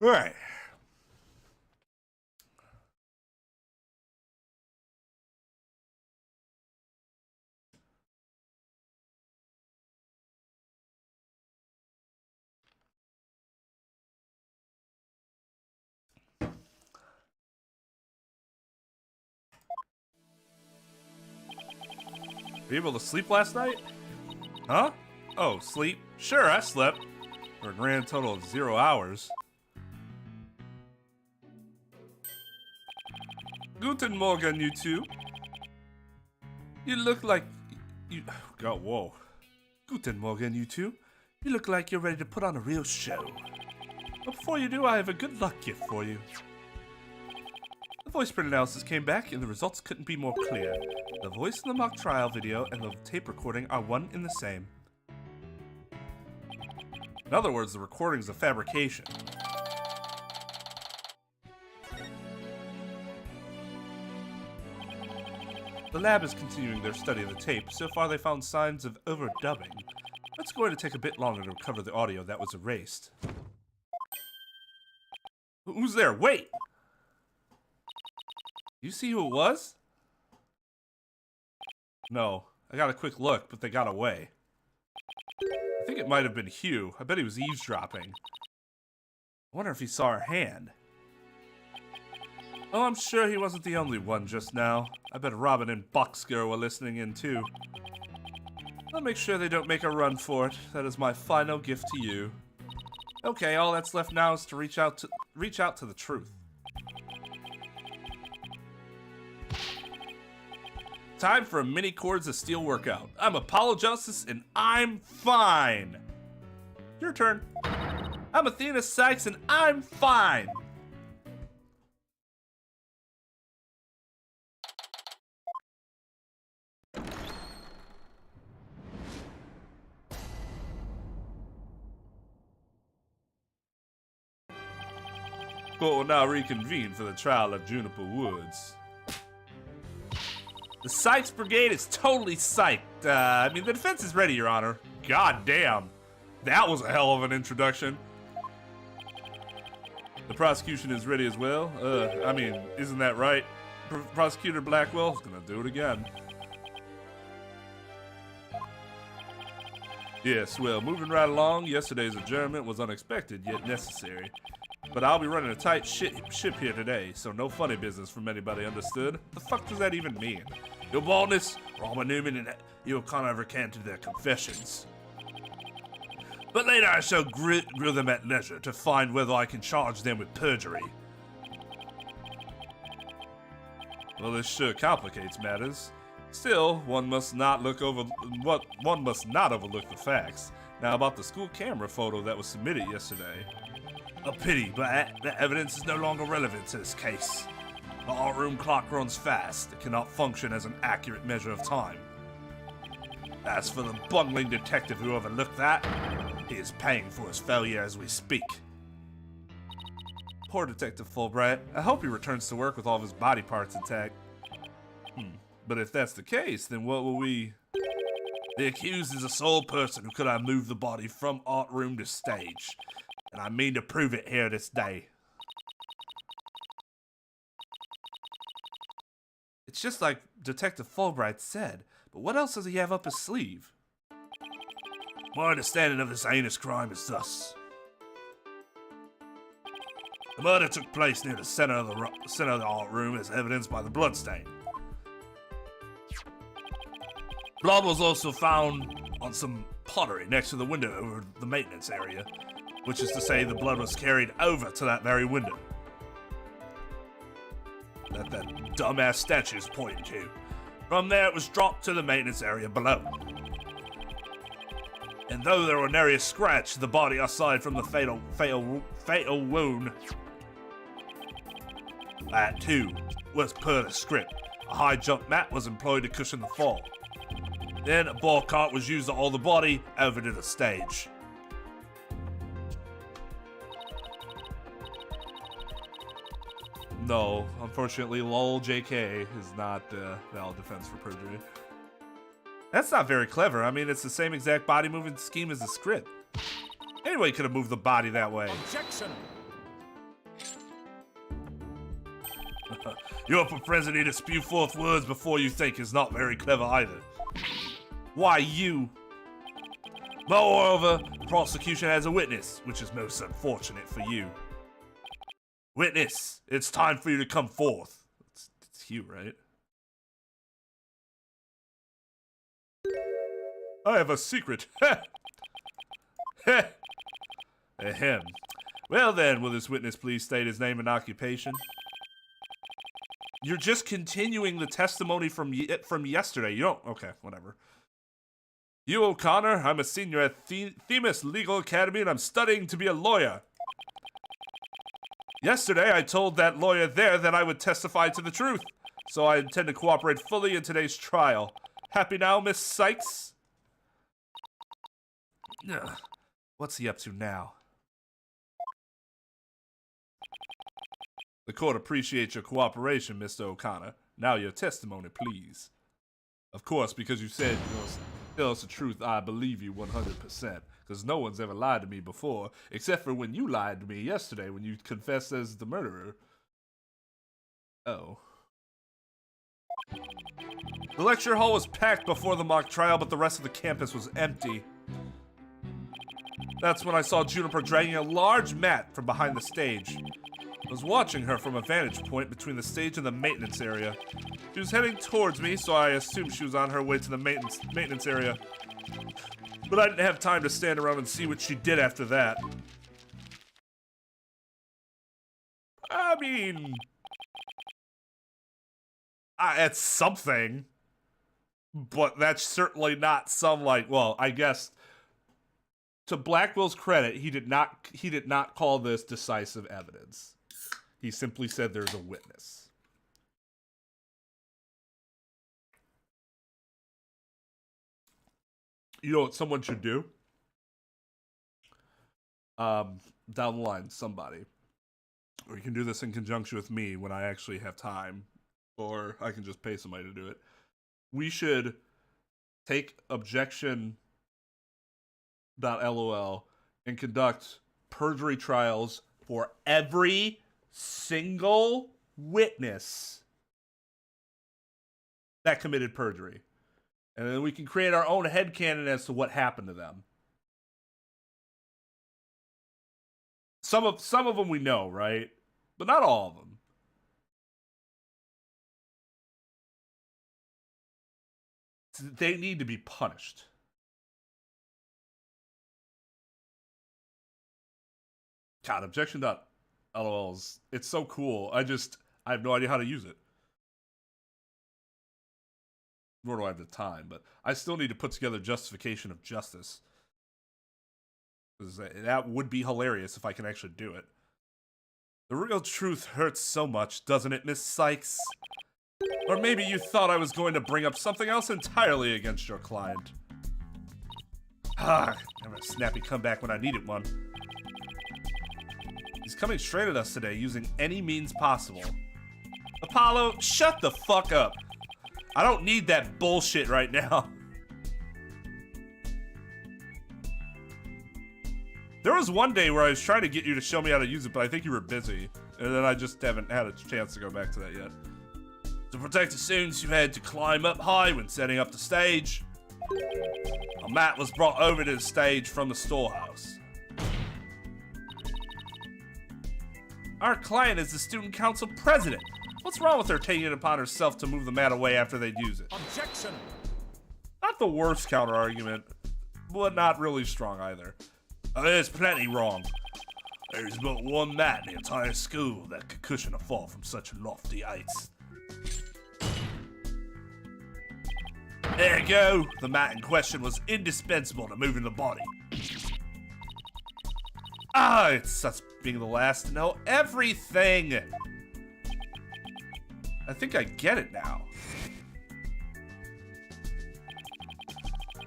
Right. Were you able to sleep last night? Huh? Oh, sleep? Sure, I slept. For a grand total of 0 hours. Guten Morgen, you two. You look like... you... God, whoa. Guten Morgen, you two. You look like you're ready to put on a real show. But before you do, I have a good luck gift for you. The voice print analysis came back, and the results couldn't be more clear. The voice in the mock trial video and the tape recording are one and the same. In other words, the recording is a fabrication. The lab is continuing their study of the tape. So far, they found signs of overdubbing. It's going to take a bit longer to recover the audio that was erased. Who's there? Wait! You see who it was? No. I got a quick look, but they got away. I think it might have been Hugh. I bet he was eavesdropping. I wonder if he saw our hand. Oh, I'm sure he wasn't the only one just now. I bet Robin and Boxger were listening in too. I'll make sure they don't make a run for it. That is my final gift to you. Okay, all that's left now is to reach out to the truth. Time for a mini Chords of Steel workout. I'm Apollo Justice and I'm fine. Your turn. I'm Athena Sykes and I'm fine. Court will now reconvene for the trial of Juniper Woods. The Sykes Brigade is totally psyched. I mean, the defense is ready, Your Honor. God damn. That was a hell of an introduction. The prosecution is ready as well. I mean, isn't that right? Prosecutor Blackwell's gonna do it again. Yes, well, moving right along, yesterday's adjournment was unexpected, yet necessary. But I'll be running a tight ship here today, so no funny business from anybody, understood? The fuck does that even mean? Your boldness, Robert Newman and Hugh O'Connor recanted their confessions. But later I shall grill them at leisure to find whether I can charge them with perjury. Well, this sure complicates matters. Still, one must not overlook the facts. Now about the school camera photo that was submitted yesterday. A pity, but that evidence is no longer relevant to this case. The art room clock runs fast. It cannot function as an accurate measure of time. As for the bungling detective who overlooked that, he is paying for his failure as we speak. Poor Detective Fulbright. I hope he returns to work with all of his body parts intact. But if that's the case, then what will we... The accused is the sole person who could have moved the body from art room to stage. And I mean to prove it here this day. It's just like Detective Fulbright said, but what else does he have up his sleeve? My understanding of this heinous crime is thus. The murder took place near the center of the art room as evidenced by the bloodstain. Blood was also found on some pottery next to the window over the maintenance area, which is to say the blood was carried over to that very window that dumbass statue is pointing to. From there it was dropped to the maintenance area below. And though there were nary a scratch to the body aside from the fatal wound, that too was per the script. A high jump mat was employed to cushion the fall. Then a ball cart was used to haul the body over to the stage. No, unfortunately, lol JK is not valid defense for perjury. That's not very clever. I mean, it's the same exact body moving scheme as the script. Anybody could have moved the body that way. Objection! Your propensity to spew forth words before you think is not very clever either. Why you? Moreover, the prosecution has a witness, which is most unfortunate for you. Witness, it's time for you to come forth. It's Hugh, right? I have a secret. Ahem. Well then, will this witness please state his name and occupation? You're just continuing the testimony from yesterday. You don't... Okay, whatever. Hugh O'Connor, I'm a senior at Themis Legal Academy and I'm studying to be a lawyer. Yesterday, I told that lawyer there that I would testify to the truth, so I intend to cooperate fully in today's trial. Happy now, Miss Sykes? Ugh. What's he up to now? The court appreciates your cooperation, Mr. O'Connor. Now your testimony, please. Of course, because you said you're going to tell us the truth, I believe you 100%. Because no one's ever lied to me before, except for when you lied to me yesterday when you confessed as the murderer. Oh. The lecture hall was packed before the mock trial, but the rest of the campus was empty. That's when I saw Juniper dragging a large mat from behind the stage. I was watching her from a vantage point between the stage and the maintenance area. She was heading towards me, so I assumed she was on her way to the maintenance area. But I didn't have time to stand around and see what she did after that. I mean... it's something. But that's certainly not some, like, well, I guess... To Blackwell's credit, he did not call this decisive evidence. He simply said there's a witness. You know what someone should do? Down the line, somebody. Or you can do this in conjunction with me when I actually have time. Or I can just pay somebody to do it. We should take objection.lol and conduct perjury trials for every single witness that committed perjury. And then we can create our own headcanon as to what happened to them. Some of them we know, right? But not all of them. They need to be punished. God, objection.lol's, it's so cool. I have no idea how to use it. Nor do I have the time, but I still need to put together justification of justice. Because that would be hilarious if I can actually do it. The real truth hurts so much, doesn't it, Miss Sykes? Or maybe you thought I was going to bring up something else entirely against your client. Never a snappy comeback when I needed one. He's coming straight at us today using any means possible. Apollo, shut the fuck up. I don't need that bullshit right now. There was one day where I was trying to get you to show me how to use it, but I think you were busy. And then I just haven't had a chance to go back to that yet. To protect the students, you've had to climb up high when setting up the stage. A mat was brought over to the stage from the storehouse. Our client is the student council president. What's wrong with her taking it upon herself to move the mat away after they'd use it? Objection! Not the worst counter-argument, but not really strong either. There's plenty wrong. There's but one mat in the entire school that could cushion a fall from such lofty heights. There you go. The mat in question was indispensable to moving the body. It's such being the last to know everything. I think I get it now.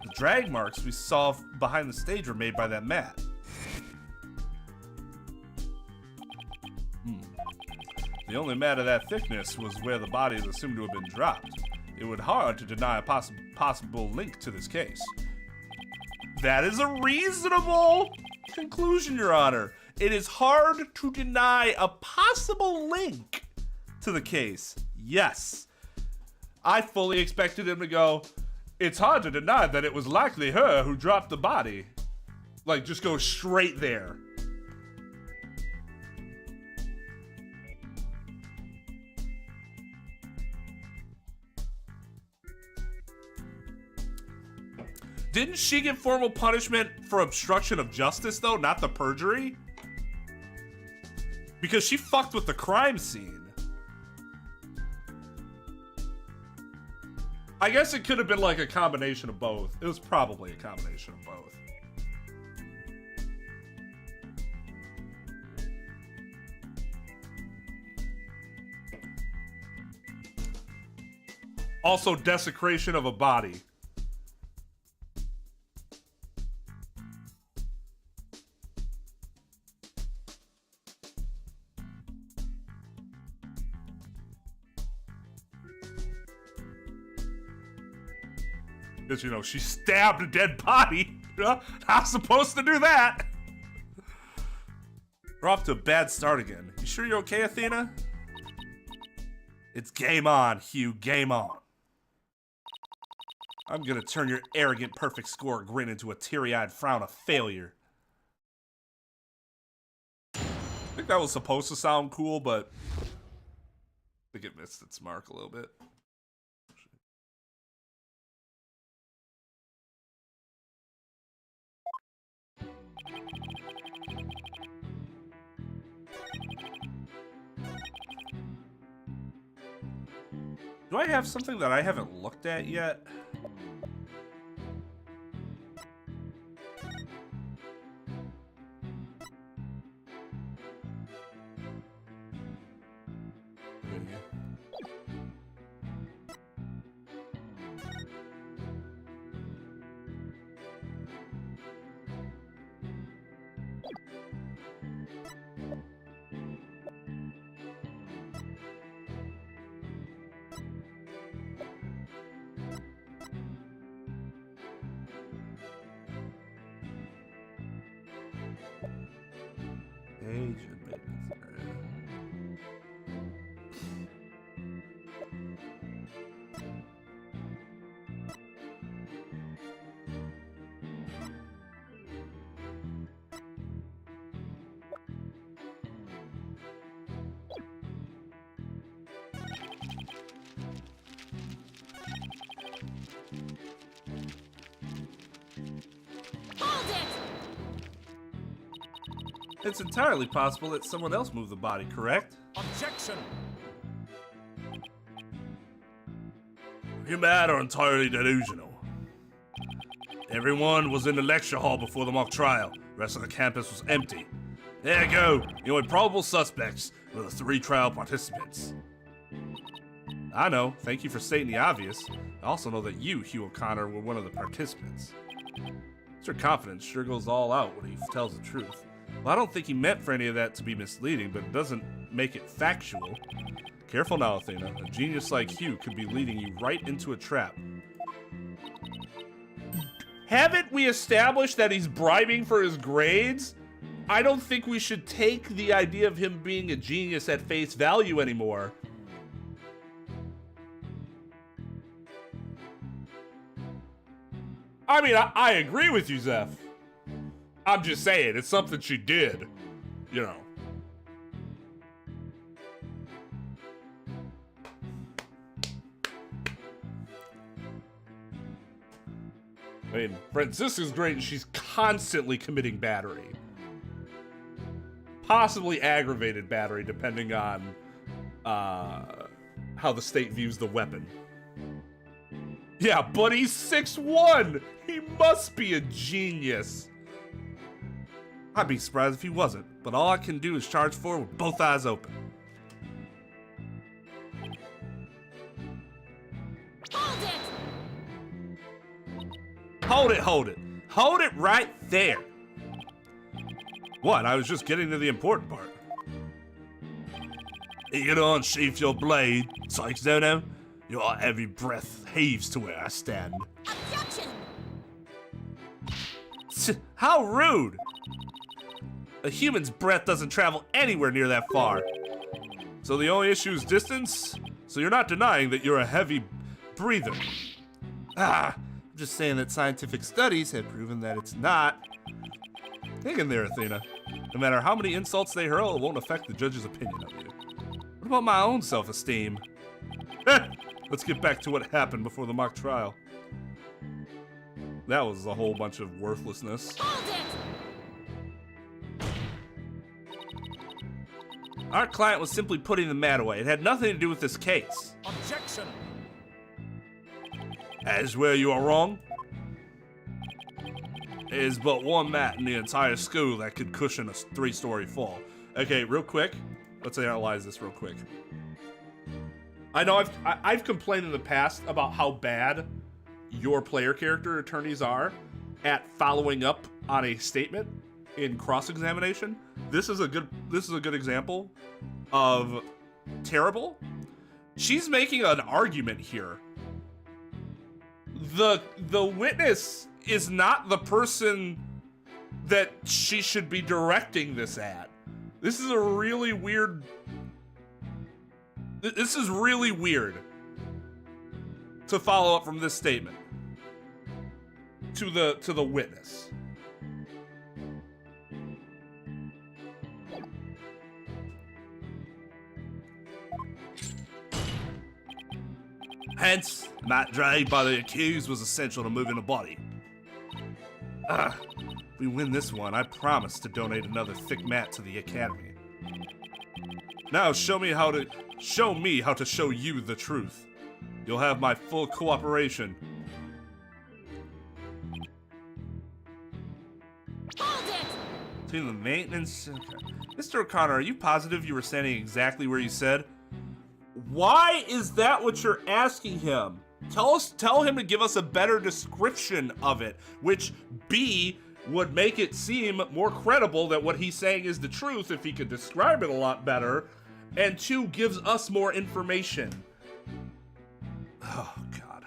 The drag marks we saw behind the stage were made by that mat. The only mat of that thickness was where the body is assumed to have been dropped. It would be hard to deny a possible link to this case. That is a reasonable conclusion, Your Honor. It is hard to deny a possible link to the case. Yes. I fully expected him to go, it's hard to deny that it was likely her who dropped the body. Like, just go straight there. Didn't she get formal punishment for obstruction of justice, though? Not the perjury? Because she fucked with the crime scene. I guess it could have been like a combination of both. It was probably a combination of both. Also, desecration of a body. Because, you know, she stabbed a dead body. Not supposed to do that. We're off to a bad start again. You sure you're okay, Athena? It's game on, Hugh. Game on. I'm gonna turn your arrogant perfect score grin into a teary-eyed frown of failure. I think that was supposed to sound cool, but I think it missed its mark a little bit. Do I have something that I haven't looked at yet? It's entirely possible that someone else moved the body, correct? Objection! Your mad are entirely delusional. Everyone was in the lecture hall before the mock trial. The rest of the campus was empty. There you go. Your improbable suspects were the 3 trial participants. I know. Thank you for stating the obvious. I also know that you, Hugh O'Connor, were one of the participants. Mr. Confidence sure goes all out when he tells the truth. Well, I don't think he meant for any of that to be misleading, but it doesn't make it factual. Careful now, Athena. A genius like Hugh could be leading you right into a trap. Haven't we established that he's bribing for his grades? I don't think we should take the idea of him being a genius at face value anymore. I mean, I agree with you, Zeph. I'm just saying, it's something she did, you know. I mean, Francisca's great and she's constantly committing battery. Possibly aggravated battery, depending on how the state views the weapon. Yeah, but he's 6'1". He must be a genius. I'd be surprised if he wasn't, but all I can do is charge forward with both eyes open. Hold it! Hold it, hold it. Hold it right there. What? I was just getting to the important part. You don't unsheath your blade, Sykes Dono. Your heavy breath heaves to where I stand. Objection! How rude! A human's breath doesn't travel anywhere near that far. So the only issue is distance? So you're not denying that you're a heavy breather. I'm just saying that scientific studies have proven that it's not. Hang in there, Athena. No matter how many insults they hurl, it won't affect the judge's opinion of you. What about my own self-esteem? Let's get back to what happened before the mock trial. That was a whole bunch of worthlessness. Hold it! Our client was simply putting the mat away. It had nothing to do with this case. Objection! As where you are wrong. There is but one mat in the entire school that could cushion a 3-story fall. Okay, real quick. Let's analyze this real quick. I know I've complained in the past about how bad your player character attorneys are at following up on a statement in cross-examination. This is a good example of terrible. She's making an argument here. The witness is not the person that she should be directing this at. This is a really weird. This is really weird to follow up from this statement to the witness. Hence, the mat dragged by the accused was essential to moving the body. If we win this one, I promise to donate another thick mat to the academy. Now show me how to show you the truth. You'll have my full cooperation. Hold it! Between the maintenance. Okay. Mr. O'Connor, are you positive you were standing exactly where you said? Why is that what you're asking him? Tell him to give us a better description of it, which B would make it seem more credible that what he's saying is the truth if he could describe it a lot better, and 2 gives us more information. Oh, God.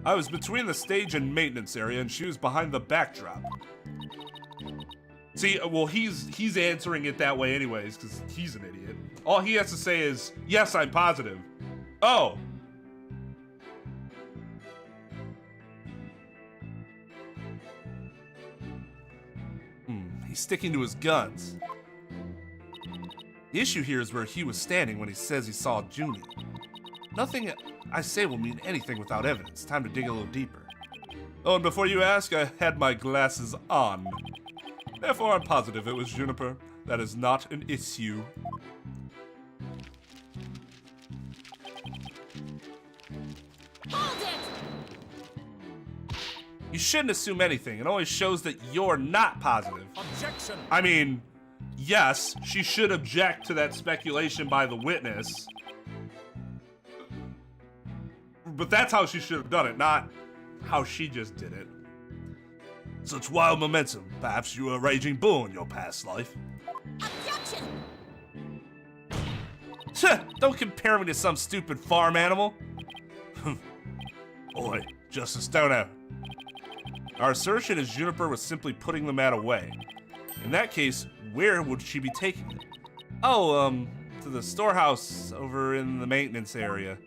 I was between the stage and maintenance area, and she was behind the backdrop. See, well, he's answering it that way anyways, because he's an idiot. All he has to say is, yes, I'm positive. Oh. He's sticking to his guns. The issue here is where Hugh was standing when he says he saw Junie. Nothing I say will mean anything without evidence. Time to dig a little deeper. Oh, and before you ask, I had my glasses on. Therefore, I'm positive it was Juniper. That is not an issue. Hold it! You shouldn't assume anything. It always shows that you're not positive. Objection! I mean, yes, she should object to that speculation by the witness. But that's how she should have done it, not how she just did it. Such wild momentum. Perhaps you were a raging bull in your past life. Objection! Don't compare me to some stupid farm animal. Oi, Justice Stoner. Our assertion is Juniper was simply putting the mat away. In that case, where would she be taking it? Oh, to the storehouse over in the maintenance area.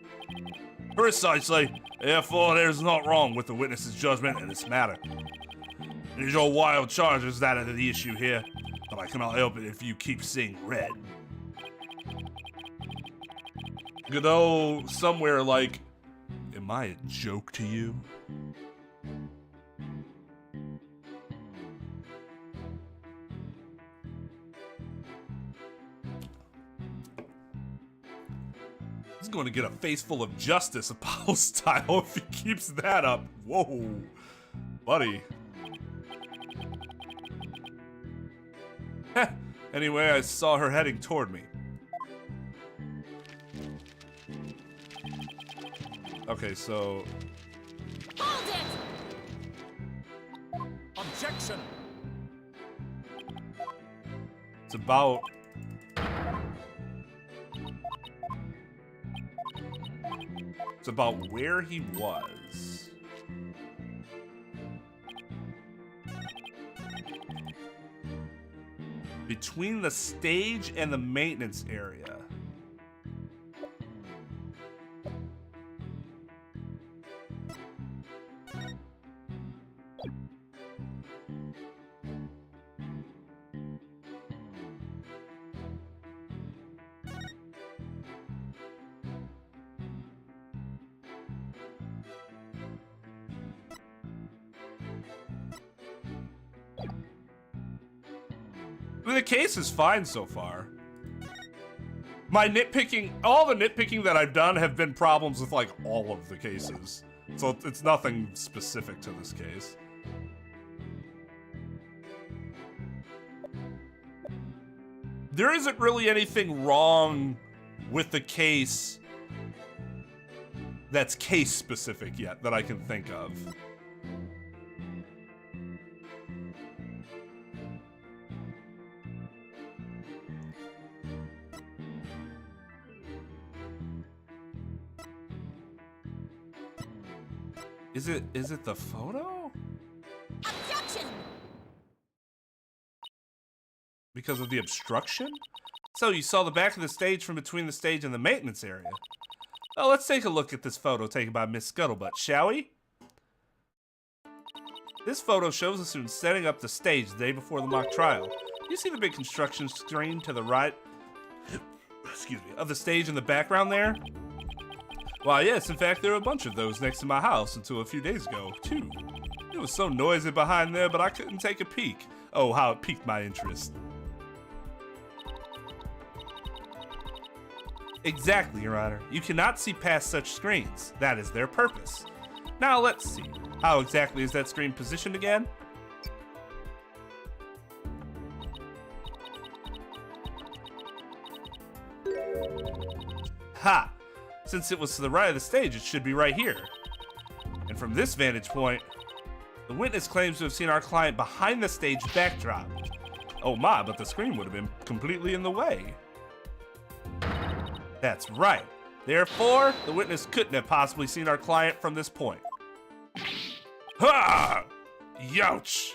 Precisely. Therefore, there's naught wrong with the witness's judgment in this matter. It is your wild charges that are the issue here, but I cannot help it if you keep seeing red. Good old somewhere like, am I a joke to you? He's going to get a face full of justice, Apollo style, if he keeps that up. Whoa, buddy. Anyway, I saw her heading toward me. Okay, so... Hold it! Objection! It's about... It's about where he was. Between the stage and the maintenance area. I mean, the case is fine so far. My nitpicking, all the nitpicking that I've done have been problems with like all of the cases. So it's nothing specific to this case. There isn't really anything wrong with the case that's case specific yet that I can think of. Is it the photo? Objection! Because of the obstruction? So you saw the back of the stage from between the stage and the maintenance area. Oh, let's take a look at this photo taken by Miss Scuttlebutt, shall we? This photo shows the students setting up the stage the day before the mock trial. You see the big construction screen to the right excuse me, of the stage in the background there? Why, yes, in fact, there are a bunch of those next to my house until a few days ago, too. It was so noisy behind there, but I couldn't take a peek. Oh, how it piqued my interest. Exactly, Your Honor. You cannot see past such screens. That is their purpose. Now, let's see. How exactly is that screen positioned again? Ha! Since it was to the right of the stage, it should be right here. And from this vantage point, the witness claims to have seen our client behind the stage backdrop. Oh my, but the screen would have been completely in the way. That's right. Therefore, the witness couldn't have possibly seen our client from this point. Ha! Youch!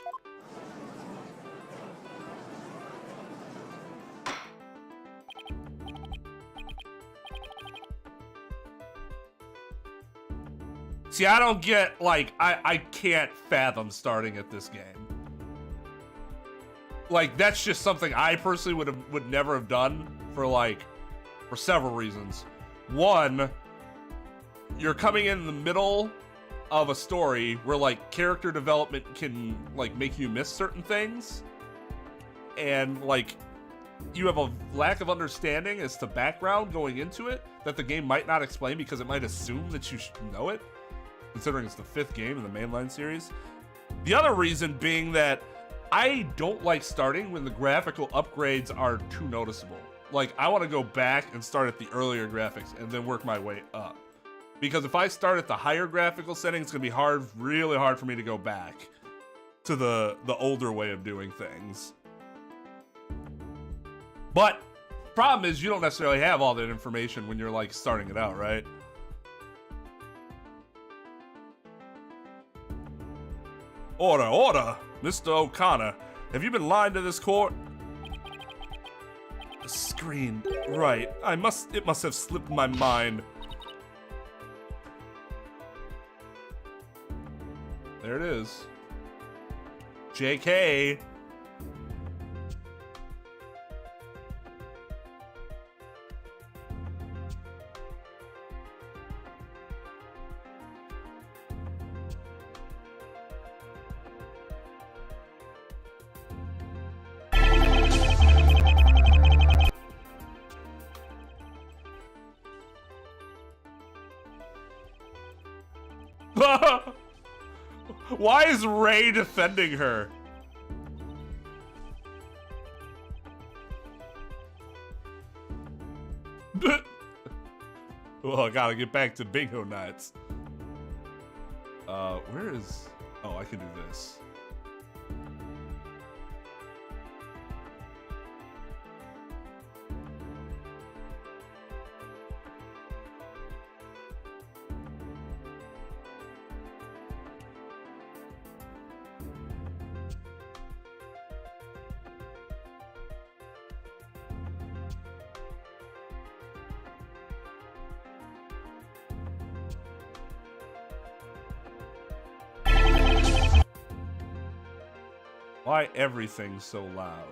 See, I don't get, like, I can't fathom starting at this game. Like, that's just something I personally would never have done for several reasons. One, you're coming in the middle of a story where, like, character development can, like, make you miss certain things. And, like, you have a lack of understanding as to background going into it that the game might not explain because it might assume that you should know it, considering it's the 5th game in the mainline series. The other reason being that I don't like starting when the graphical upgrades are too noticeable. Like, I want to go back and start at the earlier graphics and then work my way up. Because if I start at the higher graphical settings, it's going to be hard, really hard for me to go back to the older way of doing things. But problem is you don't necessarily have all that information when you're, like, starting it out, right? Order, order! Mr. O'Connor, have you been lying to this court? The screen, right. It must have slipped my mind. There it is. JK. Why is Ray defending her? Well, I gotta get back to bingo nights. Where is... Oh, I can do this. Why everything's so loud?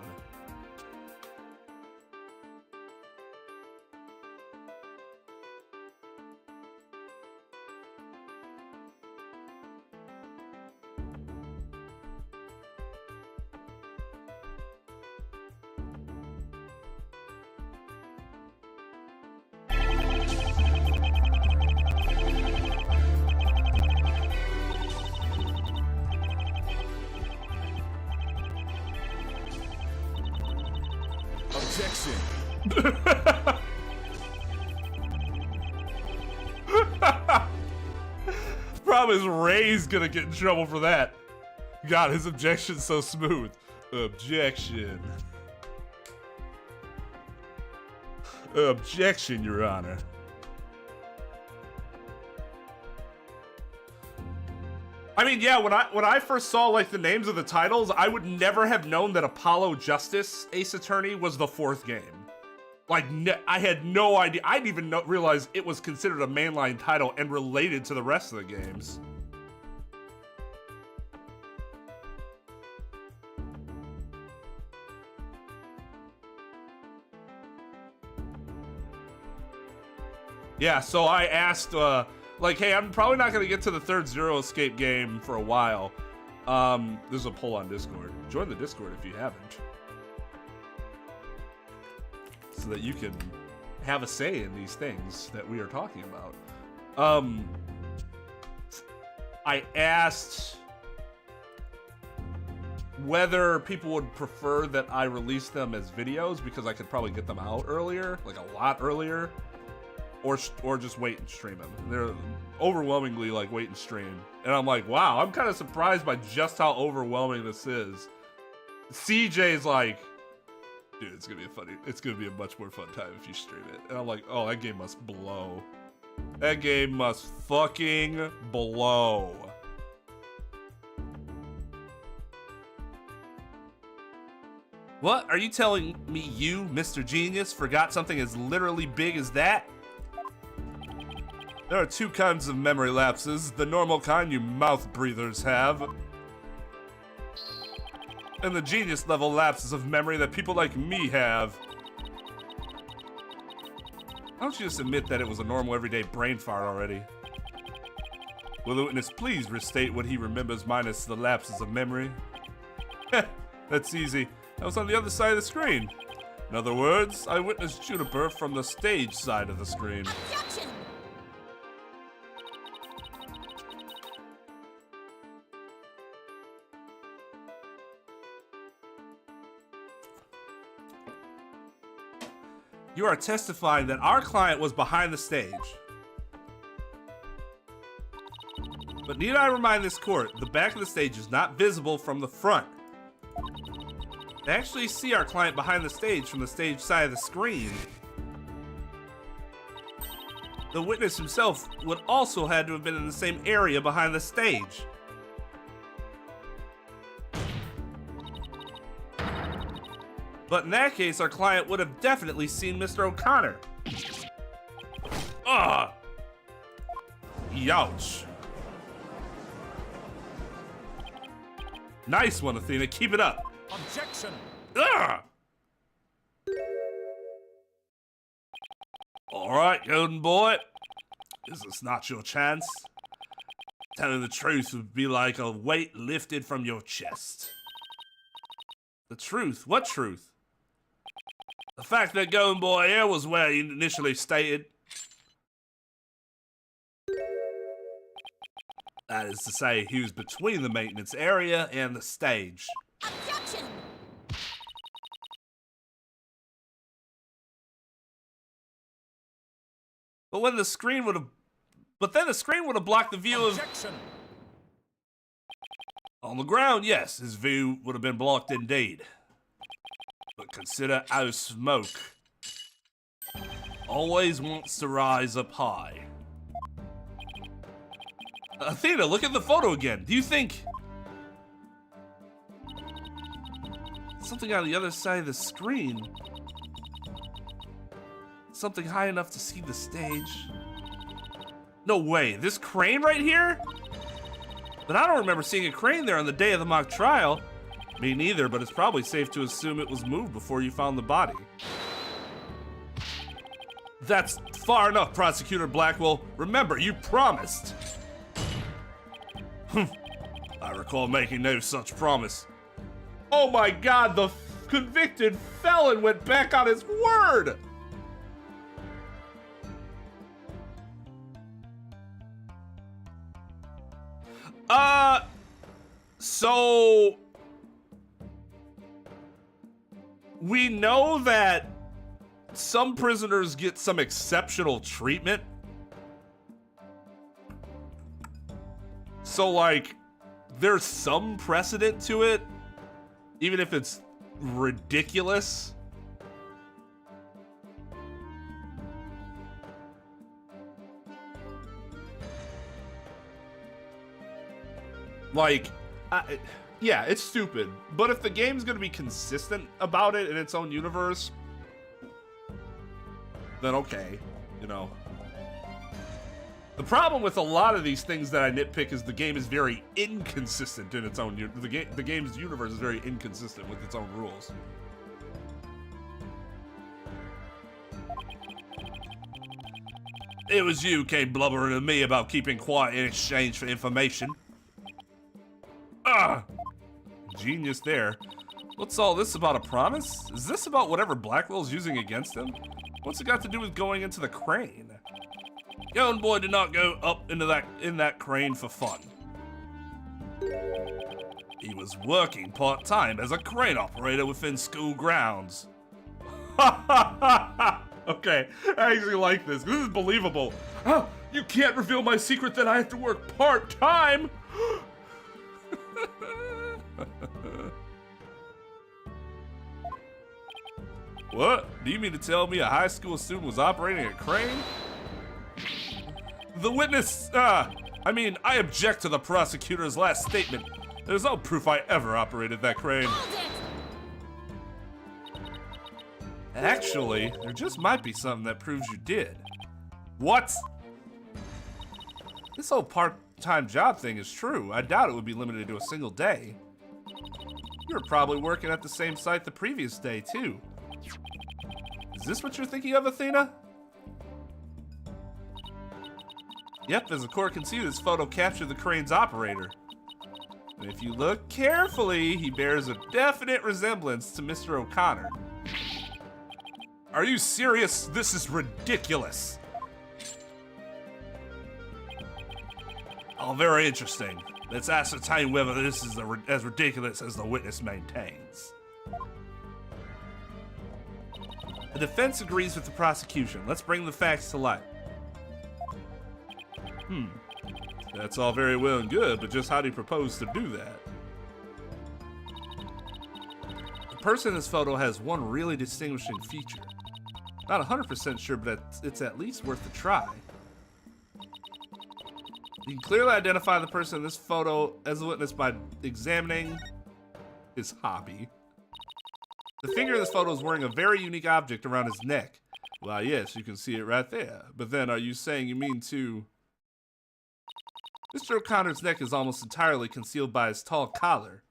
Problem is, Ray's gonna get in trouble for that. God, his objection's so smooth. Objection. Objection, Your Honor. I mean, yeah, when I first saw like the names of the titles, I would never have known that Apollo Justice Ace Attorney was the fourth game. Like, I had no idea. I didn't even realize it was considered a mainline title and related to the rest of the games. Yeah, so I asked, like, hey, I'm probably not going to get to the third Zero Escape game for a while. There's a poll on Discord. Join the Discord if you haven't. So that you can have a say in these things that we are talking about. I asked whether people would prefer that I release them as videos because I could probably get them out earlier, like a lot earlier, or just wait and stream them. They're overwhelmingly like wait and stream. And I'm like, wow, I'm kind of surprised by just how overwhelming this is. CJ's like, dude, it's gonna be a much more fun time if you stream it. And I'm like, oh, that game must blow. That game must fucking blow. What? Are you telling me you, Mr. Genius, forgot something as literally big as that? There are two kinds of memory lapses. The normal kind you mouth breathers have, and the genius level lapses of memory that people like me have. Why don't you just admit that it was a normal everyday brain fart already? Will the witness please restate what he remembers minus the lapses of memory? That's easy. I was on the other side of the screen. In other words, I witnessed Juniper from the stage side of the screen. Objection! You are testifying that our client was behind the stage. But need I remind this court, the back of the stage is not visible from the front. They actually see our client behind the stage from the stage side of the screen. The witness himself would also had to have been in the same area behind the stage. But in that case, our client would have definitely seen Mr. O'Connor. Ugh! Youch. Nice one, Athena. Keep it up. Objection! Ugh! Alright, golden boy. Is this not your chance? Telling the truth would be like a weight lifted from your chest. The truth? What truth? The fact that Golden Boy here was where you initially stated. That is to say, he was between the maintenance area and the stage. Objection! But then the screen would have blocked the view of. Objection! On the ground, yes, his view would have been blocked indeed. But consider how smoke always wants to rise up high. Athena, look at the photo again. Do you think something on the other side of the screen? Something high enough to see the stage? No way, this crane right here? But I don't remember seeing a crane there on the day of the mock trial. Me neither, but it's probably safe to assume it was moved before you found the body. That's far enough, Prosecutor Blackwell. Remember, you promised. I recall making no such promise. Oh my god, the convicted felon went back on his word! So we know that some prisoners get some exceptional treatment. So, like, there's some precedent to it, even if it's ridiculous. Like, yeah, it's stupid. But if the game's gonna be consistent about it in its own universe, then okay, you know. The problem with a lot of these things that I nitpick is the game is very inconsistent in its own. The game's universe is very inconsistent with its own rules. It was you came blubbering at me about keeping quiet in exchange for information. Ah, genius there. What's all this about, a promise? Is this about whatever Blackwell's using against him? What's it got to do with going into the crane? Young boy did not go up into that crane for fun. He was working part-time as a crane operator within school grounds. Okay, I actually like this. This is believable. Oh, you can't reveal my secret that I have to work part-time. What? Do you mean to tell me a high school student was operating a crane? The witness, I object to the prosecutor's last statement. There's no proof I ever operated that crane. Actually, there just might be something that proves you did. What? This whole part-time job thing is true. I doubt it would be limited to a single day. You were probably working at the same site the previous day, too. Is this what you're thinking of, Athena? Yep, as the court can see, this photo captured the crane's operator. And if you look carefully, he bears a definite resemblance to Mr. O'Connor. Are you serious? This is ridiculous. Oh, very interesting. Let's ascertain whether this is as ridiculous as the witness maintains. The defense agrees with the prosecution. Let's bring the facts to light. That's all very well and good, but just how do you propose to do that? The person in this photo has one really distinguishing feature. Not 100% sure, but it's at least worth a try. You can clearly identify the person in this photo as a witness by examining his hobby. The figure in this photo is wearing a very unique object around his neck. Well, yes, you can see it right there. But then, are you saying you mean to... Mr. O'Connor's neck is almost entirely concealed by his tall collar.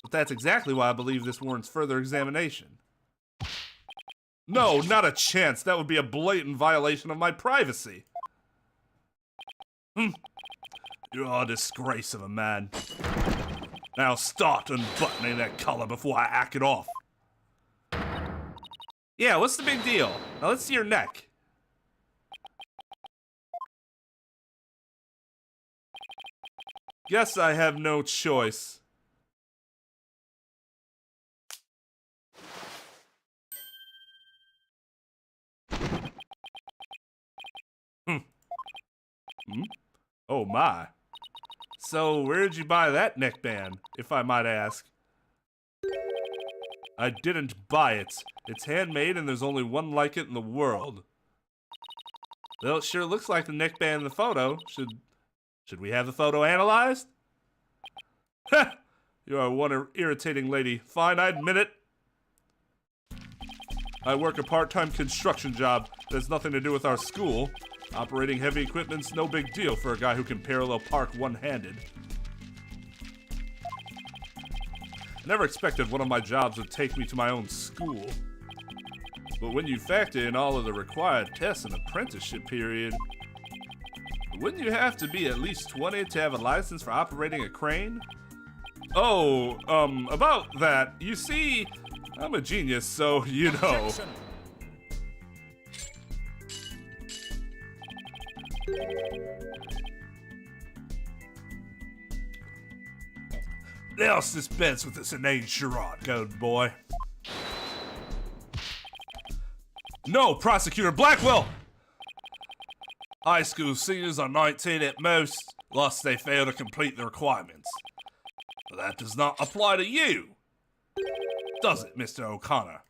But that's exactly why I believe this warrants further examination. No, not a chance. That would be a blatant violation of my privacy. You are a disgrace of a man. Now start unbuttoning that collar before I hack it off. Yeah, what's the big deal? Now let's see your neck. Guess I have no choice. Oh my. So where'd you buy that neckband, if I might ask? I didn't buy it. It's handmade and there's only one like it in the world. Well, it sure looks like the neckband in the photo. Should we have the photo analyzed? Ha! You are one irritating lady. Fine, I admit it. I work a part-time construction job that has nothing to do with our school. Operating heavy equipment's no big deal for a guy who can parallel park one-handed. Never expected one of my jobs would take me to my own school. But when you factor in all of the required tests and apprenticeship period, wouldn't you have to be at least 20 to have a license for operating a crane? Oh, about that, you see, I'm a genius, so you know. Now dispense with this inane charade, good boy. No, Prosecutor Blackwell! High school seniors are 19 at most, unless they fail to complete the requirements. But that does not apply to you, does it, Mr. O'Connor?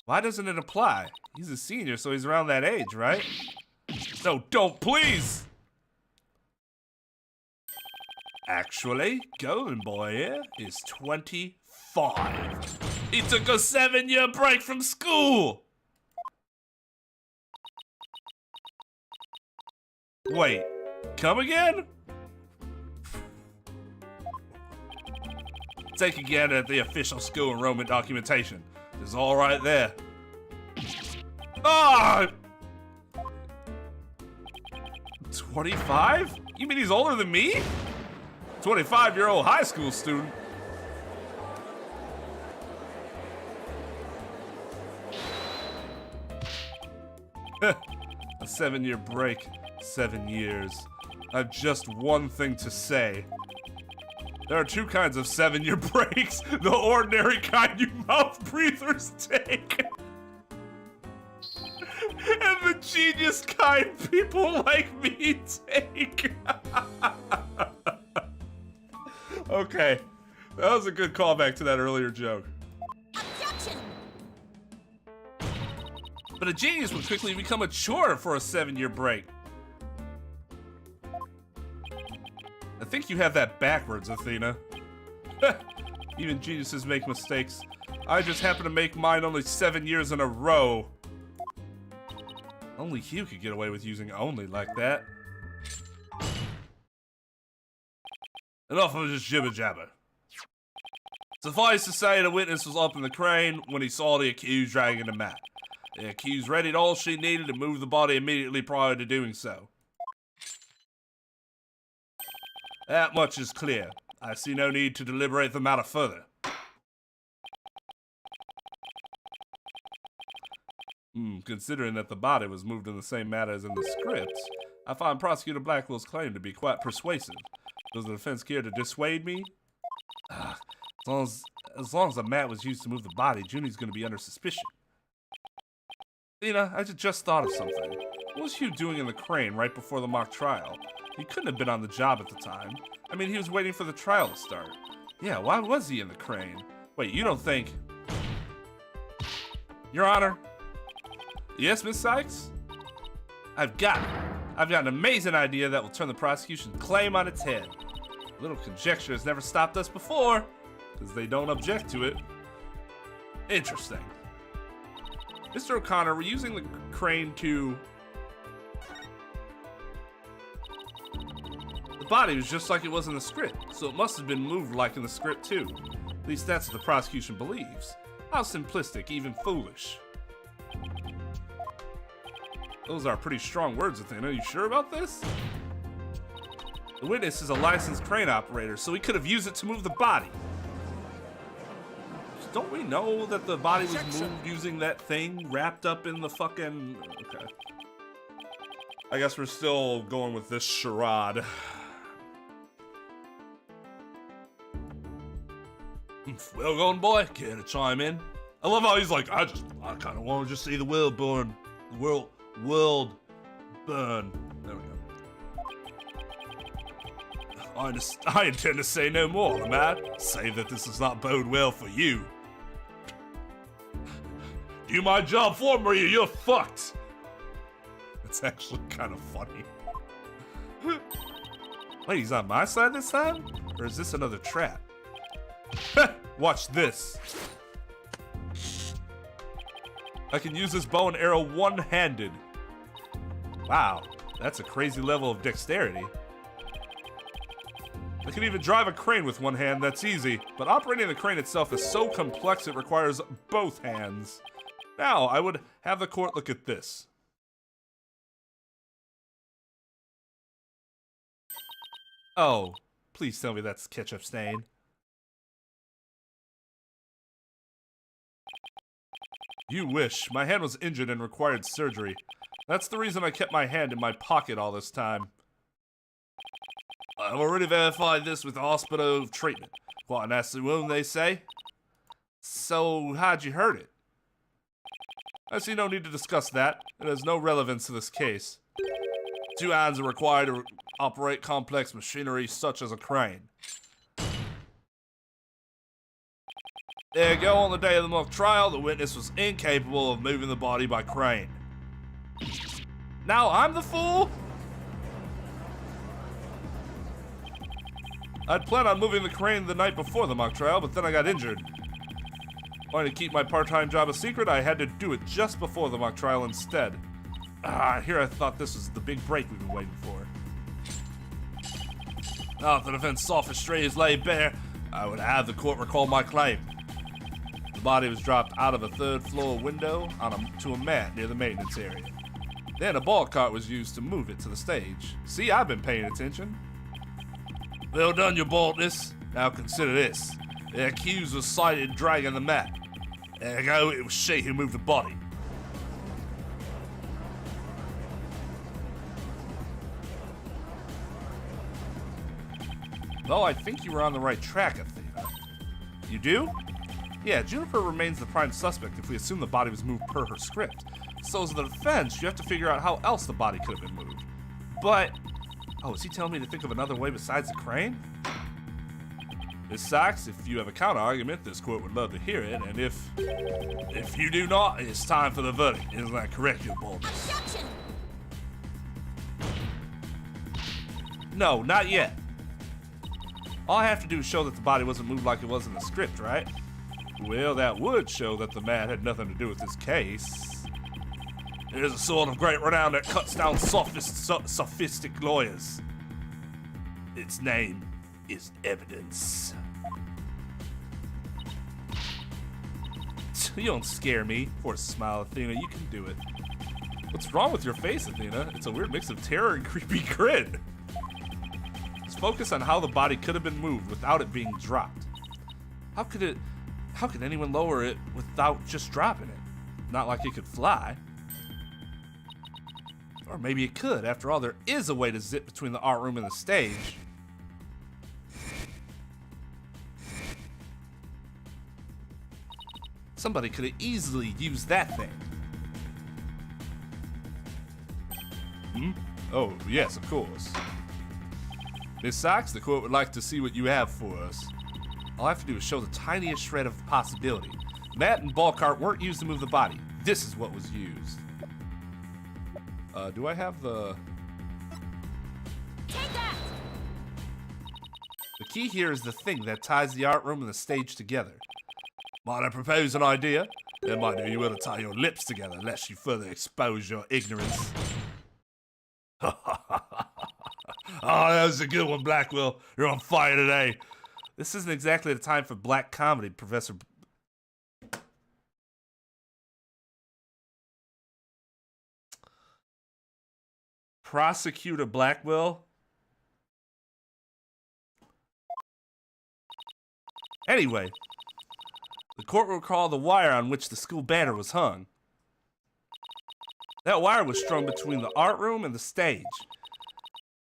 Why doesn't it apply? He's a senior, so he's around that age, right? No, don't, please! Actually, Golden Boy here is 25. He took a 7-year break from school! Wait, come again? Take again at the official school enrollment documentation. It's all right there. Ah! 25? You mean he's older than me? 25-year-old high school student. A 7-year break, 7 years. I have just one thing to say. There are 2 kinds of 7-year breaks. The ordinary kind you mouth breathers take. And the genius kind people like me take. Okay, that was a good callback to that earlier joke. Objection! But a genius would quickly become a chore for a 7-year break. I think you have that backwards, Athena. Even geniuses make mistakes. I just happen to make mine only 7 years in a row. Only Hugh could get away with using only like that. Enough of this jibber jabber. Suffice to say, the witness was up in the crane when he saw the accused dragging the mat. The accused readied all she needed to move the body immediately prior to doing so. That much is clear. I see no need to deliberate the matter further. Considering that the body was moved in the same manner as in the script, I find Prosecutor Blackwell's claim to be quite persuasive. Does the defense care to dissuade me? As long as the mat was used to move the body, Junie's gonna be under suspicion. Tina, I just thought of something. What was Hugh doing in the crane right before the mock trial? He couldn't have been on the job at the time. I mean, he was waiting for the trial to start. Yeah, why was he in the crane? Wait, you don't think... Your Honor? Yes, Miss Sykes? I've got an amazing idea that will turn the prosecution's claim on its head. A little conjecture has never stopped us before, because they don't object to it. Interesting. Mr. O'Connor, we're using the crane to... The body was just like it was in the script, so it must have been moved like in the script too. At least that's what the prosecution believes. How simplistic, even foolish. Those are pretty strong words, Athena. Are you sure about this? The witness is a licensed crane operator, so he could have used it to move the body. Don't we know that the body was moved using that thing wrapped up in the fucking... Okay. I guess we're still going with this charade. Well gone, boy. Care to chime in? I love how he's like, I kind of want to just see the world burn. The world burn. There we go. I intend to say no more, Matt. Save that this does not bode well for you. Do my job for Maria, you're fucked. It's actually kind of funny. Wait, he's on my side this time? Or is this another trap? Watch this. I can use this bow and arrow one-handed. Wow, that's a crazy level of dexterity. I can even drive a crane with one hand, that's easy. But operating the crane itself is so complex it requires both hands. Now, I would have the court look at this. Oh, please tell me that's ketchup stain. You wish. My hand was injured and required surgery. That's the reason I kept my hand in my pocket all this time. I've already verified this with the hospital treatment. Quite a nasty wound, they say. So, how'd you hurt it? I see no need to discuss that. It has no relevance to this case. 2 hands are required to operate complex machinery such as a crane. There you go, on the day of the mock trial, the witness was incapable of moving the body by crane. Now I'm the fool? I'd planned on moving the crane the night before the mock trial, but then I got injured. Wanting to keep my part-time job a secret, I had to do it just before the mock trial instead. Here I thought this was the big break we've been waiting for. Now that the defense sophistry is laid bare, I would have the court recall my claim. The body was dropped out of a 3rd floor window to a mat near the maintenance area. Then a ball cart was used to move it to the stage. See, I've been paying attention. Well done, your boldness. Now consider this. The accused was sighted dragging the mat. There you go, it was she who moved the body. Well, I think you were on the right track, Athena. You do? Yeah, Juniper remains the prime suspect if we assume the body was moved per her script. So as the defense, you have to figure out how else the body could have been moved. But... oh, is he telling me to think of another way besides the crane? Ms. Sachs, if you have a counter-argument, this court would love to hear it, and if you do not, it's time for the verdict. Isn't that correct, your boldness? Objection! No, not yet. All I have to do is show that the body wasn't moved like it was in the script, right? Well, that would show that the man had nothing to do with this case. It is a sword of great renown that cuts down sophistic lawyers. Its name is evidence. You don't scare me. Poor smile, Athena. You can do it. What's wrong with your face, Athena? It's a weird mix of terror and creepy grin. Let's focus on how the body could have been moved without it being dropped. How could anyone lower it without just dropping it? Not like it could fly. Or maybe it could. After all, there is a way to zip between the art room and the stage. Somebody could have easily used that thing. Oh, yes, of course. Ms. Sachs, the court would like to see what you have for us. All I have to do is show the tiniest shred of possibility. Mat and ball cart weren't used to move the body. This is what was used. Do I have the... Take that! The key here is the thing that ties the art room and the stage together. Might I propose an idea? It might do you well to tie your lips together, lest you further expose your ignorance. Oh, that was a good one, Blackwell. You're on fire today. This isn't exactly the time for black comedy, Professor... Prosecutor Blackwell? Anyway, the court will recall the wire on which the school banner was hung. That wire was strung between the art room and the stage,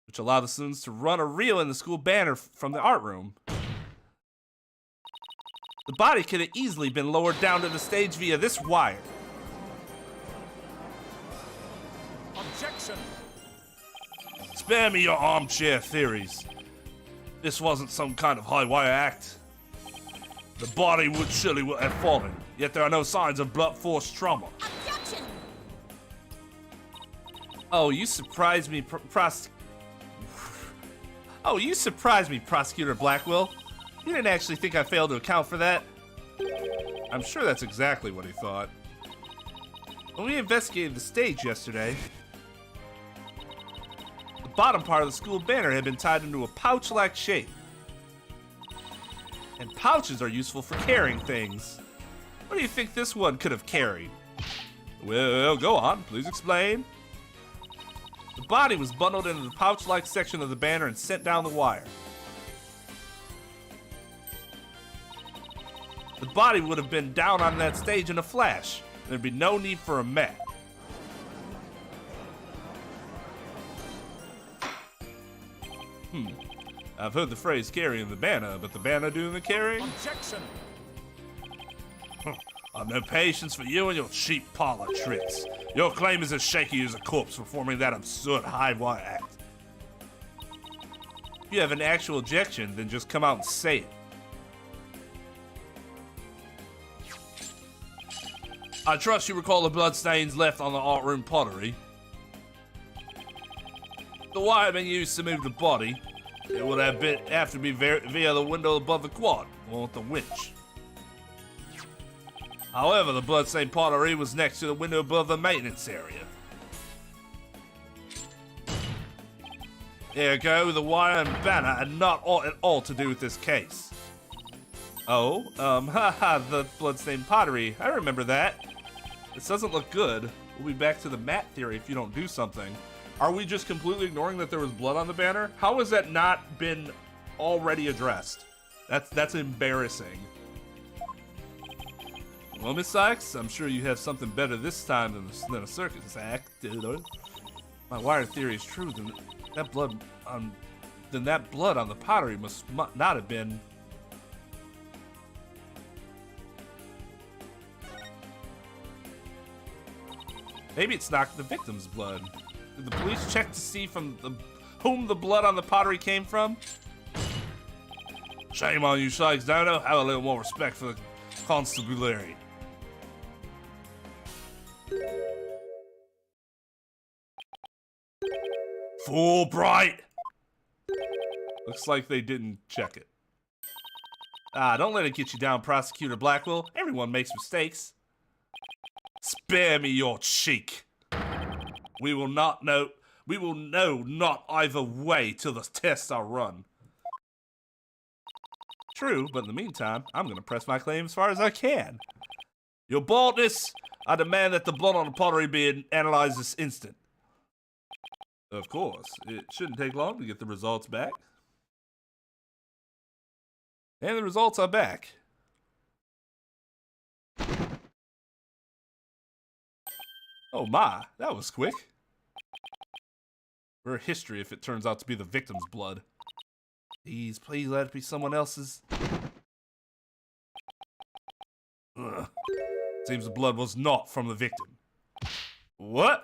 which allowed the students to run a reel in the school banner from the art room. The body could have easily been lowered down to the stage via this wire. Objection! Spare me your armchair theories. This wasn't some kind of high wire act. The body would surely have fallen, yet there are no signs of blunt force trauma. Objection! Oh, you surprised me, you surprised me, Prosecutor Blackwell. You didn't actually think I failed to account for that? I'm sure that's exactly what he thought. When we investigated the stage yesterday, the bottom part of the school banner had been tied into a pouch-like shape. And pouches are useful for carrying things. What do you think this one could have carried? Well, go on, please explain. The body was bundled into the pouch-like section of the banner and sent down the wire. The body would have been down on that stage in a flash. There'd be no need for a mat. I've heard the phrase carrying the banner, but the banner doing the carrying? Objection! I've no patience for you and your cheap parlor tricks. Your claim is as shaky as a corpse performing that absurd high-wire act. If you have an actual objection, then just come out and say it. I trust you recall the bloodstains left on the art room pottery. The wire being used to move the body, it would have to be via the window above the quad, or with the winch. However, the bloodstained pottery was next to the window above the maintenance area. Ergo, the wire and banner had not at all to do with this case. Oh, haha, the bloodstained pottery. I remember that. This doesn't look good. We'll be back to the mat theory if you don't do something. Are we just completely ignoring that there was blood on the banner? How has that not been already addressed? That's embarrassing. Well, Miss Sykes, I'm sure you have something better this time than a circus act. My wire theory is true. Then that blood on the pottery must not have been. Maybe it's not the victim's blood. Did the police check to see from whom the blood on the pottery came from? Shame on you, Sykes Dono. Have a little more respect for the constabulary. Fool Bright! Looks like they didn't check it. Don't let it get you down, Prosecutor Blackwell. Everyone makes mistakes. Spare me your cheek. We will know not either way till the tests are run. True, but in the meantime, I'm gonna press my claim as far as I can. Your baldness, I demand that the blood on the pottery be analyzed this instant. Of course, it shouldn't take long to get the results back. And the results are back. Oh my, that was quick. For history if it turns out to be the victim's blood. Please let it be someone else's. Ugh. Seems the blood was not from the victim. What?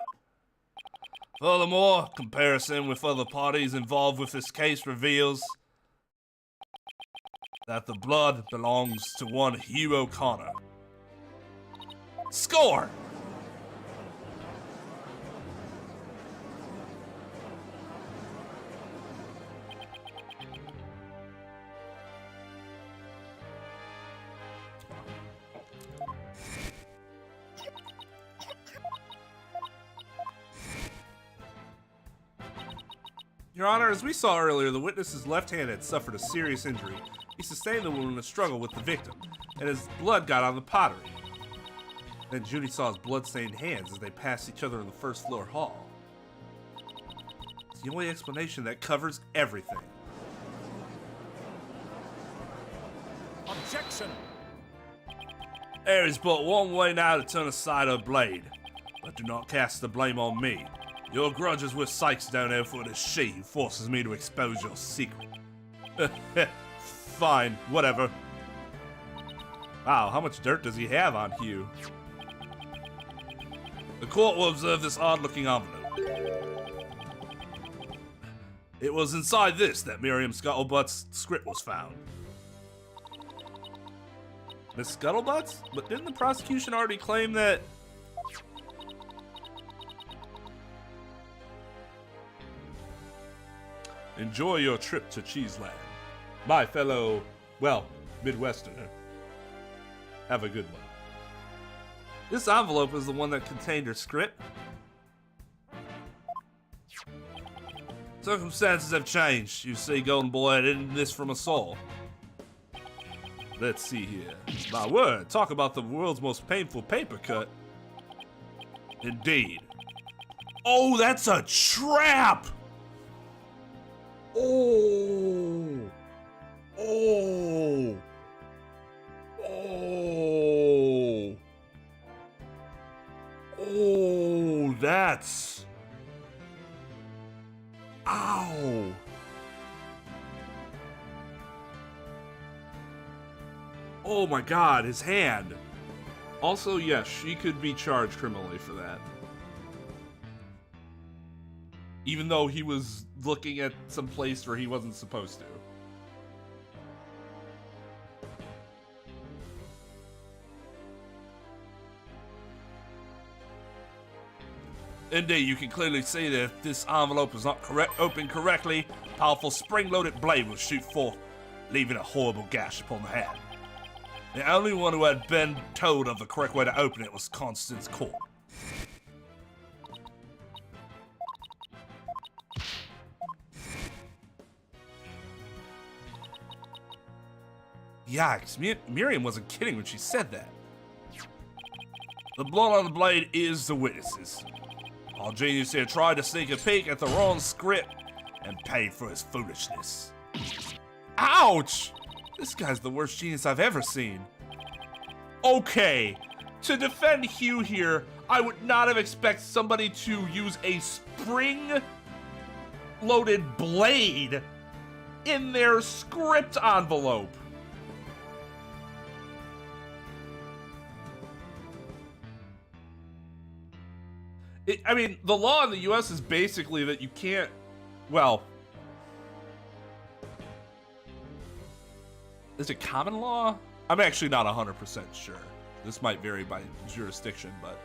Furthermore, comparison with other parties involved with this case reveals that the blood belongs to one Hugh O'Connor. Score! Your Honor, as we saw earlier, the witness's left hand had suffered a serious injury. He sustained the wound in a struggle with the victim, and his blood got on the pottery. Then Judy saw his blood-stained hands as they passed each other in the first floor hall. It's the only explanation that covers everything. Objection! There is but one way now to turn aside her blade, but do not cast the blame on me. Your grudge is with Sykes down there, for it is she who forces me to expose your secret. Fine, whatever. Wow, how much dirt does he have on Hugh? The court will observe this odd-looking envelope. It was inside this that Miriam Scuttlebutt's script was found. Miss Scuttlebutt's? But didn't the prosecution already claim that... Enjoy your trip to Cheeseland, my fellow, well, Midwesterner. Have a good one. This envelope is the one that contained her script. Circumstances have changed. You see, Golden Boy, I didn't this from us all. Let's see here. My word, talk about the world's most painful paper cut. Indeed. Oh, that's a trap! Oh! Oh! Oh! Oh, that's... Ow! Oh my god, his hand. Also, yes, she could be charged criminally for that. Even though he was looking at some place where he wasn't supposed to. Indeed, you can clearly see that if this envelope was not opened correctly, a powerful spring-loaded blade will shoot forth, leaving a horrible gash upon the hand. The only one who had been told of the correct way to open it was Constance Court. Yikes, Miriam wasn't kidding when she said that. The blood on the blade is the witnesses. Our genius here tried to sneak a peek at the wrong script and paid for his foolishness. Ouch! This guy's the worst genius I've ever seen. Okay, to defend Hugh here, I would not have expected somebody to use a spring-loaded blade in their script envelope. I mean, the law in the US is basically that you can't, well, is it common law? I'm actually not 100% sure. This might vary by jurisdiction, but,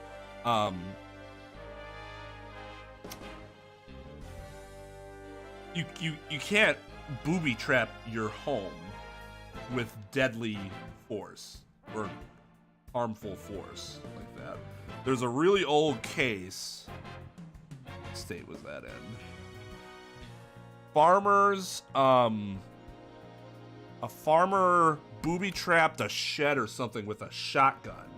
you can't booby trap your home with deadly force or harmful force like that. There's a really old case. What state was that in? Farmers, a farmer booby trapped a shed or something with a shotgun.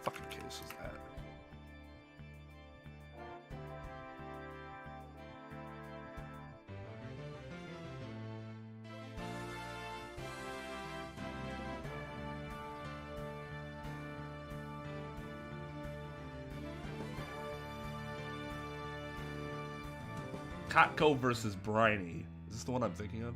What fucking case is that? Cotco versus Briny. Is this the one I'm thinking of?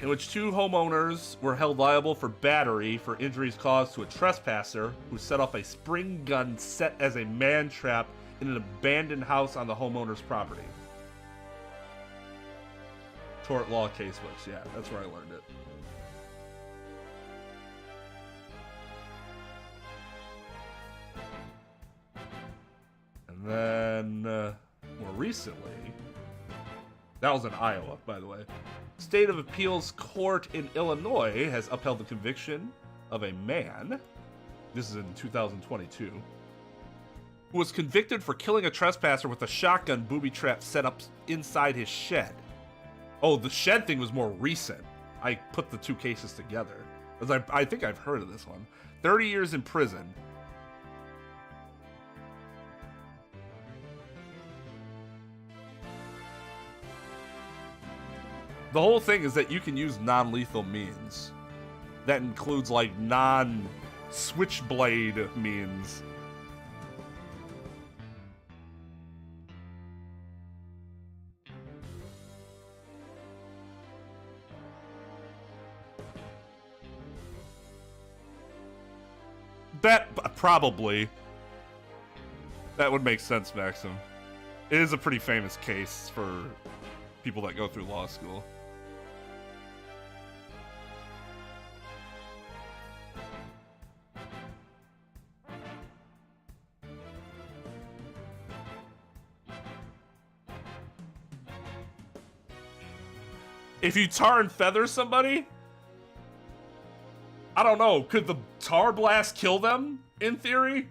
In which two homeowners were held liable for battery for injuries caused to a trespasser who set off a spring gun set as a man trap in an abandoned house on the homeowner's property. Tort law casebooks, yeah, that's where I learned it. And then, more recently, that was in Iowa, by the way. State of Appeals Court in Illinois has upheld the conviction of a man, this is in 2022, who was convicted for killing a trespasser with a shotgun booby trap set up inside his shed. Oh, the shed thing was more recent. I put the two cases together, as I think I've heard of this one. 30 years in prison. The whole thing is that you can use non-lethal means. That includes, like, non-switchblade means. That, probably. That would make sense, Maxim. It is a pretty famous case for people that go through law school. If you tar and feather somebody, I don't know, could the tar blast kill them, in theory?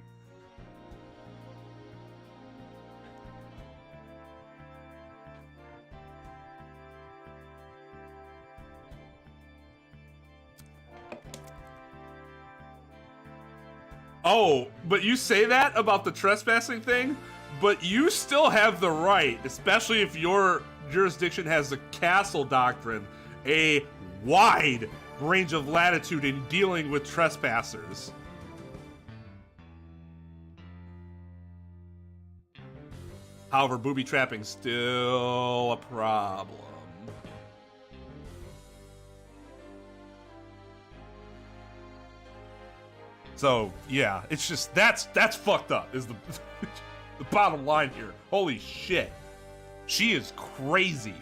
Oh, but you say that about the trespassing thing, but you still have the right, especially if your jurisdiction has the castle doctrine, a wide range of latitude in dealing with trespassers. However, booby trapping's still a problem. So, yeah, it's just, that's fucked up, is the, the bottom line here. Holy shit. She is crazy.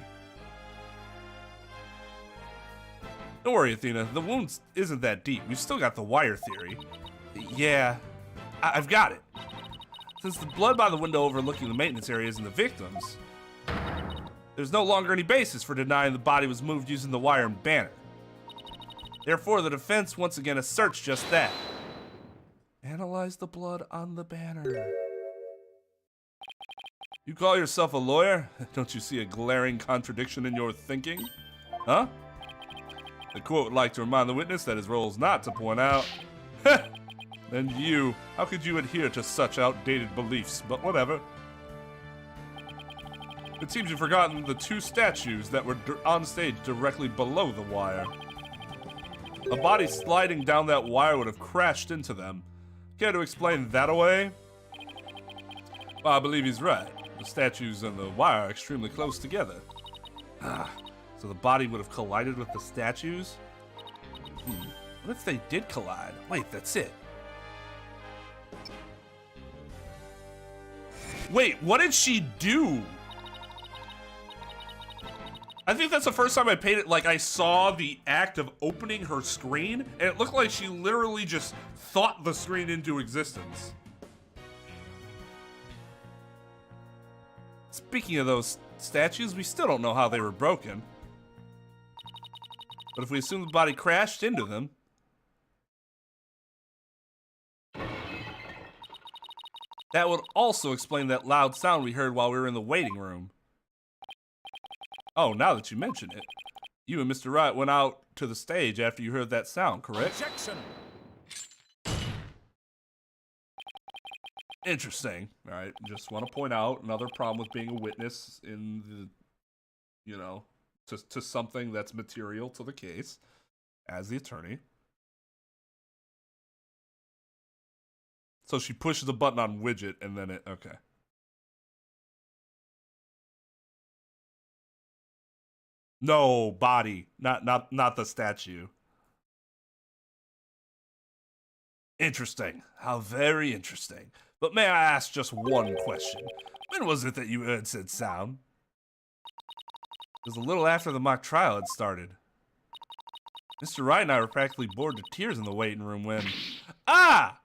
Don't worry, Athena, the wound isn't that deep. We've still got the wire theory. Yeah, I've got it. Since the blood by the window overlooking the maintenance area isn't the victim's, there's no longer any basis for denying the body was moved using the wire and banner. Therefore, the defense once again asserts just that. Analyze the blood on the banner. You call yourself a lawyer? Don't you see a glaring contradiction in your thinking? Huh? The court would like to remind the witness that his role is not to point out. And you, how could you adhere to such outdated beliefs? But whatever. It seems you've forgotten the two statues that were on stage directly below the wire. A body sliding down that wire would have crashed into them. Care to explain that away? Well, I believe he's right. The statues and the wire are extremely close together. So the body would have collided with the statues? What if they did collide? Wait, that's it. Wait, what did she do? I think that's the first time I paid it, like I saw the act of opening her screen, and it looked like she literally just thought the screen into existence. Speaking of those statues, we still don't know how they were broken. But if we assume the body crashed into them, that would also explain that loud sound we heard while we were in the waiting room. Oh, now that you mention it, you and Mr. Wright went out to the stage after you heard that sound, correct? Objection. Interesting. All right, just want to point out another problem with being a witness in the, you know, to something that's material to the case as the attorney. So she pushes the button on widget and then it, okay. No, body, not the statue. Interesting. How very interesting. But may I ask just one question? When was it that you heard said sound? It was a little after the mock trial had started. Mr. Wright and I were practically bored to tears in the waiting room when... Ah!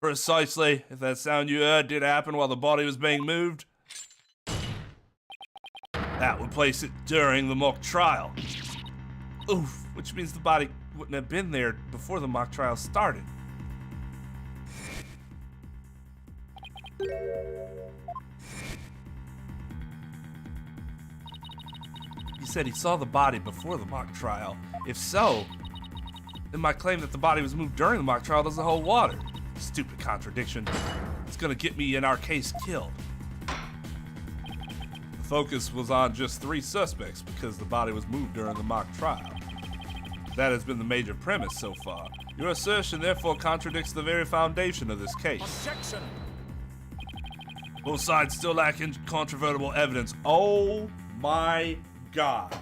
Precisely. If that sound you heard did happen while the body was being moved, that would place it during the mock trial. Oof, which means the body wouldn't have been there before the mock trial started. He said he saw the body before the mock trial. If so, then my claim that the body was moved during the mock trial doesn't hold water. Stupid contradiction. It's gonna get me in our case killed. The focus was on just 3 suspects because the body was moved during the mock trial. That has been the major premise so far. Your assertion therefore contradicts the very foundation of this case. Objection. Both sides still lack incontrovertible evidence. Oh my God.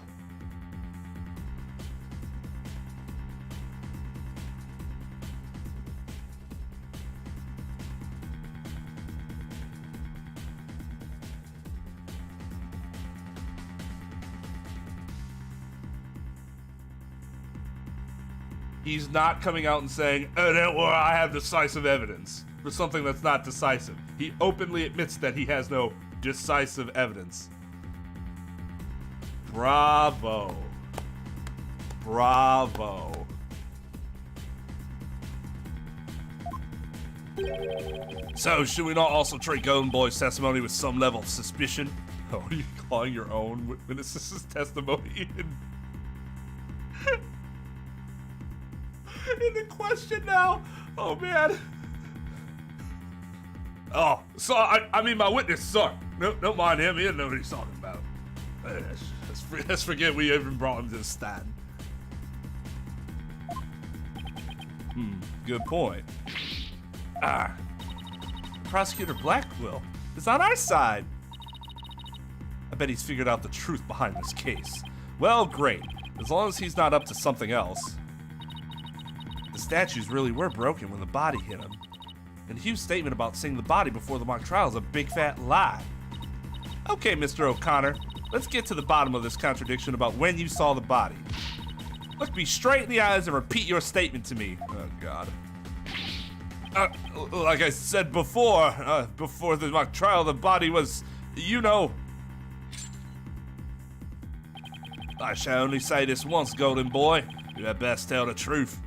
He's not coming out and saying, oh, don't worry, I have decisive evidence for something that's not decisive. He openly admits that he has no decisive evidence. Bravo. Bravo. So, should we not also treat Golden Boy's testimony with some level of suspicion? Oh, are you calling your own witness's testimony? in the question now. Oh, man. Oh, so I mean my witness, sorry. No, don't mind him. He didn't know what he's talking about. Let's forget we even brought him to the stand. Good point. Prosecutor Blackwell is on our side. I bet he's figured out the truth behind this case. Well, great. As long as he's not up to something else. The statues really were broken when the body hit him. And Hugh's statement about seeing the body before the mock trial is a big fat lie. Okay, Mr. O'Connor, let's get to the bottom of this contradiction about when you saw the body. Look me straight in the eyes and repeat your statement to me. Oh, God. Like I said before the mock trial, the body was, you know. I shall only say this once, golden boy. You had best tell the truth,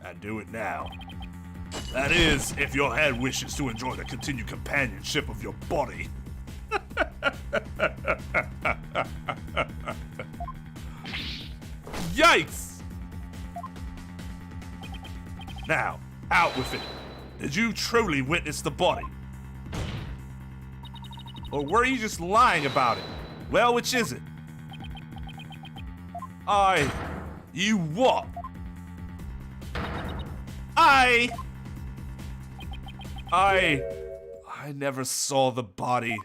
and do it now. That is, if your head wishes to enjoy the continued companionship of your body. Yikes! Now, out with it. Did you truly witness the body? Or were you just lying about it? Well, which is it? You what? I never saw the body.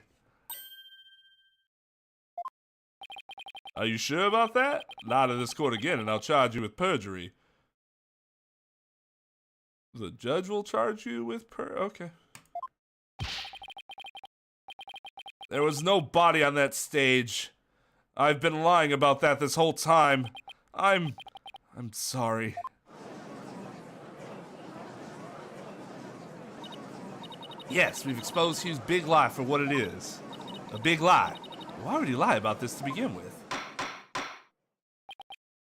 Are you sure about that? Lie to this court again and I'll charge you with perjury. The judge will charge you with okay. There was no body on that stage. I've been lying about that this whole time. I'm sorry. Yes, we've exposed Hugh's big lie for what it is. A big lie. Why would he lie about this to begin with?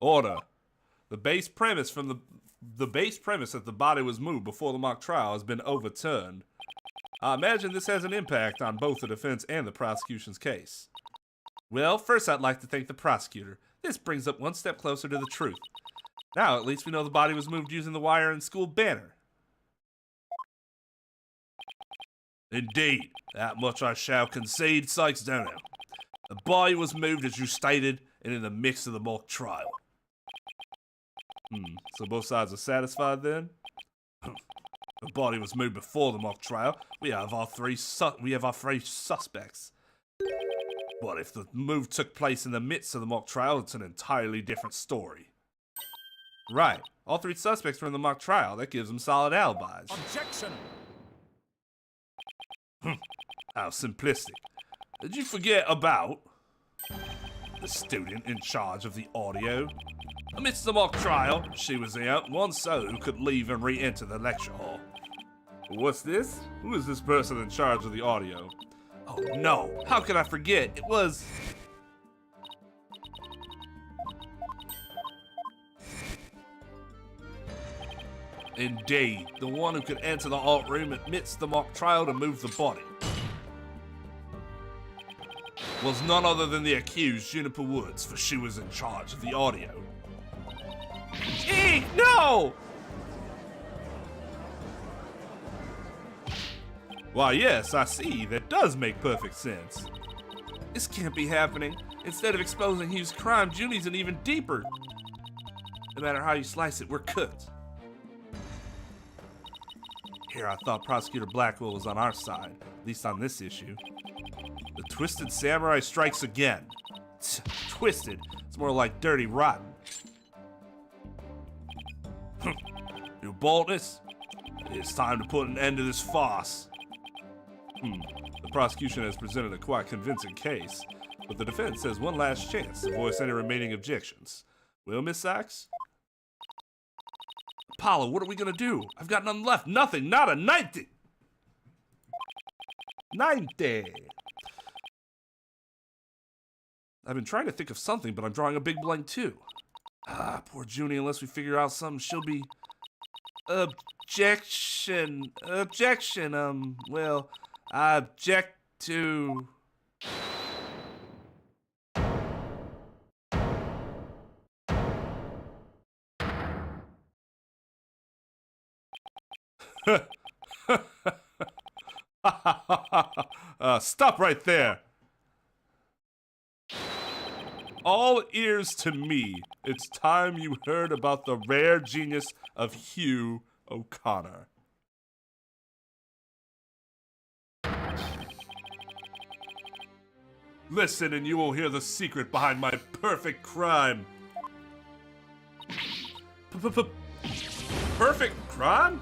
Order. The base premise that the body was moved before the mock trial has been overturned. I imagine this has an impact on both the defense and the prosecution's case. Well, first I'd like to thank the prosecutor. This brings up one step closer to the truth. Now at least we know the body was moved using the wire and school banner. Indeed, that much I shall concede, Sykes Dono. The body was moved as you stated and in the mix of the mock trial. So both sides are satisfied then? The body was moved before the mock trial. We have our three suspects. But if the move took place in the midst of the mock trial, it's an entirely different story. Right. All three suspects were in the mock trial. That gives them solid alibis. Objection! How simplistic. Did you forget about the student in charge of the audio? Amidst the mock trial, she was the one soul who could leave and re-enter the lecture hall. What's this? Who is this person in charge of the audio? Oh no, how could I forget? It was... Indeed, the one who could enter the art room amidst the mock trial to move the body was none other than the accused, Juniper Woods, for she was in charge of the audio. Eek, no! Why, yes, I see. That does make perfect sense. This can't be happening. Instead of exposing Hugh's crime, Junie's in even deeper. No matter how you slice it, we're cooked. Here, I thought Prosecutor Blackwell was on our side, at least on this issue. The Twisted Samurai strikes again. Twisted. It's more like dirty rotten. Your boldness? It's time to put an end to this farce. The prosecution has presented a quite convincing case, but the defense has one last chance to voice any remaining objections. Well, Miss Sachs? Apollo, what are we gonna do? I've got nothing left. Nothing. Not a 90. 90. I've been trying to think of something, but I'm drawing a big blank too. Poor Junie, unless we figure out something, she'll be... Objection. Well, I object to... Stop right there. All ears to me. It's time you heard about the rare genius of Hugh O'Connor. Listen and you will hear the secret behind my perfect crime. Perfect crime?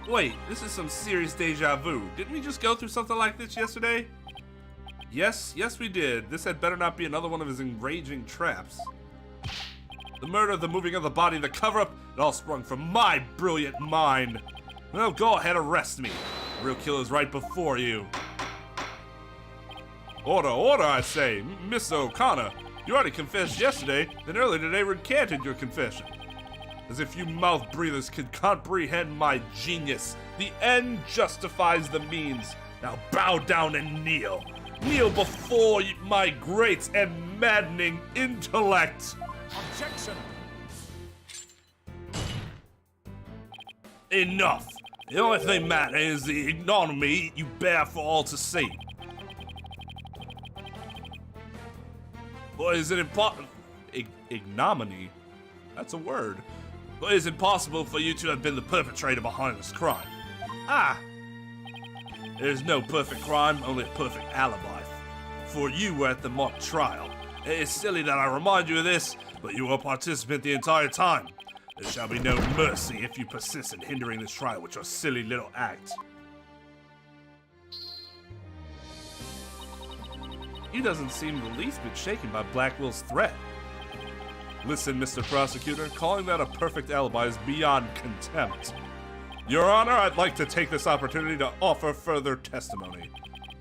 Wait, this is some serious deja vu. Didn't we just go through something like this yesterday? Yes, we did. This had better not be another one of his enraging traps. The murder, the moving of the body, the cover-up, it all sprung from my brilliant mind. Well, go ahead, arrest me. The real killer's right before you. Order, I say. Miss O'Connor, you already confessed yesterday, then earlier today recanted your confession. As if you mouth breathers could comprehend my genius. The end justifies the means. Now bow down and kneel. Kneel before my great and maddening intellect. Objection! Enough. The only thing matter is the ignominy you bear for all to see. Or is it impossible? Ignominy? That's a word. But is it possible for you to have been the perpetrator behind this crime? There's no perfect crime, only a perfect alibi. For you were at the mock trial. It is silly that I remind you of this, but you were a participant the entire time. There shall be no mercy if you persist in hindering this trial with your silly little act. He doesn't seem the least bit shaken by Blackwell's threat. Listen, Mr. Prosecutor, calling that a perfect alibi is beyond contempt. Your Honor, I'd like to take this opportunity to offer further testimony.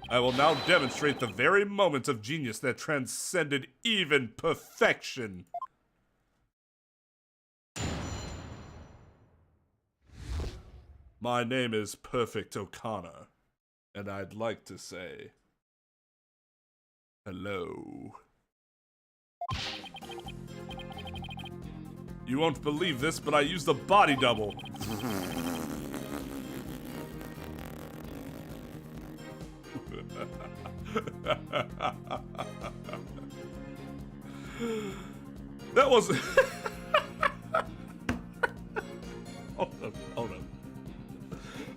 I will now demonstrate the very moment of genius that transcended even perfection. My name is Perfect O'Connor, and I'd like to say hello. You won't believe this, but I used a body double. That was...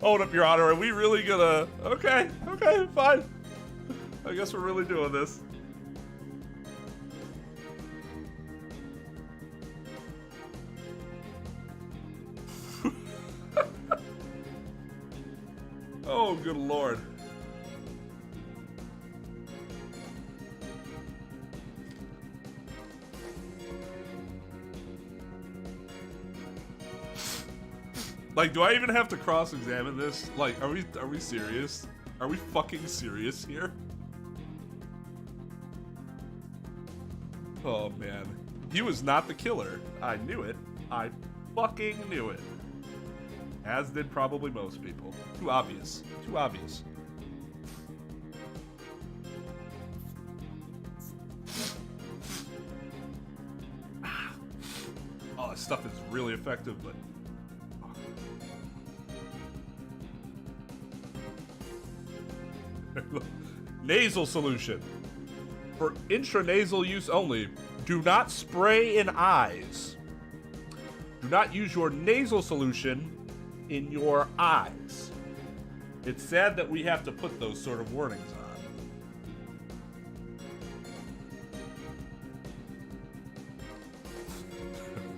Hold up, Your Honor. Are we really gonna... Okay, fine. I guess we're really doing this. Oh, good Lord. Like, do I even have to cross-examine this? Like, are we serious? Are we fucking serious here? Oh, man. He was not the killer. I knew it. I fucking knew it. As did probably most people. Too obvious. Too obvious. Oh, this stuff is really effective, but... Nasal solution. For intranasal use only, do not spray in eyes. Do not use your nasal solution in your eyes. It's sad that we have to put those sort of warnings on.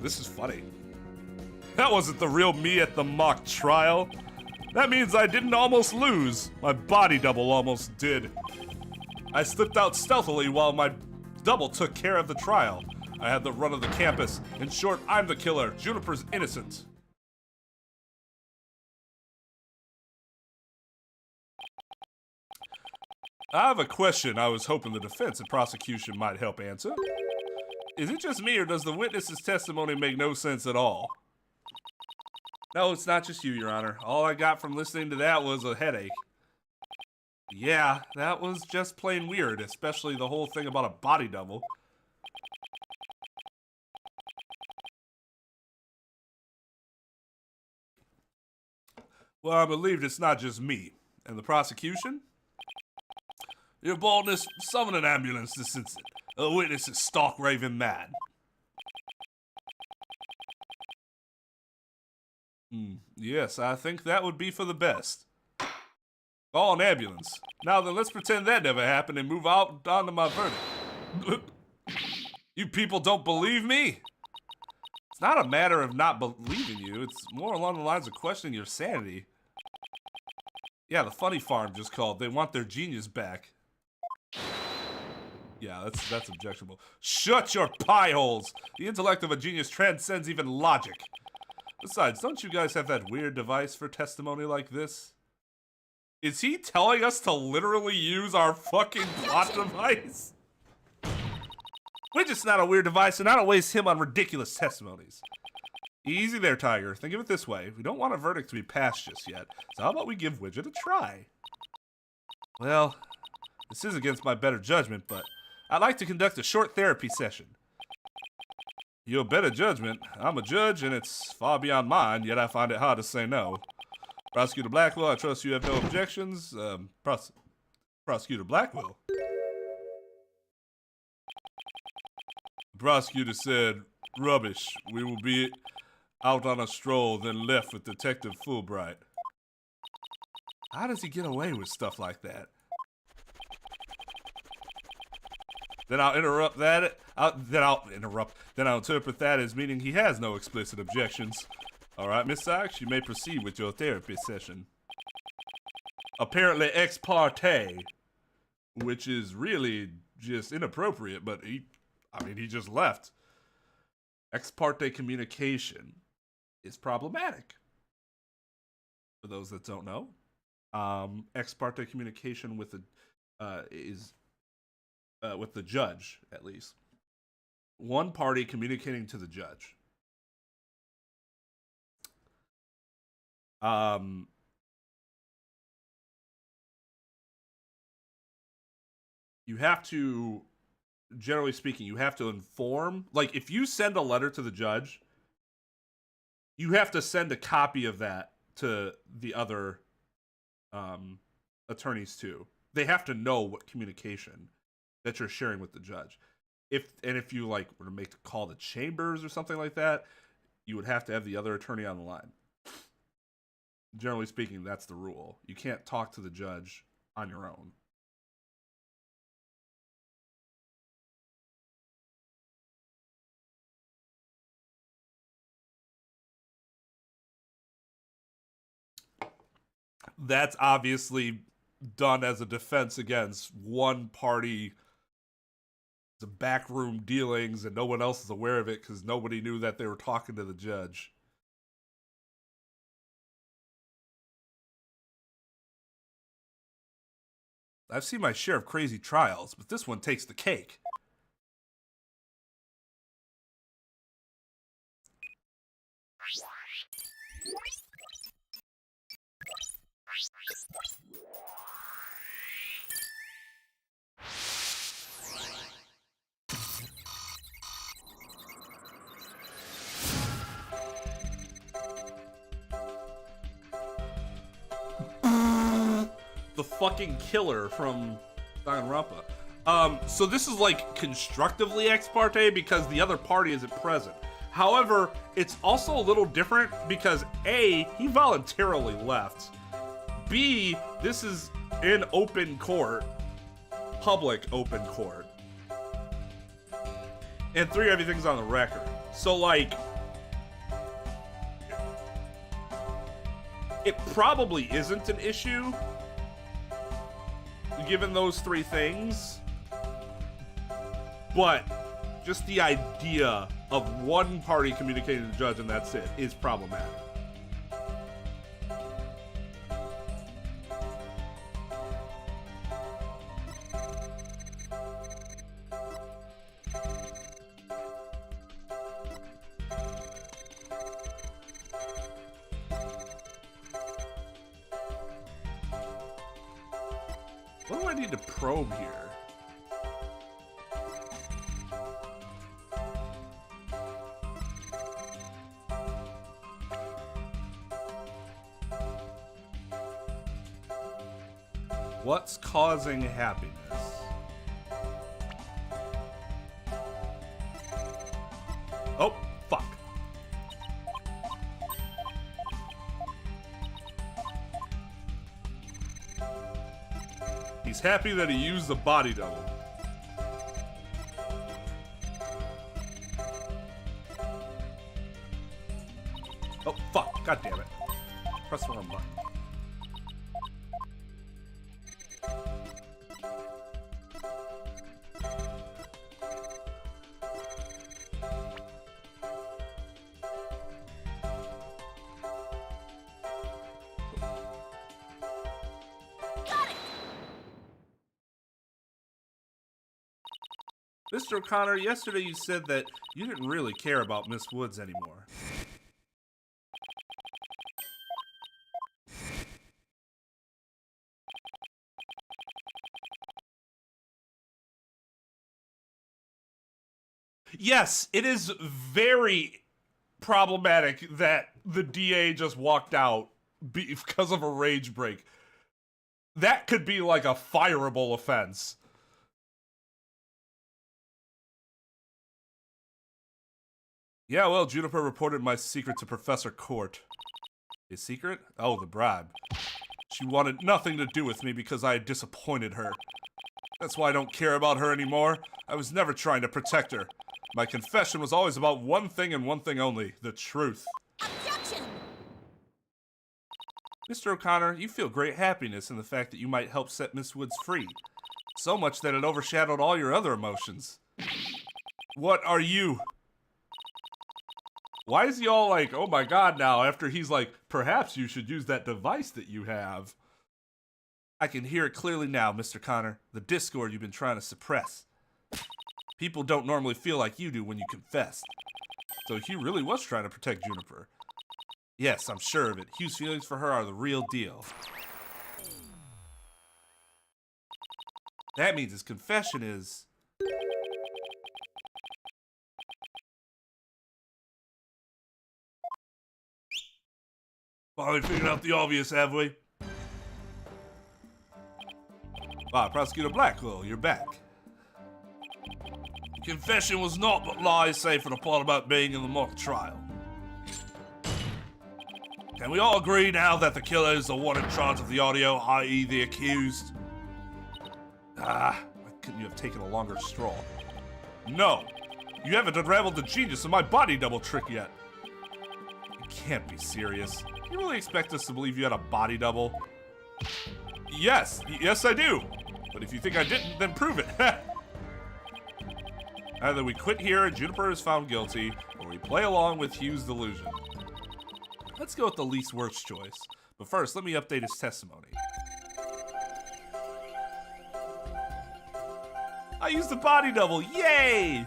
This is funny. That wasn't the real me at the mock trial. That means I didn't almost lose. My body double almost did. I slipped out stealthily while my double took care of the trial. I had the run of the campus. In short, I'm the killer. Juniper's innocent. I have a question I was hoping the defense and prosecution might help answer. Is it just me, or does the witness's testimony make no sense at all? No, it's not just you, Your Honor. All I got from listening to that was a headache. Yeah, that was just plain weird, especially the whole thing about a body double. Well, I believe it's not just me. And the prosecution? Your boldness, summon an ambulance this instant. A witness is stark raving mad. Yes, I think that would be for the best. Call an ambulance. Now then, let's pretend that never happened and move on to my verdict. You people don't believe me? It's not a matter of not believing you. It's more along the lines of questioning your sanity. Yeah, the funny farm just called. They want their genius back. Yeah, that's objectionable. Shut your pie holes! The intellect of a genius transcends even logic. Besides, don't you guys have that weird device for testimony like this? Is he telling us to literally use our fucking plot device? Which is not a weird device, and I don't waste him on ridiculous testimonies. Easy there, Tiger. Think of it this way. We don't want a verdict to be passed just yet, so how about we give Widget a try? Well, this is against my better judgment, but I'd like to conduct a short therapy session. Your better judgment? I'm a judge, and it's far beyond mine, yet I find it hard to say no. Prosecutor Blackwell, I trust you have no objections. Prosecutor Blackwell? The prosecutor said, rubbish. We will be out on a stroll, then left with Detective Fulbright. How does he get away with stuff like that? Then I'll interrupt that. Then I'll interpret that as meaning he has no explicit objections. All right, Miss Sykes, you may proceed with your therapy session. Apparently ex parte, which is really just inappropriate, but he just left. Ex parte communication is problematic. For those that don't know, ex parte communication with the judge, at least. One party communicating to the judge. You have to, generally speaking, you have to inform, like if you send a letter to the judge, you have to send a copy of that to the other attorneys too. They have to know what communication that you're sharing with the judge. If you like were to make the call to chambers or something like that, you would have to have the other attorney on the line. Generally speaking, that's the rule. You can't talk to the judge on your own. That's obviously done as a defense against one party, the backroom dealings, and no one else is aware of it because nobody knew that they were talking to the judge. I've seen my share of crazy trials, but this one takes the cake. The fucking killer from Danganronpa. So this is like constructively ex parte because the other party isn't present. However, it's also a little different because A, he voluntarily left. B, this is in open court, public open court. And 3, everything's on the record. So like, it probably isn't an issue given those 3 things, but just the idea of one party communicating to the judge and that's it is problematic. What do I need to probe here? What's causing happiness? Oh, fuck. He's happy that he used the body double. Oh, fuck. God damn it. Press the wrong button. Mr. O'Connor, yesterday you said that you didn't really care about Miss Woods anymore. Yes, it is very problematic that the DA just walked out because of a rage break. That could be like a fireable offense. Yeah, well, Juniper reported my secret to Professor Court. His secret? Oh, the bribe. She wanted nothing to do with me because I had disappointed her. That's why I don't care about her anymore. I was never trying to protect her. My confession was always about one thing and one thing only, the truth. Objection! Mr. O'Connor, you feel great happiness in the fact that you might help set Miss Woods free. So much that it overshadowed all your other emotions. What are you? Why is he all like, oh my god now, after he's like, perhaps you should use that device that you have? I can hear it clearly now, Mr. Connor, the discord you've been trying to suppress. People don't normally feel like you do when you confess. So Hugh really was trying to protect Juniper. Yes, I'm sure of it. Hugh's feelings for her are the real deal. That means his confession is... Finally figured out the obvious, have we? Ah, Prosecutor Blackwell, you're back. Confession was naught but lies save for the part about being in the mock trial. Can we all agree now that the killer is the one in charge of the audio, i.e. the accused? Ah, why couldn't you have taken a longer stroll? No, you haven't unraveled the genius of my body double trick yet. You can't be serious. You really expect us to believe you had a body double? Yes I do. But if you think I didn't, then prove it. Either we quit here and Juniper is found guilty, or we play along with Hugh's delusion. Let's go with the least worst choice. But first, let me update his testimony. I used the body double, yay!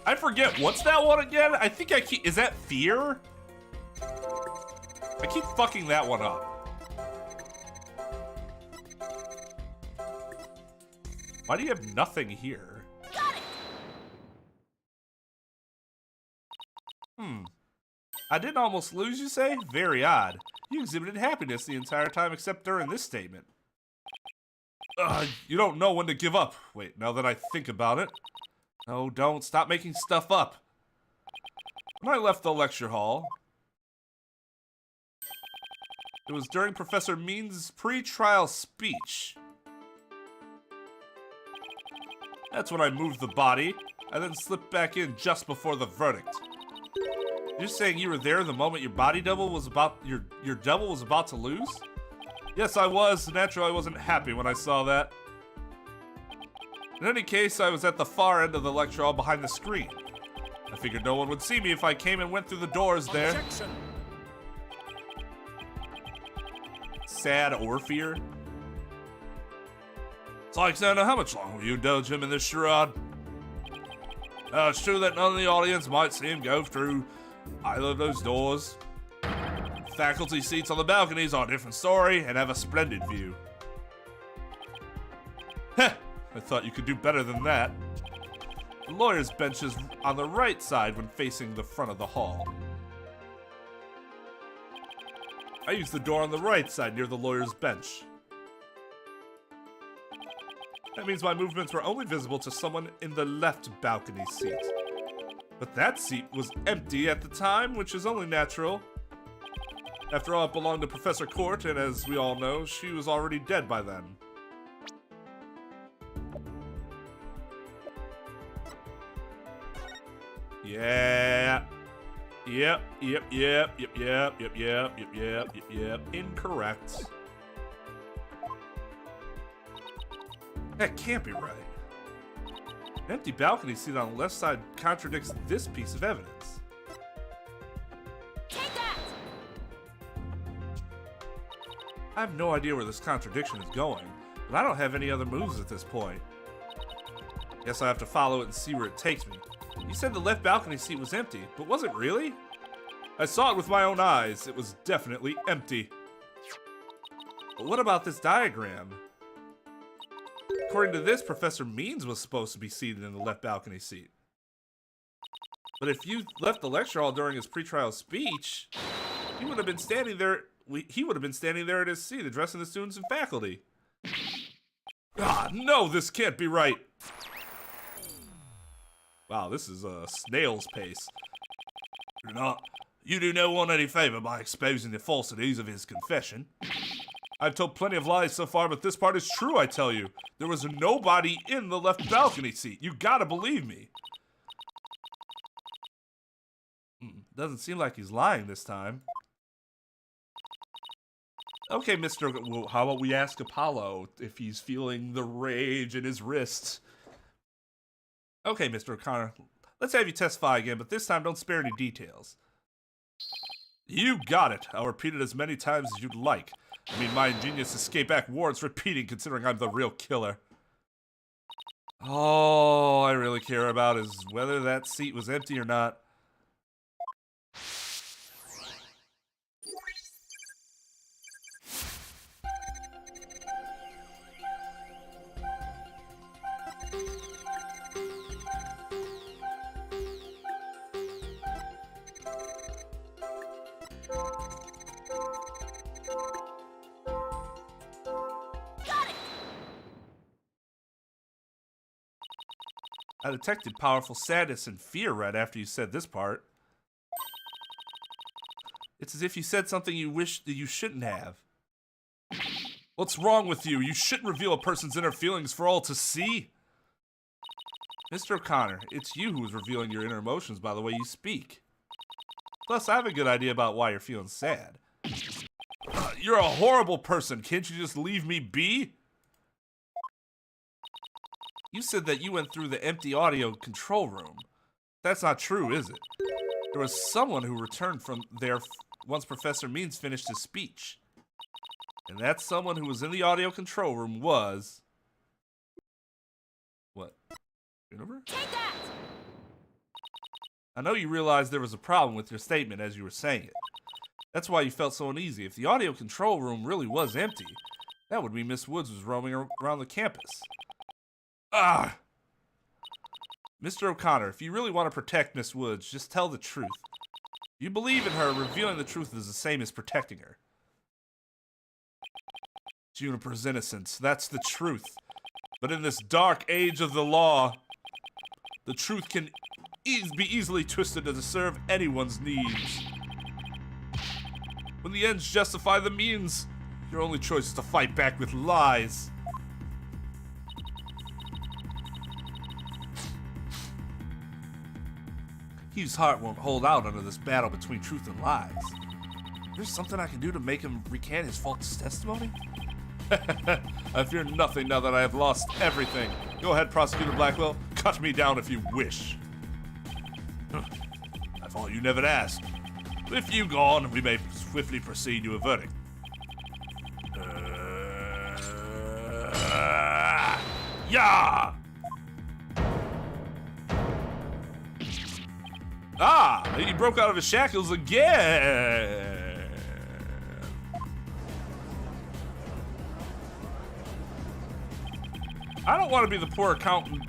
I forget, what's that one again? I think I keep, is that fear? I keep fucking that one up. Why do you have nothing here? I didn't almost lose, you say? Very odd. You exhibited happiness the entire time except during this statement. You don't know when to give up. Wait, now that I think about it. No, don't. Stop making stuff up. When I left the lecture hall, it was during Professor Means' pre-trial speech. That's when I moved the body, and then slipped back in just before the verdict. You're saying you were there the moment your body double was about, your double was about to lose? Yes, I was. Naturally, I wasn't happy when I saw that. In any case, I was at the far end of the lecture hall behind the screen. I figured no one would see me if I came and went through the doors there. Objection. Sad or fear? It's like, Santa, how much longer will you indulge him in this charade? It's true that none of the audience might see him go through either of those doors. Faculty seats on the balconies are a different story and have a splendid view. Heh, I thought you could do better than that. The lawyer's bench is on the right side when facing the front of the hall. I used the door on the right side near the lawyer's bench. That means my movements were only visible to someone in the left balcony seat. But that seat was empty at the time, which is only natural. After all, it belonged to Professor Court, and as we all know, she was already dead by then. Yeah. Yep. Incorrect. That can't be right. An empty balcony seat on the left side contradicts this piece of evidence. Take that! I have no idea where this contradiction is going, but I don't have any other moves at this point. Guess I have to follow it and see where it takes me. You said the left balcony seat was empty, but was it really? I saw it with my own eyes. It was definitely empty. But what about this diagram? According to this, Professor Means was supposed to be seated in the left balcony seat. But if you left the lecture hall during his pretrial speech, he would have been standing there. He would have been standing there at his seat, addressing the students and faculty. Ah, no, this can't be right. Wow, this is a snail's pace. You do no one any favor by exposing the falsities of his confession. I've told plenty of lies so far, but this part is true, I tell you. There was nobody in the left balcony seat. You gotta believe me. Doesn't seem like he's lying this time. Okay, Mr. Well, how about we ask Apollo if he's feeling the rage in his wrists? Okay, Mr. O'Connor, let's have you testify again, but this time don't spare any details. You got it. I'll repeat it as many times as you'd like. I mean, my ingenious escape act warrants repeating, considering I'm the real killer. All I really care about is whether that seat was empty or not. I detected powerful sadness and fear right after you said this part. It's as if you said something you wish that you shouldn't have. What's wrong with you? You shouldn't reveal a person's inner feelings for all to see. Mr. O'Connor, it's you who is revealing your inner emotions by the way you speak. Plus, I have a good idea about why you're feeling sad. You're a horrible person. Can't you just leave me be? You said that you went through the empty audio control room. That's not true, is it? There was someone who returned from there once Professor Means finished his speech. And that someone who was in the audio control room was... What? Juniper? Take that! I know you realized there was a problem with your statement as you were saying it. That's why you felt so uneasy. If the audio control room really was empty, that would mean Miss Woods was roaming around the campus. Ah! Mr. O'Connor, if you really want to protect Miss Woods, just tell the truth. If you believe in her, revealing the truth is the same as protecting her. Juniper's innocence, that's the truth. But in this dark age of the law, the truth can be easily twisted to serve anyone's needs. When the ends justify the means, your only choice is to fight back with lies. Hugh's heart won't hold out under this battle between truth and lies. There's something I can do to make him recant his false testimony? I fear nothing now that I have lost everything. Go ahead, Prosecutor Blackwell. Cut me down if you wish. I thought you never asked. With you gone, we may swiftly proceed to a verdict. Yeah! Ah! He broke out of his shackles again! I don't want to be the poor accountant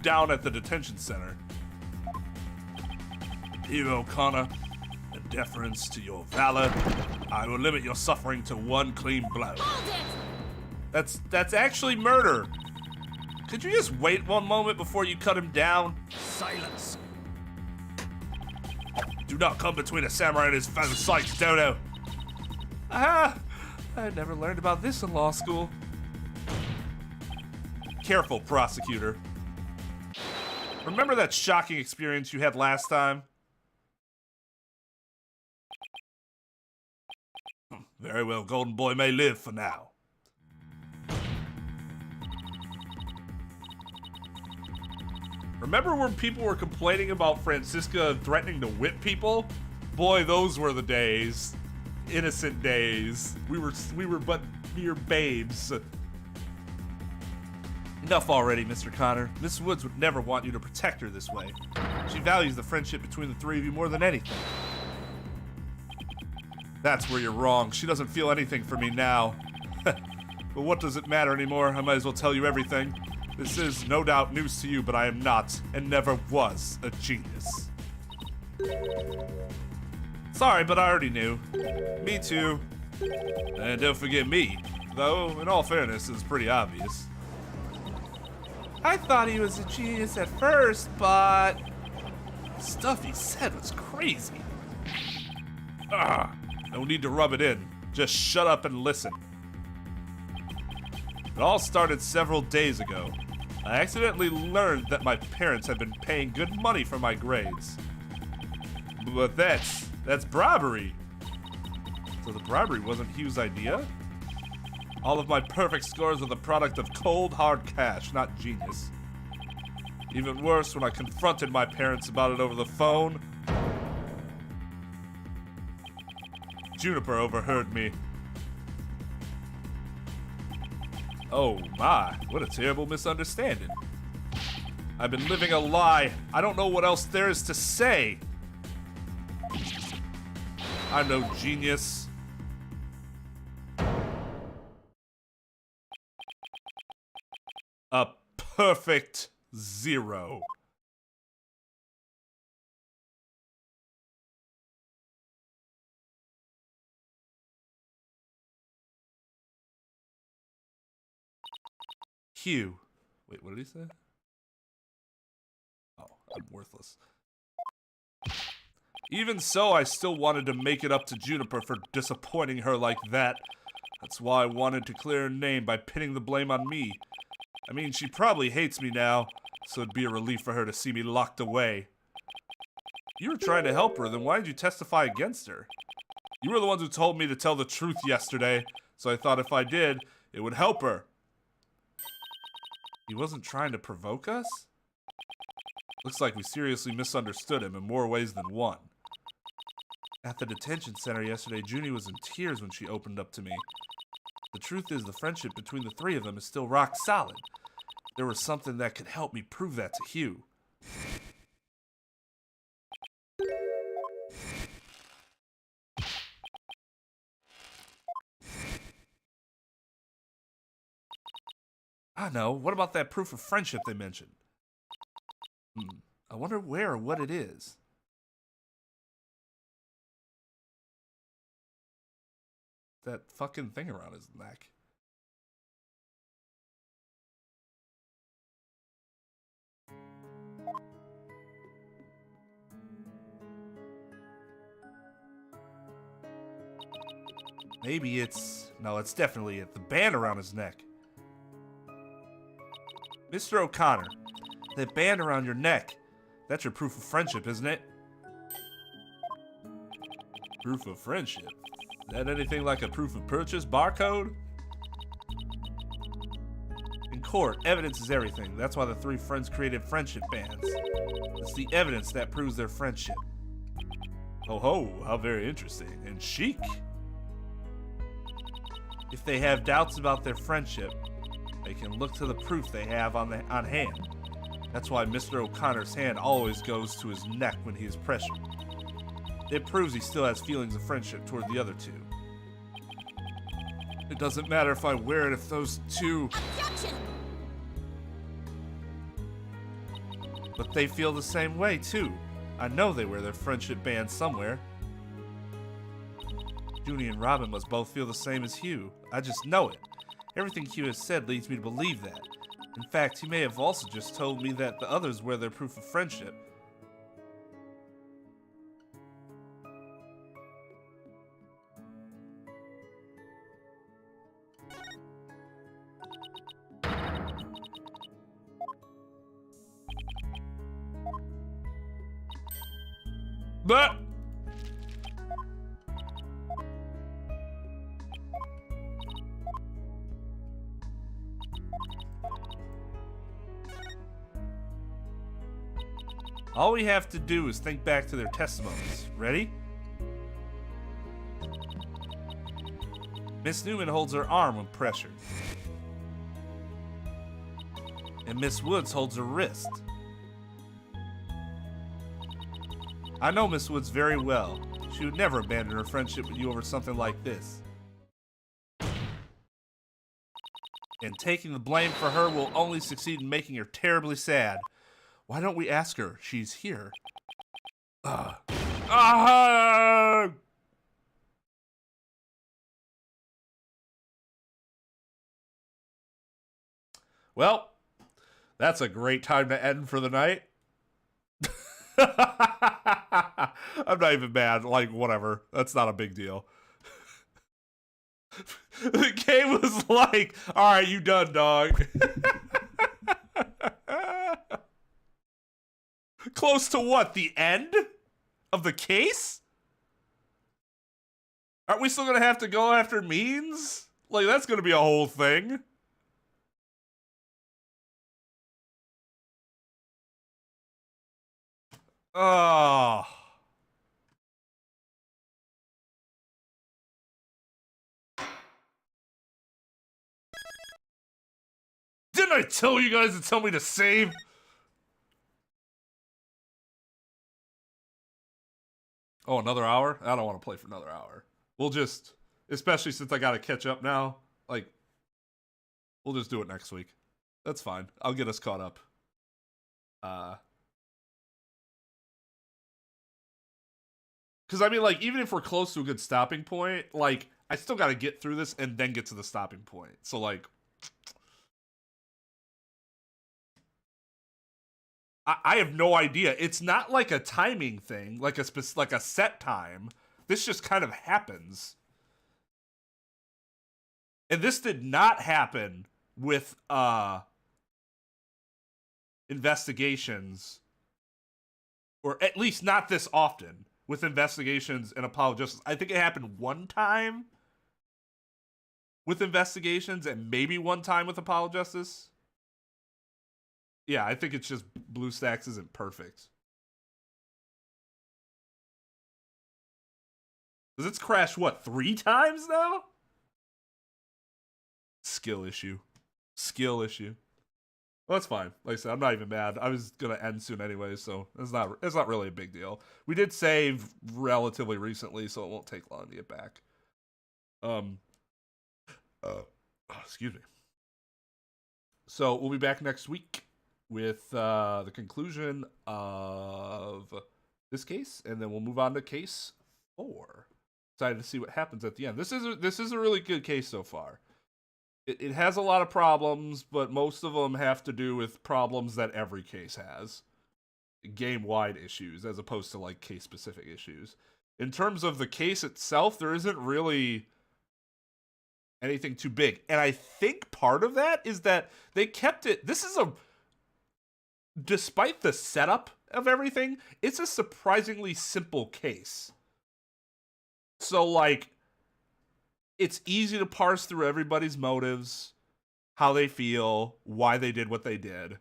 down at the detention center. Hero Connor, in deference to your valor, I will limit your suffering to one clean blow. Hold it! That's actually murder. Could you just wait one moment before you cut him down? Silence. Do not come between a samurai and his foul sights, Dodo. Aha! I never learned about this in law school. Careful, prosecutor. Remember that shocking experience you had last time? Very well, Golden Boy may live for now. Remember when people were complaining about Francisca threatening to whip people? Boy, those were the days. Innocent days. We were but mere babes. Enough already, Mr. Connor. Miss Woods would never want you to protect her this way. She values the friendship between the three of you more than anything. That's where you're wrong. She doesn't feel anything for me now. But what does it matter anymore? I might as well tell you everything. This is no doubt news to you, but I am not, and never was, a genius. Sorry, but I already knew. Me too. And don't forget me, though, in all fairness, it's pretty obvious. I thought he was a genius at first, but the stuff he said was crazy. No need to rub it in. Just shut up and listen. It all started several days ago. I accidentally learned that my parents had been paying good money for my grades. But that's bribery. So the bribery wasn't Hugh's idea? All of my perfect scores were the product of cold, hard cash, not genius. Even worse, when I confronted my parents about it over the phone, Juniper overheard me. Oh my, what a terrible misunderstanding. I've been living a lie. I don't know what else there is to say. I'm no genius. A perfect 0. Hugh. Wait, what did he say? Oh, I'm worthless. Even so, I still wanted to make it up to Juniper for disappointing her like that. That's why I wanted to clear her name by pinning the blame on me. I mean, she probably hates me now, so it'd be a relief for her to see me locked away. You were trying to help her, then why did you testify against her? You were the ones who told me to tell the truth yesterday, so I thought if I did, it would help her. He wasn't trying to provoke us? Looks like we seriously misunderstood him in more ways than one. At the detention center yesterday, Junie was in tears when she opened up to me. The truth is, the friendship between the three of them is still rock solid. There was something that could help me prove that to Hugh. I know. What about that proof of friendship they mentioned? I wonder where or what it is. That fucking thing around his neck. Maybe it's... No, it's definitely it. The band around his neck. Mr. O'Connor, that band around your neck. That's your proof of friendship, isn't it? Proof of friendship? Is that anything like a proof of purchase barcode? In court, evidence is everything. That's why the three friends created friendship bands. It's the evidence that proves their friendship. Ho ho, how very interesting. And chic. If they have doubts about their friendship, they can look to the proof they have on hand. That's why Mr. O'Connor's hand always goes to his neck when he is pressured. It proves he still has feelings of friendship toward the other two. It doesn't matter if I wear it if those two... Objection! But they feel the same way, too. I know they wear their friendship band somewhere. Junie and Robin must both feel the same as Hugh. I just know it. Everything Hugh has said leads me to believe that. In fact, he may have also just told me that the others wear their proof of friendship. But all we have to do is think back to their testimonies. Ready? Miss Newman holds her arm when pressured. And Miss Woods holds her wrist. I know Miss Woods very well. She would never abandon her friendship with you over something like this. And taking the blame for her will only succeed in making her terribly sad. Why don't we ask her? She's here. Well, that's a great time to end for the night. I'm not even mad. Like, whatever. That's not a big deal. The game was like, alright, you done, dog. Close to what? The end of the case? Aren't we still gonna have to go after means? Like, that's gonna be a whole thing. Oh. Didn't I tell you guys to tell me to save? Oh, another hour? I don't want to play for another hour. We'll just, especially since I got to catch up now, like, we'll just do it next week. That's fine. I'll get us caught up. Because, I mean, like, even if we're close to a good stopping point, like, I still got to get through this and then get to the stopping point. So, like, I have no idea. It's not like a timing thing, like a set time. This just kind of happens. And this did not happen with investigations, or at least not this often with investigations and Apollo Justice. I think it happened one time with investigations and maybe one time with Apollo Justice. Yeah, I think it's just BlueStacks isn't perfect. Does it's crashed, what, 3 times now? Skill issue. Skill issue. Well, that's fine. Like I said, I'm not even mad. I was going to end soon anyway, so it's not really a big deal. We did save relatively recently, so it won't take long to get back. Excuse me. So we'll be back next week with the conclusion of this case, and then we'll move on to case 4. Excited to see what happens at the end. This is a really good case so far. It has a lot of problems, but most of them have to do with problems that every case has. Game-wide issues, as opposed to, like, case-specific issues. In terms of the case itself, there isn't really anything too big. And I think part of that is that they kept it... Despite the setup of everything, it's a surprisingly simple case. So, like, it's easy to parse through everybody's motives. how they feel, why they did what they did.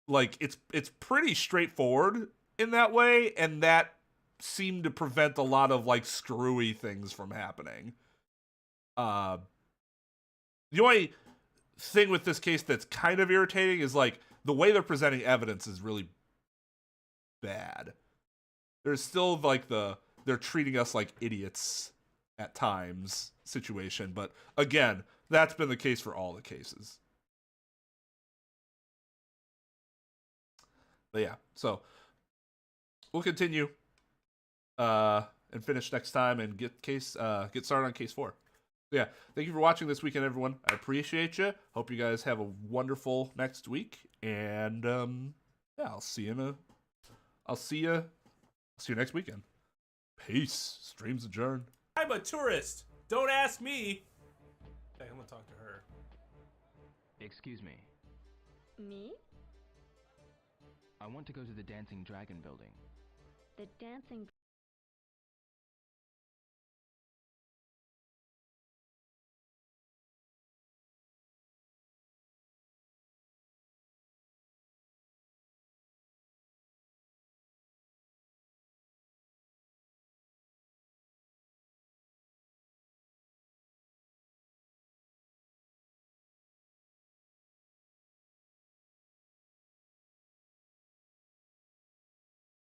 Like, it's pretty straightforward in that way, and that seemed to prevent a lot of, like, screwy things from happening. The only thing with this case that's kind of irritating is, like, the way they're presenting evidence is really bad. There's still, like, they're treating us like idiots at times situation, but again, that's been the case for all the cases. But yeah, so we'll continue and finish next time and get started on case 4. So yeah, thank you for watching this weekend, everyone. I appreciate you. Hope you guys have a wonderful next week, and yeah, I'll see you next weekend. Peace. Streams adjourned. I'm a tourist. Don't ask me. Hey, I'm gonna talk to her. Excuse me. Me? I want to go to the Dancing Dragon building. The Dancing